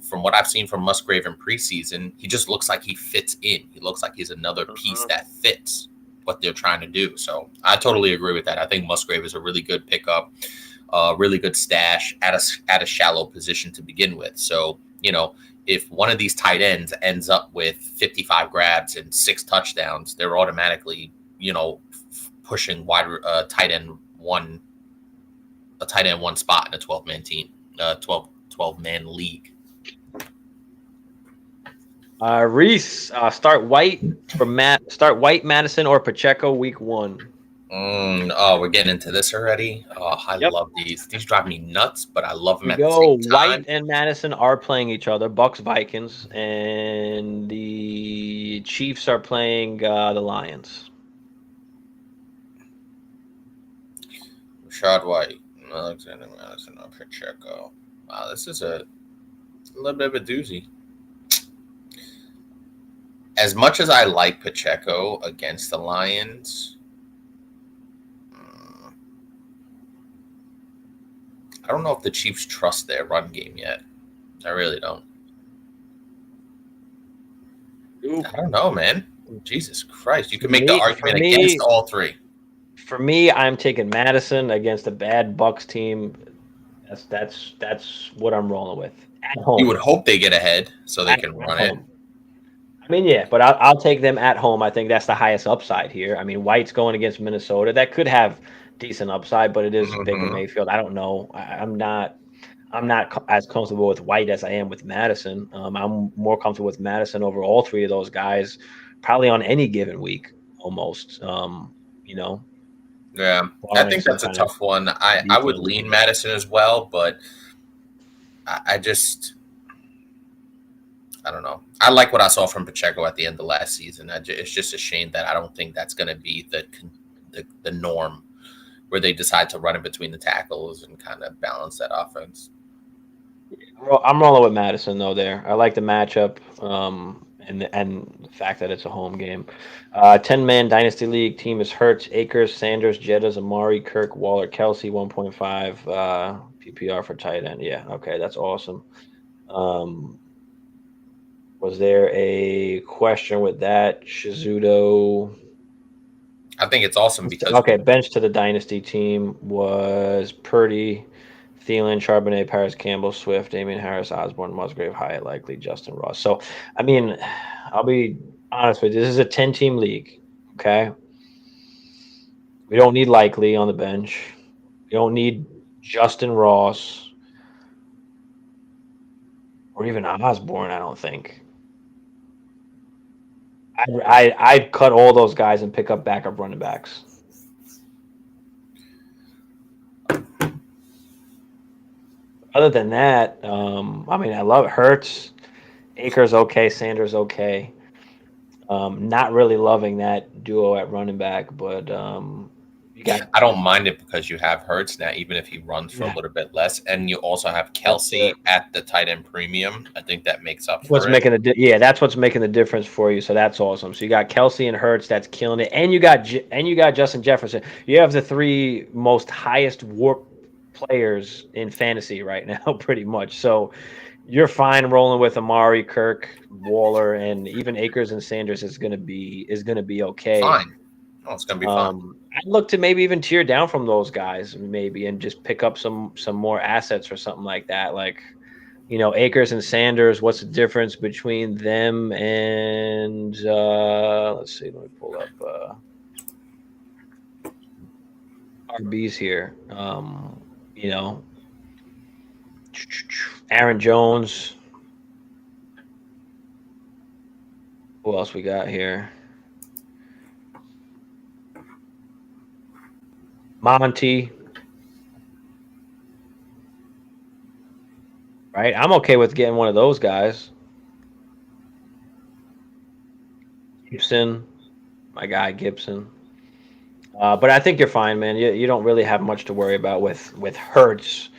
from what I've seen from Musgrave in preseason, he just looks like he fits in. He looks like he's another piece that fits what they're trying to do. So I totally agree with that. I think Musgrave is a really good pickup, really good stash at a shallow position to begin with. So, if one of these tight ends ends up with 55 grabs and 6 touchdowns, they're automatically, pushing tight end one spot in a 12-man team, 12-man league. Reese, start White, Madison, or Pacheco week 1. Oh, we're getting into this already. Oh, I Yep. love these. These drive me nuts, but I love them You at the go. same White time. and Madison are playing each other. Bucks, Vikings, and the Chiefs are playing the Lions. Rashad White, Alexander Madison, Pacheco. Wow, this is a little bit of a doozy. As much as I like Pacheco against the Lions, I don't know if the Chiefs trust their run game yet. I really don't. Ooh. I don't know, man. Jesus Christ. You For can make the me, for argument against me, all three. for me, I'm taking Madison against a bad Bucks team. That's what I'm rolling with at You would home. hope they get ahead so they can At run it. home. I mean, yeah, but I'll take them at home. I think that's the highest upside here. I mean, White's going against Minnesota. That could have decent upside, but it is Baker Mm-hmm. Mayfield. I don't know. I'm not as comfortable with White as I am with Madison. I'm more comfortable with Madison over all three of those guys, probably on any given week, almost. You know, Yeah, I barring think some that's a kind of tough one. I would detailed lean injury. Madison as well, but I just I don't know. I like what I saw from Pacheco at the end of last season. It's just a shame that I don't think that's going to be the norm where they decide to run it between the tackles and kind of balance that offense. I'm rolling with Madison though. There, I like the matchup, and the fact that it's a home game. 10-man dynasty league team is Hurts, Akers, Sanders, Jettas, Amari, Kirk, Waller, Kelsey. 1.5 PPR for tight end. Yeah, okay, that's awesome. Um, was there a question with that Shizudo? I think it's awesome because Okay, bench to the dynasty team was Purdy, Thielen, Charbonnet, Paris Campbell, Swift, Damian Harris, Osborne, Musgrave, Hyatt, likely Justin Ross. So, I mean, I'll be honest with you. This is a 10-team league. Okay, we don't need likely on the bench. We don't need Justin Ross or even Osborne. I don't think. I'd cut all those guys and pick up backup running backs. Other than that, I mean, I love Hurts. Akers okay, Sanders okay. Not really loving that duo at running back, but you got I don't mind it because you have Hurts now, even if he runs for a yeah. little bit less, and you also have That's it. Kelsey at the tight end premium. I think that makes up What's for it. making yeah, that's what's making the difference for you. So that's awesome. So you got Kelsey and Hurts, that's killing it, and you got Justin Jefferson. You have the three most highest WARP players in fantasy right now, pretty much. So you're fine rolling with Amari, Kirk, Waller, and even Akers and Sanders is gonna be okay. Fine. Oh, it's gonna be fine. I'd look to maybe even tear down from those guys, maybe, and just pick up some more assets or something like that. Like, Akers and Sanders. What's the difference between them and let's see, let me pull up RBs here. You know, Aaron Jones. Who else we got here? Monty. Right, I'm okay with getting one of those guys. Gibson, my guy Gibson. But I think you're fine, man. You don't really have much to worry about with Hurts,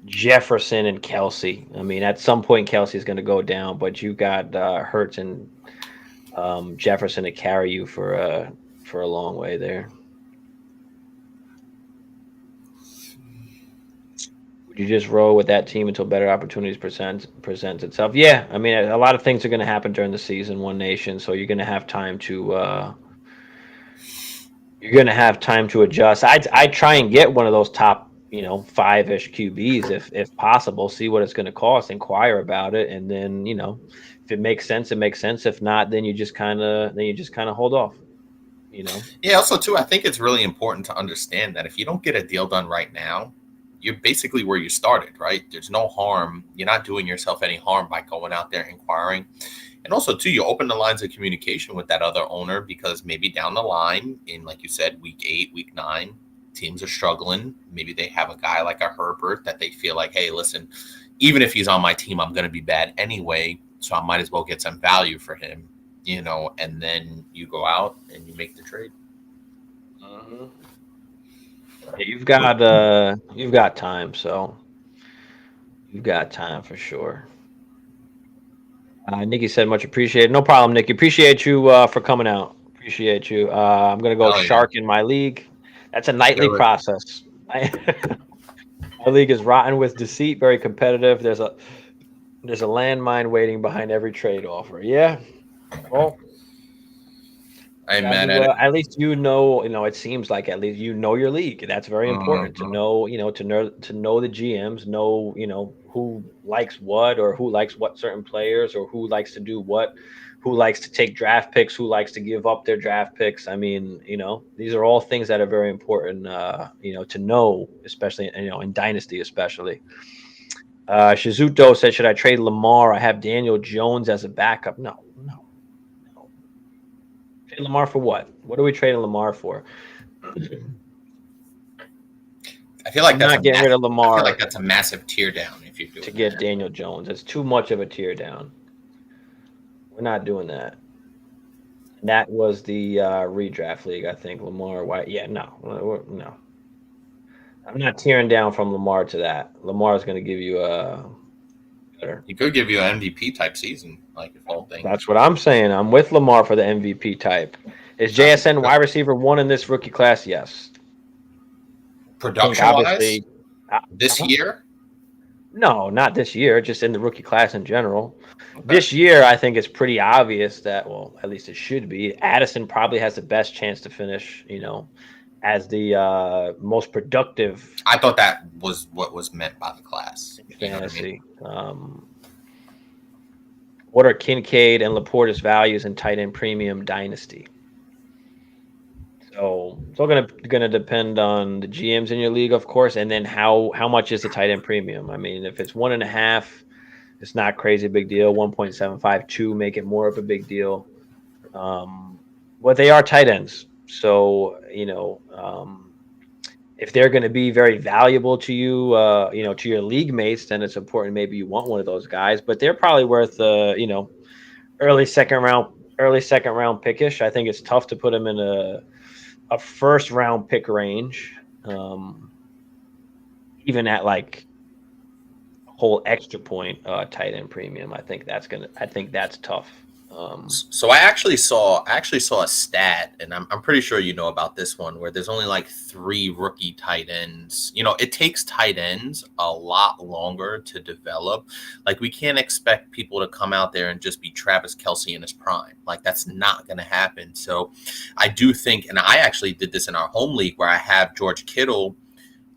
Jefferson, and Kelsey. I mean, at some point Kelsey's going to go down, but you got Hurts and Jefferson to carry you for a long way there. Would you just roll with that team until better opportunities presents itself? Yeah, I mean, a lot of things are going to happen during the season, One Nation. So you're going to have time to adjust. I'd try and get one of those top, 5-ish QBs if possible. See what it's going to cost, inquire about it, and then if it makes sense, it makes sense. If not, then you just kind of hold off. Yeah, also too, I think it's really important to understand that if you don't get a deal done right now, you're basically where you started, right? There's no harm. You're not doing yourself any harm by going out there inquiring. And also, too, you open the lines of communication with that other owner, because maybe down the line, in like you said, week 8, week 9, teams are struggling. Maybe they have a guy like a Herbert that they feel like, hey, listen, even if he's on my team, I'm going to be bad anyway, so I might as well get some value for him, and then you go out and you make the trade. Mm-hmm. Yeah, you've got time, so you've got time for sure. Nikki said much appreciated. No problem, Nikki. Appreciate you for coming out. Appreciate you. I'm gonna go Hell yeah. shark in my league. That's a nightly process. My league is rotten with deceit, very competitive. There's a landmine waiting behind every trade offer. Yeah. Well, I'm mad at it. at least it seems like at least you know your league. That's very important to know, to know the GMs, know, who likes what, or who likes what certain players, or who likes to do what, who likes to take draft picks, who likes to give up their draft picks. I mean, these are all things that are very important, to know, especially, in Dynasty, especially. Shizuto said, should I trade Lamar? I have Daniel Jones as a backup. No. Trade Lamar for what? What are we trading Lamar for? I feel like I'm not getting rid of Lamar. I feel like that's a massive tear down if you do to get Daniel Jones. It's too much of a tear down. We're not doing that. And that was the redraft league, I think. Lamar White. Yeah, no. I'm not tearing down from Lamar to that. Lamar is going to give you a better. He could give you an MVP type season, like the whole thing. That's what I'm saying. I'm with Lamar for the MVP type. Is JSN wide receiver 1 in this rookie class? Yes. Production-wise, this year? No, not this year. Just in the rookie class in general. Okay. This year, I think it's pretty obvious that, well, at least it should be, Addison probably has the best chance to finish, as the most productive. I thought that was what was meant by the class. Fantasy. What are Kincaid and Laporta's values in tight end premium dynasty? So it's all gonna depend on the GMs in your league, of course, and then how much is the tight end premium? I mean, if it's 1.5, it's not crazy big deal. 1.752 make it more of a big deal. But they are tight ends, so if they're going to be very valuable to you, to your league mates, then it's important. Maybe you want one of those guys, but they're probably worth early second round pickish. I think it's tough to put them in a first round pick range, even at like a whole extra point tight end premium. I think that's tough. So I actually saw a stat, and I'm pretty sure you know about this one, where there's only like 3 rookie tight ends. It takes tight ends a lot longer to develop. Like, we can't expect people to come out there and just be Travis Kelce in his prime. Like, that's not going to happen. So I do think, and I actually did this in our home league where I have George Kittle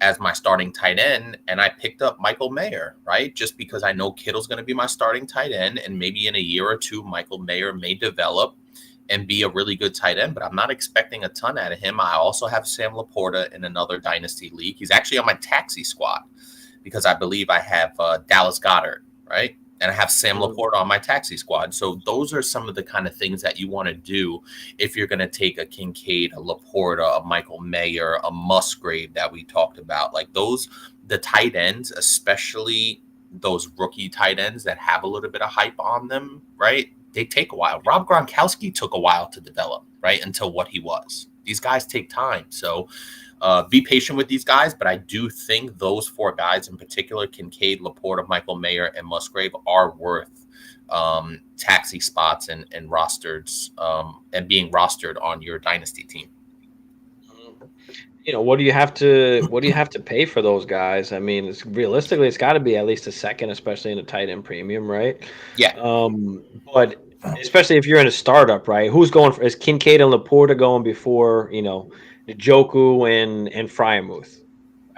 as my starting tight end, and I picked up Michael Mayer, right? Just because I know Kittle's going to be my starting tight end, and maybe in a year or two, Michael Mayer may develop and be a really good tight end, but I'm not expecting a ton out of him. I also have Sam Laporta in another dynasty league. He's actually on my taxi squad because I believe I have Dallas Goedert, right? And I have Sam Laporta on my taxi squad. So those are some of the kind of things that you want to do if you're going to take a Kincaid, a Laporta, a Michael Mayer, a Musgrave that we talked about. Like the tight ends, especially those rookie tight ends that have a little bit of hype on them, right? They take a while. Rob Gronkowski took a while to develop, right, until what he was. These guys take time. So be patient with these guys, but I do think those 4 guys in particular, Kincaid, Laporta, Michael Mayer, and Musgrave, are worth taxi spots and rosters and being rostered on your dynasty team. What do you have to pay for those guys? I mean, realistically, it's got to be at least a second, especially in a tight end premium, right? Yeah. But especially if you're in a startup, right? Is Kincaid and Laporta going before, Njoku and Freiermuth,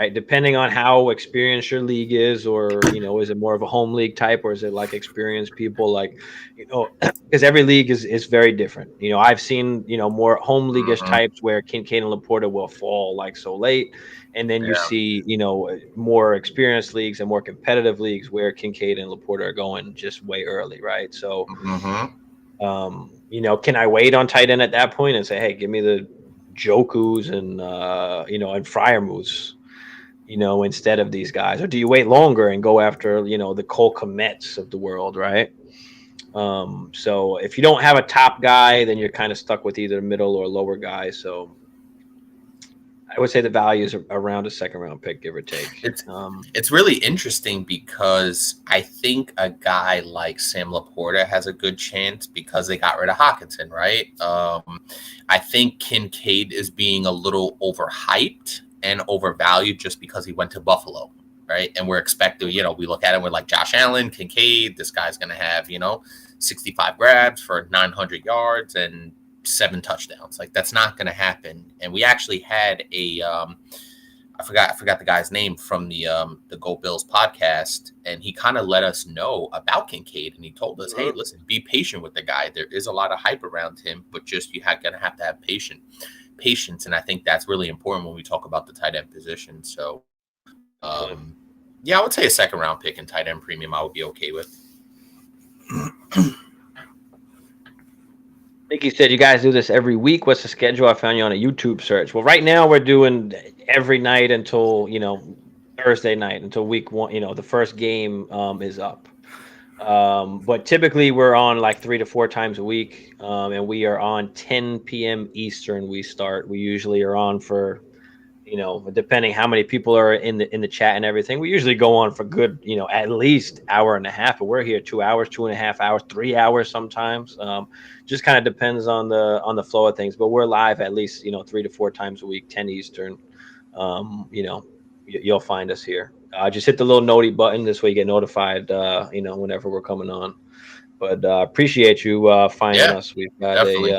right? Depending on how experienced your league is, or is it more of a home league type, or is it like experienced people, like because every league is very different. I've seen more home league-ish Mhm. types where Kincaid and Laporta will fall like so late, and then you Yeah. see more experienced leagues and more competitive leagues where Kincaid and Laporta are going just way early, right? So Mhm. can I wait on tight end at that point and say, hey, give me the Jokus and and Fryermuths, instead of these guys? Or do you wait longer and go after, the Cole Kmets of the world, right? So if you don't have a top guy, then you're kind of stuck with either middle or lower guys. So I would say the value is around a second round pick, give or take. It's it's really interesting because I think a guy like Sam Laporta has a good chance because they got rid of Hawkinson, right? I think Kincaid is being a little overhyped and overvalued just because he went to Buffalo, right? And we're expecting, we look at it, we're like Josh Allen, Kincaid, this guy's going to have, 65 grabs for 900 yards and 7 touchdowns. Like that's not going to happen. And we actually had I forgot the guy's name from the Go Bills podcast, and he kind of let us know about Kincaid, and he told us, "Hey, listen, be patient with the guy. There is a lot of hype around him, but just gonna have to have patience." And I think that's really important when we talk about the tight end position. So, yeah, I would say a second round pick in tight end premium, I would be okay with. Nikki said, you guys do this every week. What's the schedule? I found you on a YouTube search. Well, right now we're doing every night until, Thursday night until week 1, the first game is up. But typically we're on like 3 to 4 times a week. And we are on 10 p.m. Eastern. We usually are on for, depending how many people are in the chat and everything, we usually go on for good, at least hour and a half, but we're here 2 hours, 2.5 hours, 3 hours sometimes. Just kind of depends on the flow of things, but we're live at least, 3 to 4 times a week, 10 Eastern. You'll find us here. Just hit the little noti button. This way you get notified, whenever we're coming on. But appreciate you finding Yeah, us. We've got definitely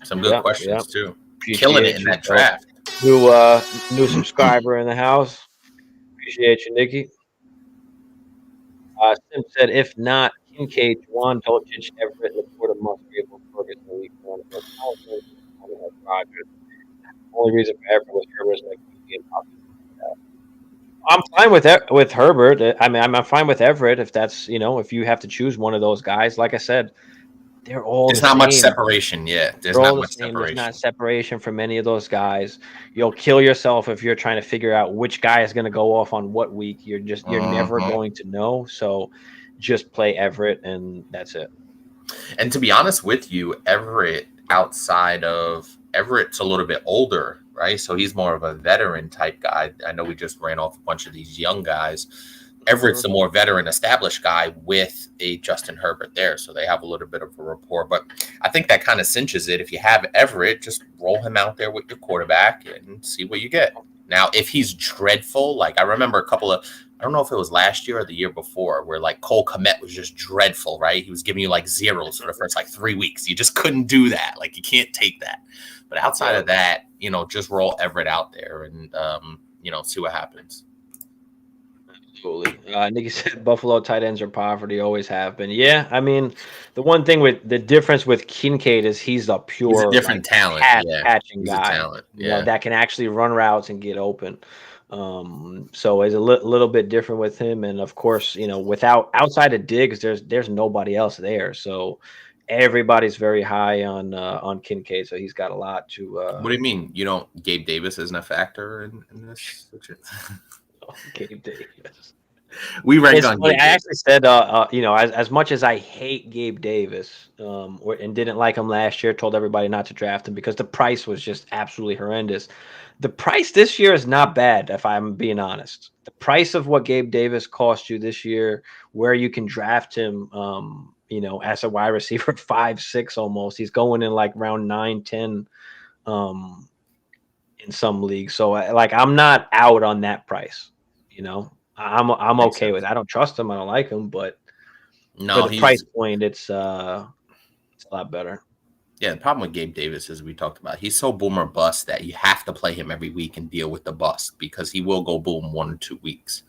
some good yeah, questions too. Killing it appreciate in you. that draft. New subscriber in the house. Appreciate you, Nikki. Sim said, if not Kincaid, Juwan, Dolchich, Everett, Laporta, Musgrave, or Ferguson, week 1. But Rodgers. Only reason for Everett was Herbert's like being I'm fine with Herbert. I mean, I'm fine with Everett if that's if you have to choose one of those guys. Like I said, they're all the There's not much same. separation yet. There's They're all not the much same. There's separation. not separation from any of those guys. You'll kill yourself if you're trying to figure out which guy is going to go off on what week. You're never Mhm. going to know. So just play Everett and that's it. And to be honest with you, Everett's a little bit older, right? So he's more of a veteran type guy. I know we just ran off a bunch of these young guys. Everett's the more veteran, established guy with a Justin Herbert there. So they have a little bit of a rapport. But I think that kind of cinches it. If you have Everett, just roll him out there with your quarterback and see what you get. Now, if he's dreadful, like I remember I don't know if it was last year or the year before, where like Cole Kmet was just dreadful, right? He was giving you like zeros for the first like 3 weeks. You just couldn't do that. Like you can't take that. But outside of that, just roll Everett out there and see what happens. Absolutely. Nikki said Buffalo tight ends are poverty, always have been. Yeah, I mean, the one thing with the difference with Kincaid is he's a He's a pure different talent. Yeah, catching he's a guy. talent. Yeah, That can actually run routes and get open. So it's a little bit different with him, and of course, without outside of Diggs, there's nobody else there. So everybody's very high on Kincaid. So he's got a lot to. What do you mean? Gabe Davis isn't a factor in this? Gabe Davis. We ranked It's on funny. Gabe I Davis. actually said, as much as I hate Gabe Davis, and didn't like him last year, told everybody not to draft him because the price was just absolutely horrendous. The price this year is not bad, if I'm being honest. The price of what Gabe Davis cost you this year, where you can draft him, as a wide receiver, 5-6 almost. He's going in like round 9-10, in some leagues. So I'm not out on that price, I'm Makes okay with sense. it. I don't trust him. I don't like him, but for No, the price point, it's a lot better. Yeah, the problem with Gabe Davis is we talked about he's so boomer bust that you have to play him every week and deal with the bust because he will go boom 1 or 2 weeks.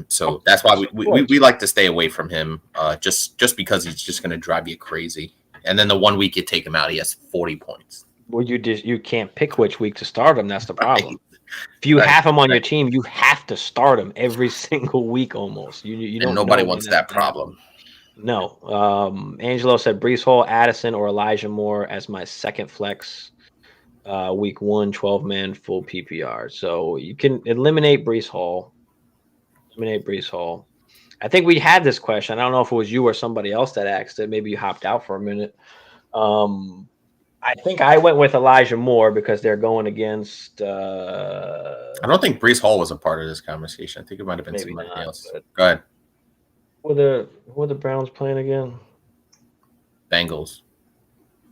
So that's why we like to stay away from him, just because he's just going to drive you crazy. And then the 1 week you take him out, he has 40 points. Well, you can't pick which week to start him. That's the problem. Right. If you Right. have him on your team, you have to start him every single week almost. You And don't nobody know when wants that's that gonna happen. problem. No. Angelo said Brees Hall, Addison, or Elijah Moore as my second flex. Week 1, 12-man full PPR. So you can eliminate Brees Hall. I think we had this question. I don't know if it was you or somebody else that asked it. Maybe you hopped out for a minute. I think I went with Elijah Moore because they're going against. I don't think Brees Hall was a part of this conversation. I think it might have been Maybe somebody not. else. But Go ahead. who are the Browns playing again? Bengals.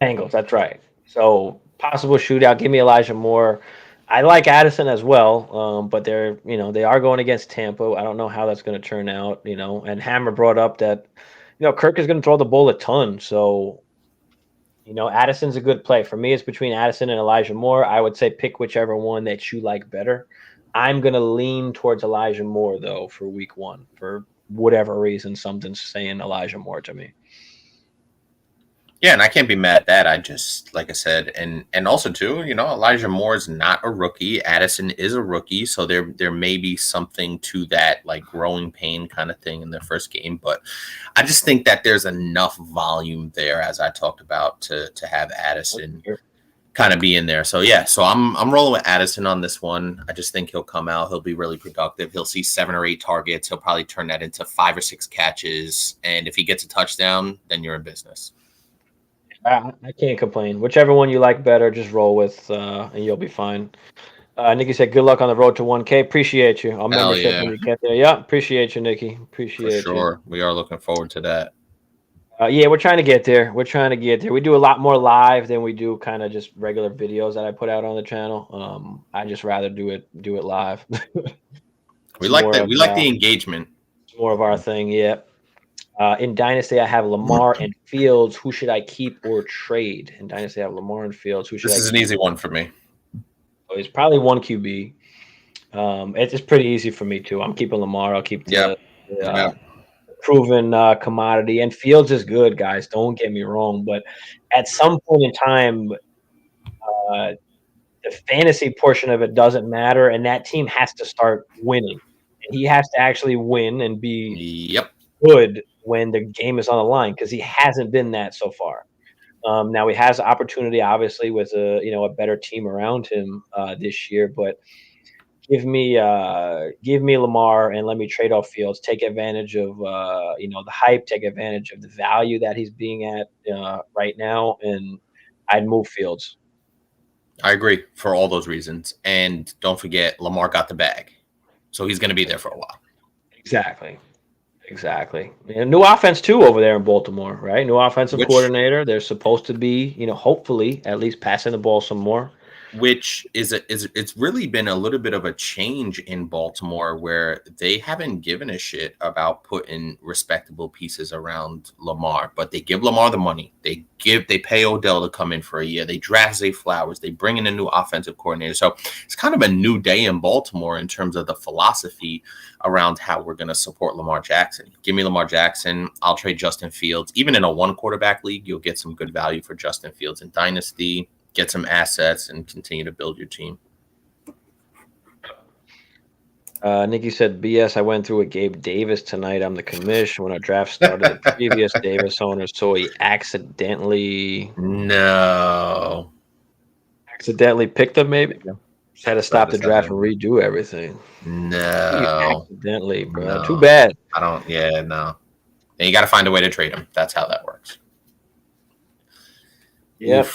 Bengals. That's right. So possible shootout. Give me Elijah Moore. I like Addison as well, but they are going against Tampa. I don't know how that's going to turn out. And Hammer brought up that Kirk is going to throw the ball a ton. So Addison's a good play. For me, it's between Addison and Elijah Moore. I would say pick whichever one that you like better. I'm going to lean towards Elijah Moore, though, for week 1. For whatever reason, something's saying Elijah Moore to me. Yeah, and I can't be mad at that. I just, like I said, and also too, Elijah Moore is not a rookie. Addison is a rookie, so there may be something to that, like growing pain kind of thing in their first game. But I just think that there's enough volume there, as I talked about, to have Addison kind of be in there. So yeah, so I'm rolling with Addison on this one. I just think he'll come out. He'll be really productive. He'll see 7 or 8 targets. He'll probably turn that into 5 or 6 catches. And if he gets a touchdown, then you're in business. I can't complain. Whichever one you like better, just roll with, and you'll be fine. Nikki said, "Good luck on the road to 1K." Appreciate you. I'll membership when you get there. Yeah, appreciate you, Nikki. For sure. We are looking forward to that. Yeah, we're trying to get there. We do a lot more live than we do kind of just regular videos that I put out on the channel. I just rather do it live. We like that. We like the engagement. It's more of our thing. Yeah. In Dynasty, I have Lamar and Fields. Who should I keep or trade? In Dynasty, I have Lamar and Fields. Who should I keep? This is an easy one for me. So it's probably 1 QB. It's pretty easy for me too. I'm keeping Lamar. I'll keep the proven commodity. And Fields is good, guys. Don't get me wrong. But at some point in time, the fantasy portion of it doesn't matter, and that team has to start winning. And he has to actually win and be good when the game is on the line, because he hasn't been that so far. Now he has opportunity, obviously, with a better team around him this year. But give me Lamar and let me trade off Fields. Take advantage of the hype. Take advantage of the value that he's being at right now, and I'd move Fields. I agree for all those reasons. And don't forget, Lamar got the bag. So he's going to be there for a while. Exactly. And new offense, too, over there in Baltimore, right? New offensive coordinator. They're supposed to be, hopefully at least passing the ball some more. Which it's really been a little bit of a change in Baltimore, where they haven't given a shit about putting respectable pieces around Lamar, but they give Lamar the money. They pay Odell to come in for a year. They draft Zay Flowers. They bring in a new offensive coordinator. So it's kind of a new day in Baltimore in terms of the philosophy around how we're going to support Lamar Jackson. Give me Lamar Jackson. I'll trade Justin Fields. Even in a 1 quarterback league, you'll get some good value for Justin Fields in Dynasty. Get some assets and continue to build your team. Nikki said, BS, I went through with Gabe Davis tonight. I'm the commish. When our draft started, the previous Davis owner, so he accidentally picked him, maybe? Just had to stop the draft and redo everything. Accidentally, bro. No. Too bad. No. And you got to find a way to trade him. That's how that works. Yeah.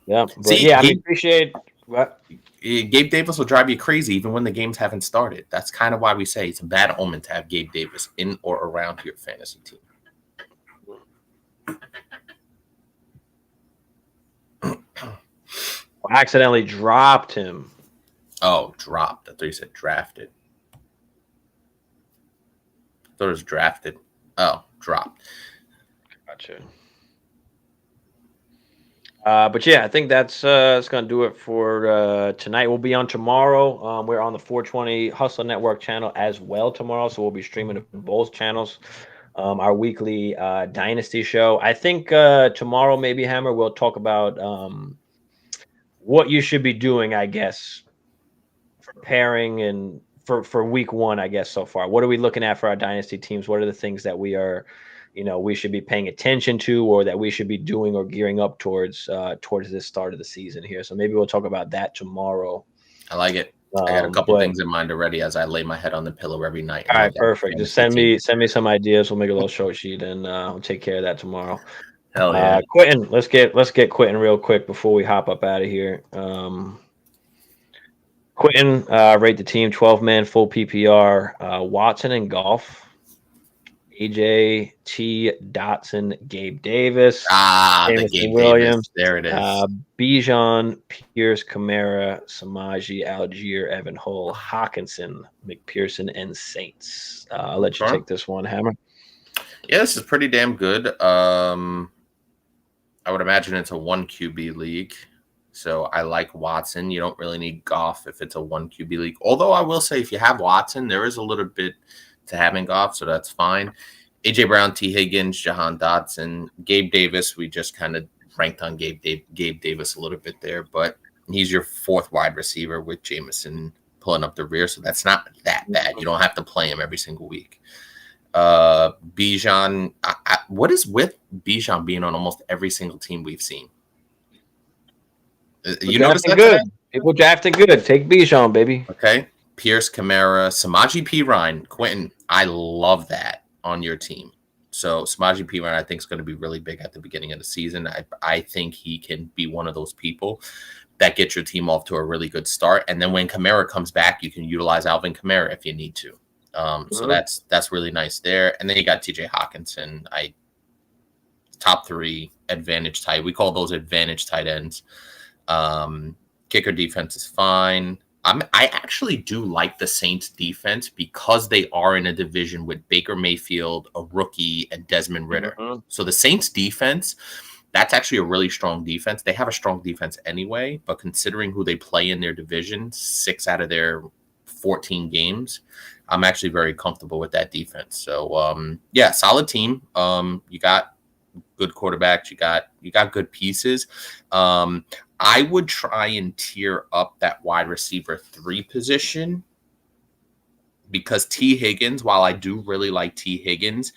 But see, I appreciate what Gabe Davis will drive you crazy even when the games haven't started. That's kind of why we say it's a bad omen to have Gabe Davis in or around your fantasy team. I accidentally dropped him. Oh, dropped. I thought you said drafted. I thought it was drafted. Oh, dropped. Gotcha. But yeah, I think that's gonna do it for tonight. We'll be on tomorrow. We're on the 420 Hustle Network channel as well tomorrow, so we'll be streaming to both channels. Our weekly Dynasty show. I think tomorrow, maybe Hammer, we'll talk about what you should be doing. I guess preparing and for week one. I guess so far, what are we looking at for our Dynasty teams? What are the things that we are we should be paying attention to, or that we should be doing or gearing up towards this start of the season here. So maybe we'll talk about that tomorrow. I like it. I got a couple But things in mind already as I lay my head on the pillow every night. all right, perfect. Just send me some ideas. We'll make a little show sheet, and we'll take care of that tomorrow. Hell yeah. Quentin, let's get Quentin real quick before we hop up out of here. Quentin, rate the team 12-man full PPR. Watson and Golf. AJ, T, Dotson, Gabe Davis, the Gabe Williams. There it is. Bijan, Pierce, Kamara, Samaji, Algier, Evan Hull, Hawkinson, McPherson, and Saints. I'll let you take this one, Hammer. Yeah, this is pretty damn good. I would imagine it's a 1 QB league. So I like Watson. You don't really need Goff if it's a 1 QB league. Although I will say if you have Watson, there is a little bit to having Goff, so that's fine. AJ Brown, T. Higgins, Jahan Dotson, Gabe Davis. We just kind of ranked on Gabe Davis a little bit there, but he's your fourth wide receiver with Jameson pulling up the rear, so that's not that bad. You don't have to play him every single week. Bijan, what is with Bijan being on almost every single team we've seen? You notice that good. People drafting good. Take Bijan, baby. Okay. Pierce, Kamara, Samaji P. Ryan, Quentin. I love that on your team. So Samaji P. Ryan, I think, is going to be really big at the beginning of the season. I think he can be one of those people that get your team off to a really good start. And then when Kamara comes back, you can utilize Alvin Kamara if you need to. So that's really nice there. And then you got TJ Hawkinson. Top 3 advantage tight. We call those advantage tight ends. Kicker defense is fine. I actually do like the Saints defense because they are in a division with Baker Mayfield, a rookie, and Desmond Ridder. So the Saints defense, that's actually a really strong defense. They have a strong defense anyway, but considering who they play in their division, 6 out of their 14 games, I'm actually very comfortable with that defense. So yeah, solid team. You got good quarterbacks. You got good pieces. I would try and tier up that wide receiver 3 position because T. Higgins, while I do really like T. Higgins,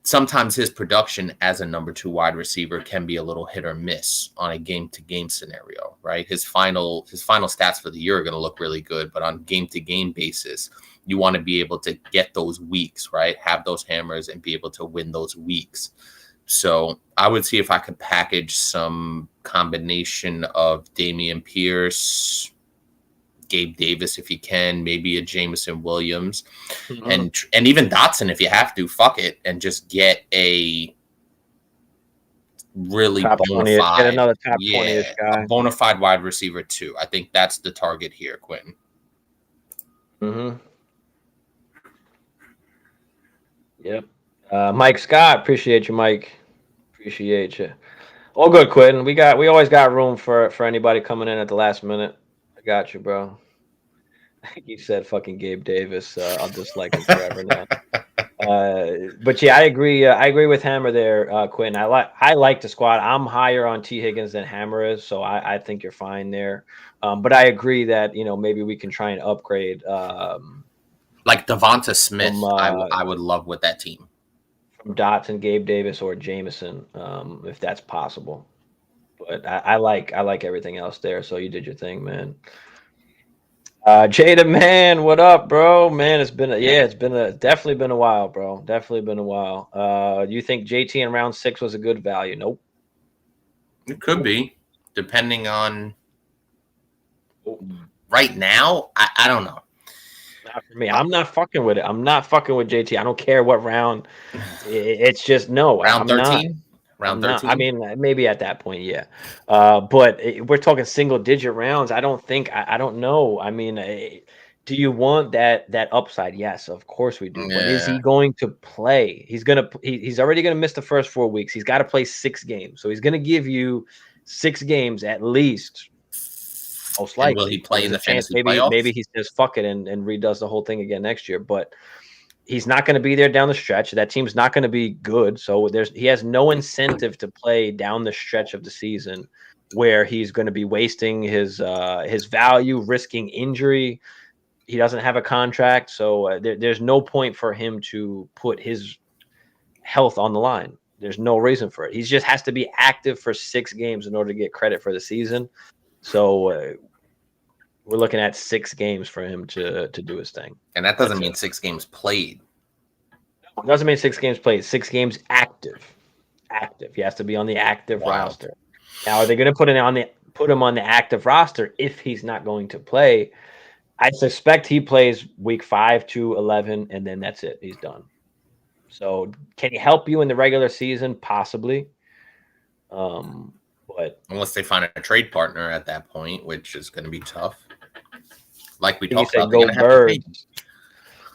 sometimes his production as a number 2 wide receiver can be a little hit or miss on a game-to-game scenario, right? His final stats for the year are going to look really good, but on game-to-game basis, you want to be able to get those weeks, right? Have those hammers and be able to win those weeks. So I would see if I could package some combination of Damian Pierce, Gabe Davis, if you can, maybe a Jameson Williams, and even Dotson if you have to. Fuck it, and just get a really bona fide, get another top 20-ish guy, a bona fide wide receiver 2. I think that's the target here, Quentin. Yep. Mike Scott, appreciate you, Mike. Appreciate you. All good, Quentin. We always got room for anybody coming in at the last minute. I got you, bro. You said fucking Gabe Davis. I'll dislike him forever now. But yeah, I agree with Hammer there, Quentin. I like the squad. I'm higher on T. Higgins than Hammer is, so I think you're fine there. But I agree that maybe we can try and upgrade. Like Devonta Smith, I would love with that team. From Dotson, Gabe Davis, or Jameson, if that's possible. But I like everything else there. So you did your thing, man. Jada, man, what up, bro? Man, it's definitely been a while, bro. Definitely been a while. Do you think JT in round 6 was a good value? Nope. It could be, depending on right now. I don't know. Not for me. I'm not fucking with it. I'm not fucking with JT. I don't care what round. It's just no. Round 13? Round 13? I mean, maybe at that point, yeah. But we're talking single-digit rounds. I don't think. I don't know. I mean, do you want that upside? Yes, of course we do. Yeah. But is he going to play? He's already gonna miss the first 4 weeks. He's got to play 6 games, so he's gonna give you 6 games at least, most likely. And will he play in the fantasy maybe playoffs? he says fuck it and redoes the whole thing again next year. But he's not going to be there down the stretch. That team's not going to be good. So he has no incentive to play down the stretch of the season where he's going to be wasting his value, risking injury. He doesn't have a contract, so there's no point for him to put his health on the line. There's no reason for it. He just has to be active for 6 games in order to get credit for the season. So we're looking at 6 games for him to do his thing. And that doesn't mean 6 games played. It doesn't mean 6 games played. 6 games active. Active. He has to be on the active roster. Now, are they going to put him on the active roster if he's not going to play? I suspect he plays week 5 to 11, and then that's it. He's done. So, can he help you in the regular season? Possibly. But unless they find a trade partner at that point, which is going to be tough. Like we talked about, go Birds.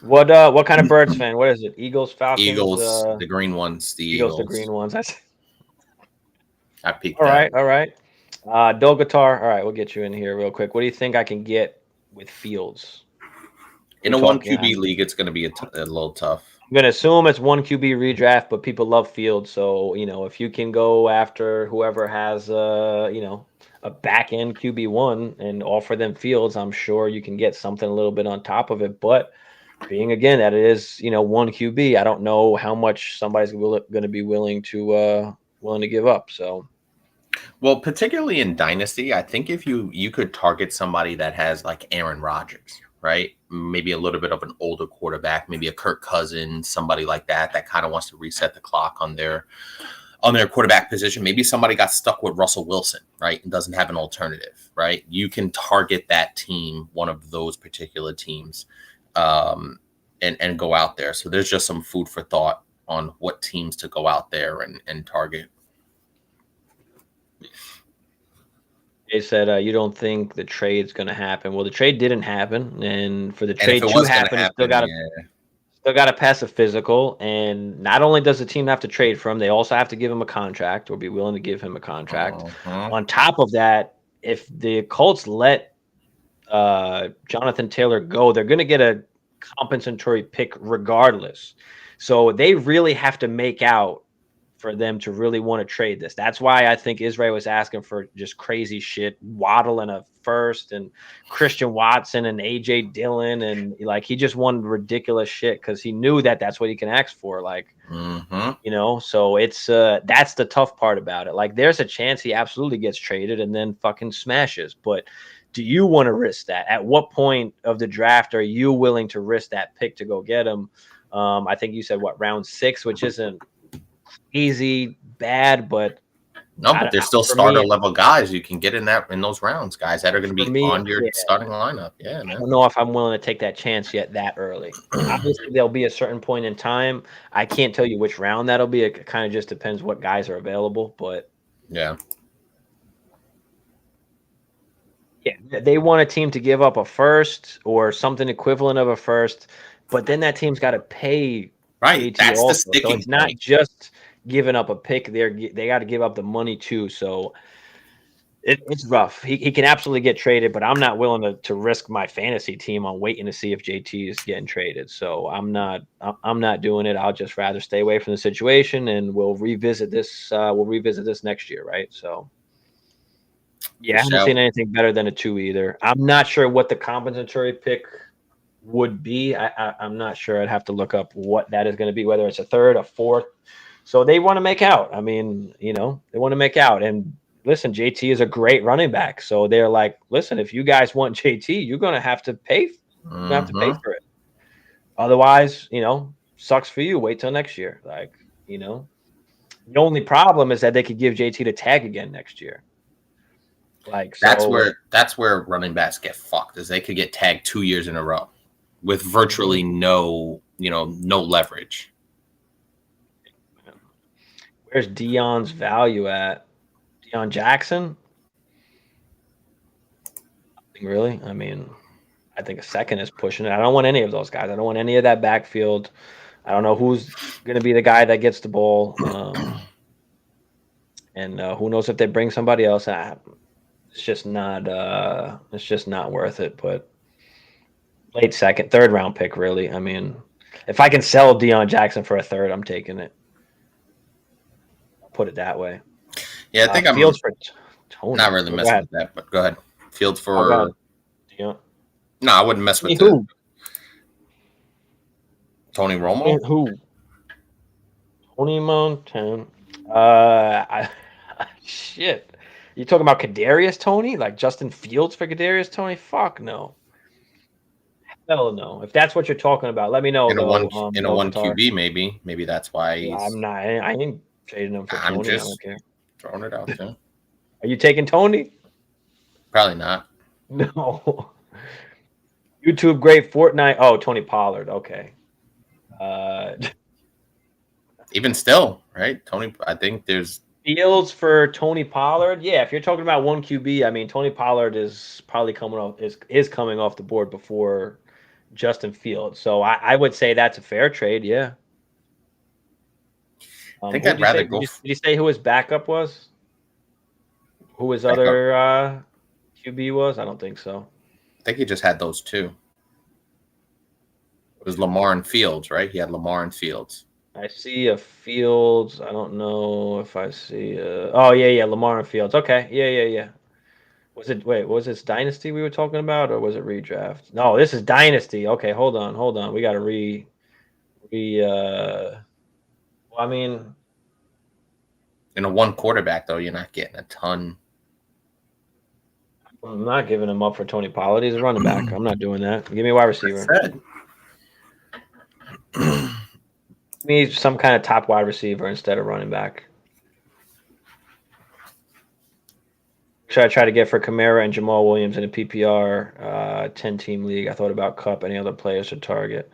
What kind of Birds fan? What is it? Eagles, Falcons? Eagles, the green ones. The Eagles. The green ones. I peeked. All right. Dole Guitar. All right, we'll get you in here real quick. What do you think I can get with Fields? In a 1 QB league, it's going to be a little tough. I'm going to assume it's 1 QB redraft, but people love Fields. So, if you can go after whoever has, a back-end QB1 and offer them Fields, I'm sure you can get something a little bit on top of it. But being, again, that it is, 1 QB, I don't know how much somebody's going to be willing to give up. So, well, particularly in Dynasty, I think if you could target somebody that has like Aaron Rodgers, right? Maybe a little bit of an older quarterback, maybe a Kirk Cousins, somebody like that kind of wants to reset the clock on their quarterback position. Maybe somebody got stuck with Russell Wilson, right, and doesn't have an alternative, right? You can target that team, one of those particular teams, and go out there. So there's just some food for thought on what teams to go out there and target. They said you don't think the trade's going to happen. Well, the trade didn't happen, and for the trade to happen, you still got to pass a physical. And not only does the team have to trade for him, they also have to give him a contract or be willing to give him a contract. On top of that, if the Colts let Jonathan Taylor go, they're going to get a compensatory pick regardless. So they really have to make out for them to really want to trade this. That's why I think Israel was asking for just crazy shit, Waddle and a first, and Christian Watson and AJ Dillon, and like he just wanted ridiculous shit because he knew that that's what he can ask for. Like, so it's that's the tough part about it. Like, there's a chance he absolutely gets traded and then fucking smashes, but do you want to risk that? At what point of the draft are you willing to risk that pick to go get him? I think you said round 6, which isn't easy, bad, but there's still starter level guys you can get in those rounds, guys that are going to be on your starting lineup. Yeah, man. I don't know if I'm willing to take that chance yet that early. Obviously, there'll be a certain point in time. I can't tell you which round that'll be. It kind of just depends what guys are available, but yeah, they want a team to give up a first or something equivalent of a first, but then that team's got to pay. Right, that's also. The sticking so it's not just giving up a pick. They got to give up the money too. So it's rough. He can absolutely get traded, but I'm not willing to risk my fantasy team on waiting to see if JT is getting traded. So I'm not doing it. I'll just rather stay away from the situation, and we'll revisit this. Next year, right? So yeah, I haven't seen anything better than a 2 either. I'm not sure what the compensatory pick would be. I'm not sure. I'd have to look up what that is going to be, whether it's a 3rd, a 4th. So they want to make out. I mean, they want to make out. And listen, JT is a great running back. So they're like, listen, if you guys want JT, you're going to have to pay. You're going to have to pay for it. Otherwise, sucks for you. Wait till next year. Like, the only problem is that they could give JT the tag again next year. Like, that's where running backs get fucked, is they could get tagged 2 years in a row with virtually no leverage. Where's Deion's value at? Deion Jackson? Nothing really. I mean, I think a second is pushing it. I don't want any of those guys. I don't want any of that backfield. I don't know who's going to be the guy that gets the ball. And who knows if they bring somebody else? It's just not worth it. But late second, third round pick, really. I mean, if I can sell Deion Jackson for a third, I'm taking it. I'll put it that way. Yeah, I think Fields I'm for Tony. not really messing with that, but go ahead. Fields Oh, go ahead. for Deion. no, I wouldn't mess with Who? Tony Romo. Who? Tony Montana. Shit. You talking about Kadarius Tony? Like Justin Fields for Kadarius Tony? Fuck no. Hell no. If that's what you're talking about, let me know In a though. one Dolcatar. QB, maybe that's why he's. I'm not. I ain't trading him for I'm Tony. I just don't care. throwing it out there. Are you taking Tony? Probably not. No. YouTube great Fortnite. Oh, Tony Pollard. Okay. Even still, right? Tony, I think there's Fields for Tony Pollard. Yeah, if you're talking about one QB, I mean Tony Pollard is probably coming off the board before Justin Fields. So I would say that's a fair trade. Yeah. I think I'd rather go. Did you say who his backup was? Who his Backup. other QB was? I don't think so. I think he just had those two. It was Lamar and Fields, right? He had Lamar and Fields. I see a Fields. I don't know if I see. Oh yeah, Lamar and Fields. Okay, yeah. Was this Dynasty we were talking about, or was it Redraft? No, this is Dynasty. Okay, hold on. We got to well, I mean, in a one quarterback though, you're not getting a ton. I'm not giving him up for Tony Pollard. He's a running back. I'm not doing that. Give me a wide receiver. Give me some kind of top wide receiver instead of running back. Should I try to get for Kamara and Jamal Williams in a PPR 10-team league? I thought about Kupp. Any other players to target?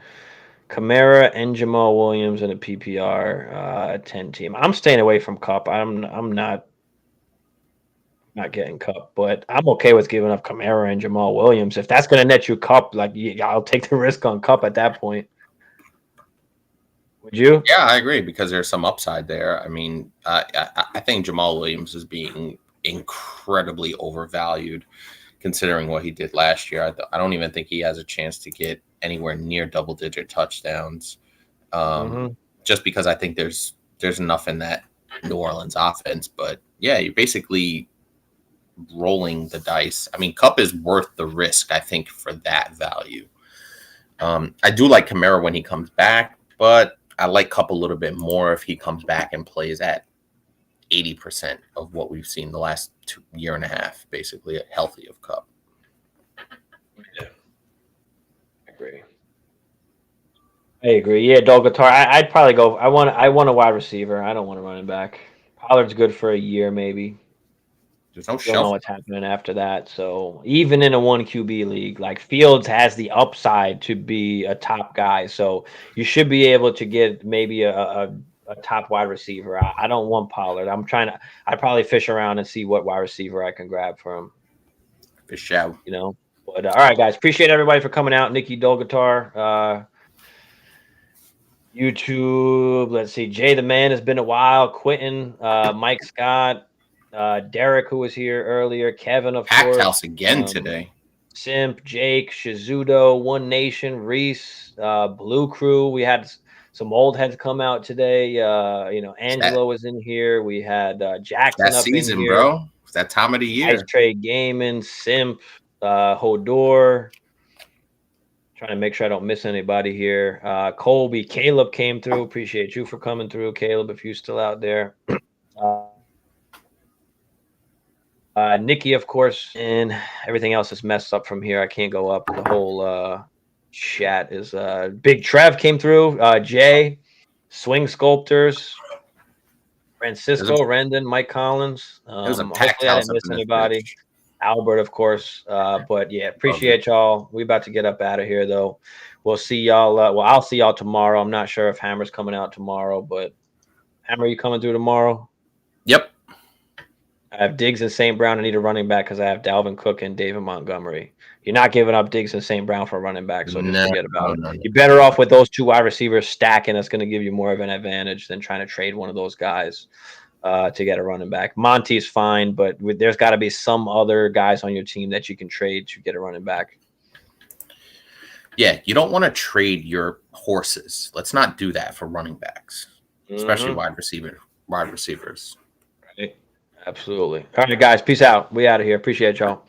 Kamara and Jamal Williams in a PPR 10-team. I'm staying away from Kupp. I'm not getting Kupp, but I'm okay with giving up Kamara and Jamal Williams. If that's going to net you Kupp, like I'll take the risk on Kupp at that point. Would you? Yeah, I agree because there's some upside there. I mean, I think Jamal Williams is being incredibly overvalued considering what he did last year. I don't even think he has a chance to get anywhere near double-digit touchdowns just because I think there's enough in that New Orleans offense. But, yeah, you're basically rolling the dice. I mean, Kupp is worth the risk, I think, for that value. I do like Kamara when he comes back, but I like Kupp a little bit more if he comes back and plays at 80% of what we've seen the last year and a half, basically healthy of Kupp. Yeah, I agree. Yeah, Dolcatar. I'd probably go. I want a wide receiver. I don't want a running back. Pollard's good for a year, maybe. There's no Don't know what's happening after that. So even in a one QB league, like Fields has the upside to be a top guy. So you should be able to get maybe a top wide receiver. I don't want Pollard. I'd probably fish around and see what wide receiver I can grab for him. Fish out. You know. But all right, guys. Appreciate everybody for coming out. Nikki Dolcatar. YouTube. Let's see. Jay the Man has been a while. Quentin. Mike Scott. Derek, who was here earlier, Kevin, of Packed course. house again today. Simp, Jake, Shizudo, One Nation, Reese, Blue Crew. We had some old heads come out today. Angelo was in here. We had Jackson that up season, in here. bro. It's that time of the year. Ice Trade Gaming, Simp, Hodor. Trying to make sure I don't miss anybody here. Colby, Caleb came through. Appreciate you for coming through, Caleb, if you're still out there. Nikki, of course, and everything else is messed up from here. I can't go up. The whole chat is Big Trev came through. Jay, Swing Sculptors, Francisco, Rendon, Mike Collins. Hopefully I didn't miss anybody. Albert, of course. But yeah, appreciate y'all. We about to get up out of here though. We'll see y'all. I'll see y'all tomorrow. I'm not sure if Hammer's coming out tomorrow, but Hammer, you coming through tomorrow? Yep. I have Diggs and St. Brown. I need a running back because I have Dalvin Cook and David Montgomery. You're not giving up Diggs and St. Brown for a running back, so just forget about it. You're better off with those two wide receivers stacking. That's going to give you more of an advantage than trying to trade one of those guys. to get a running back. Monty's fine, but there's got to be some other guys on your team that you can trade to get a running back. Yeah, you don't want to trade your horses. Let's not do that for running backs, especially wide receivers. Right. Absolutely. All right, guys. Peace out. We out of here. Appreciate y'all.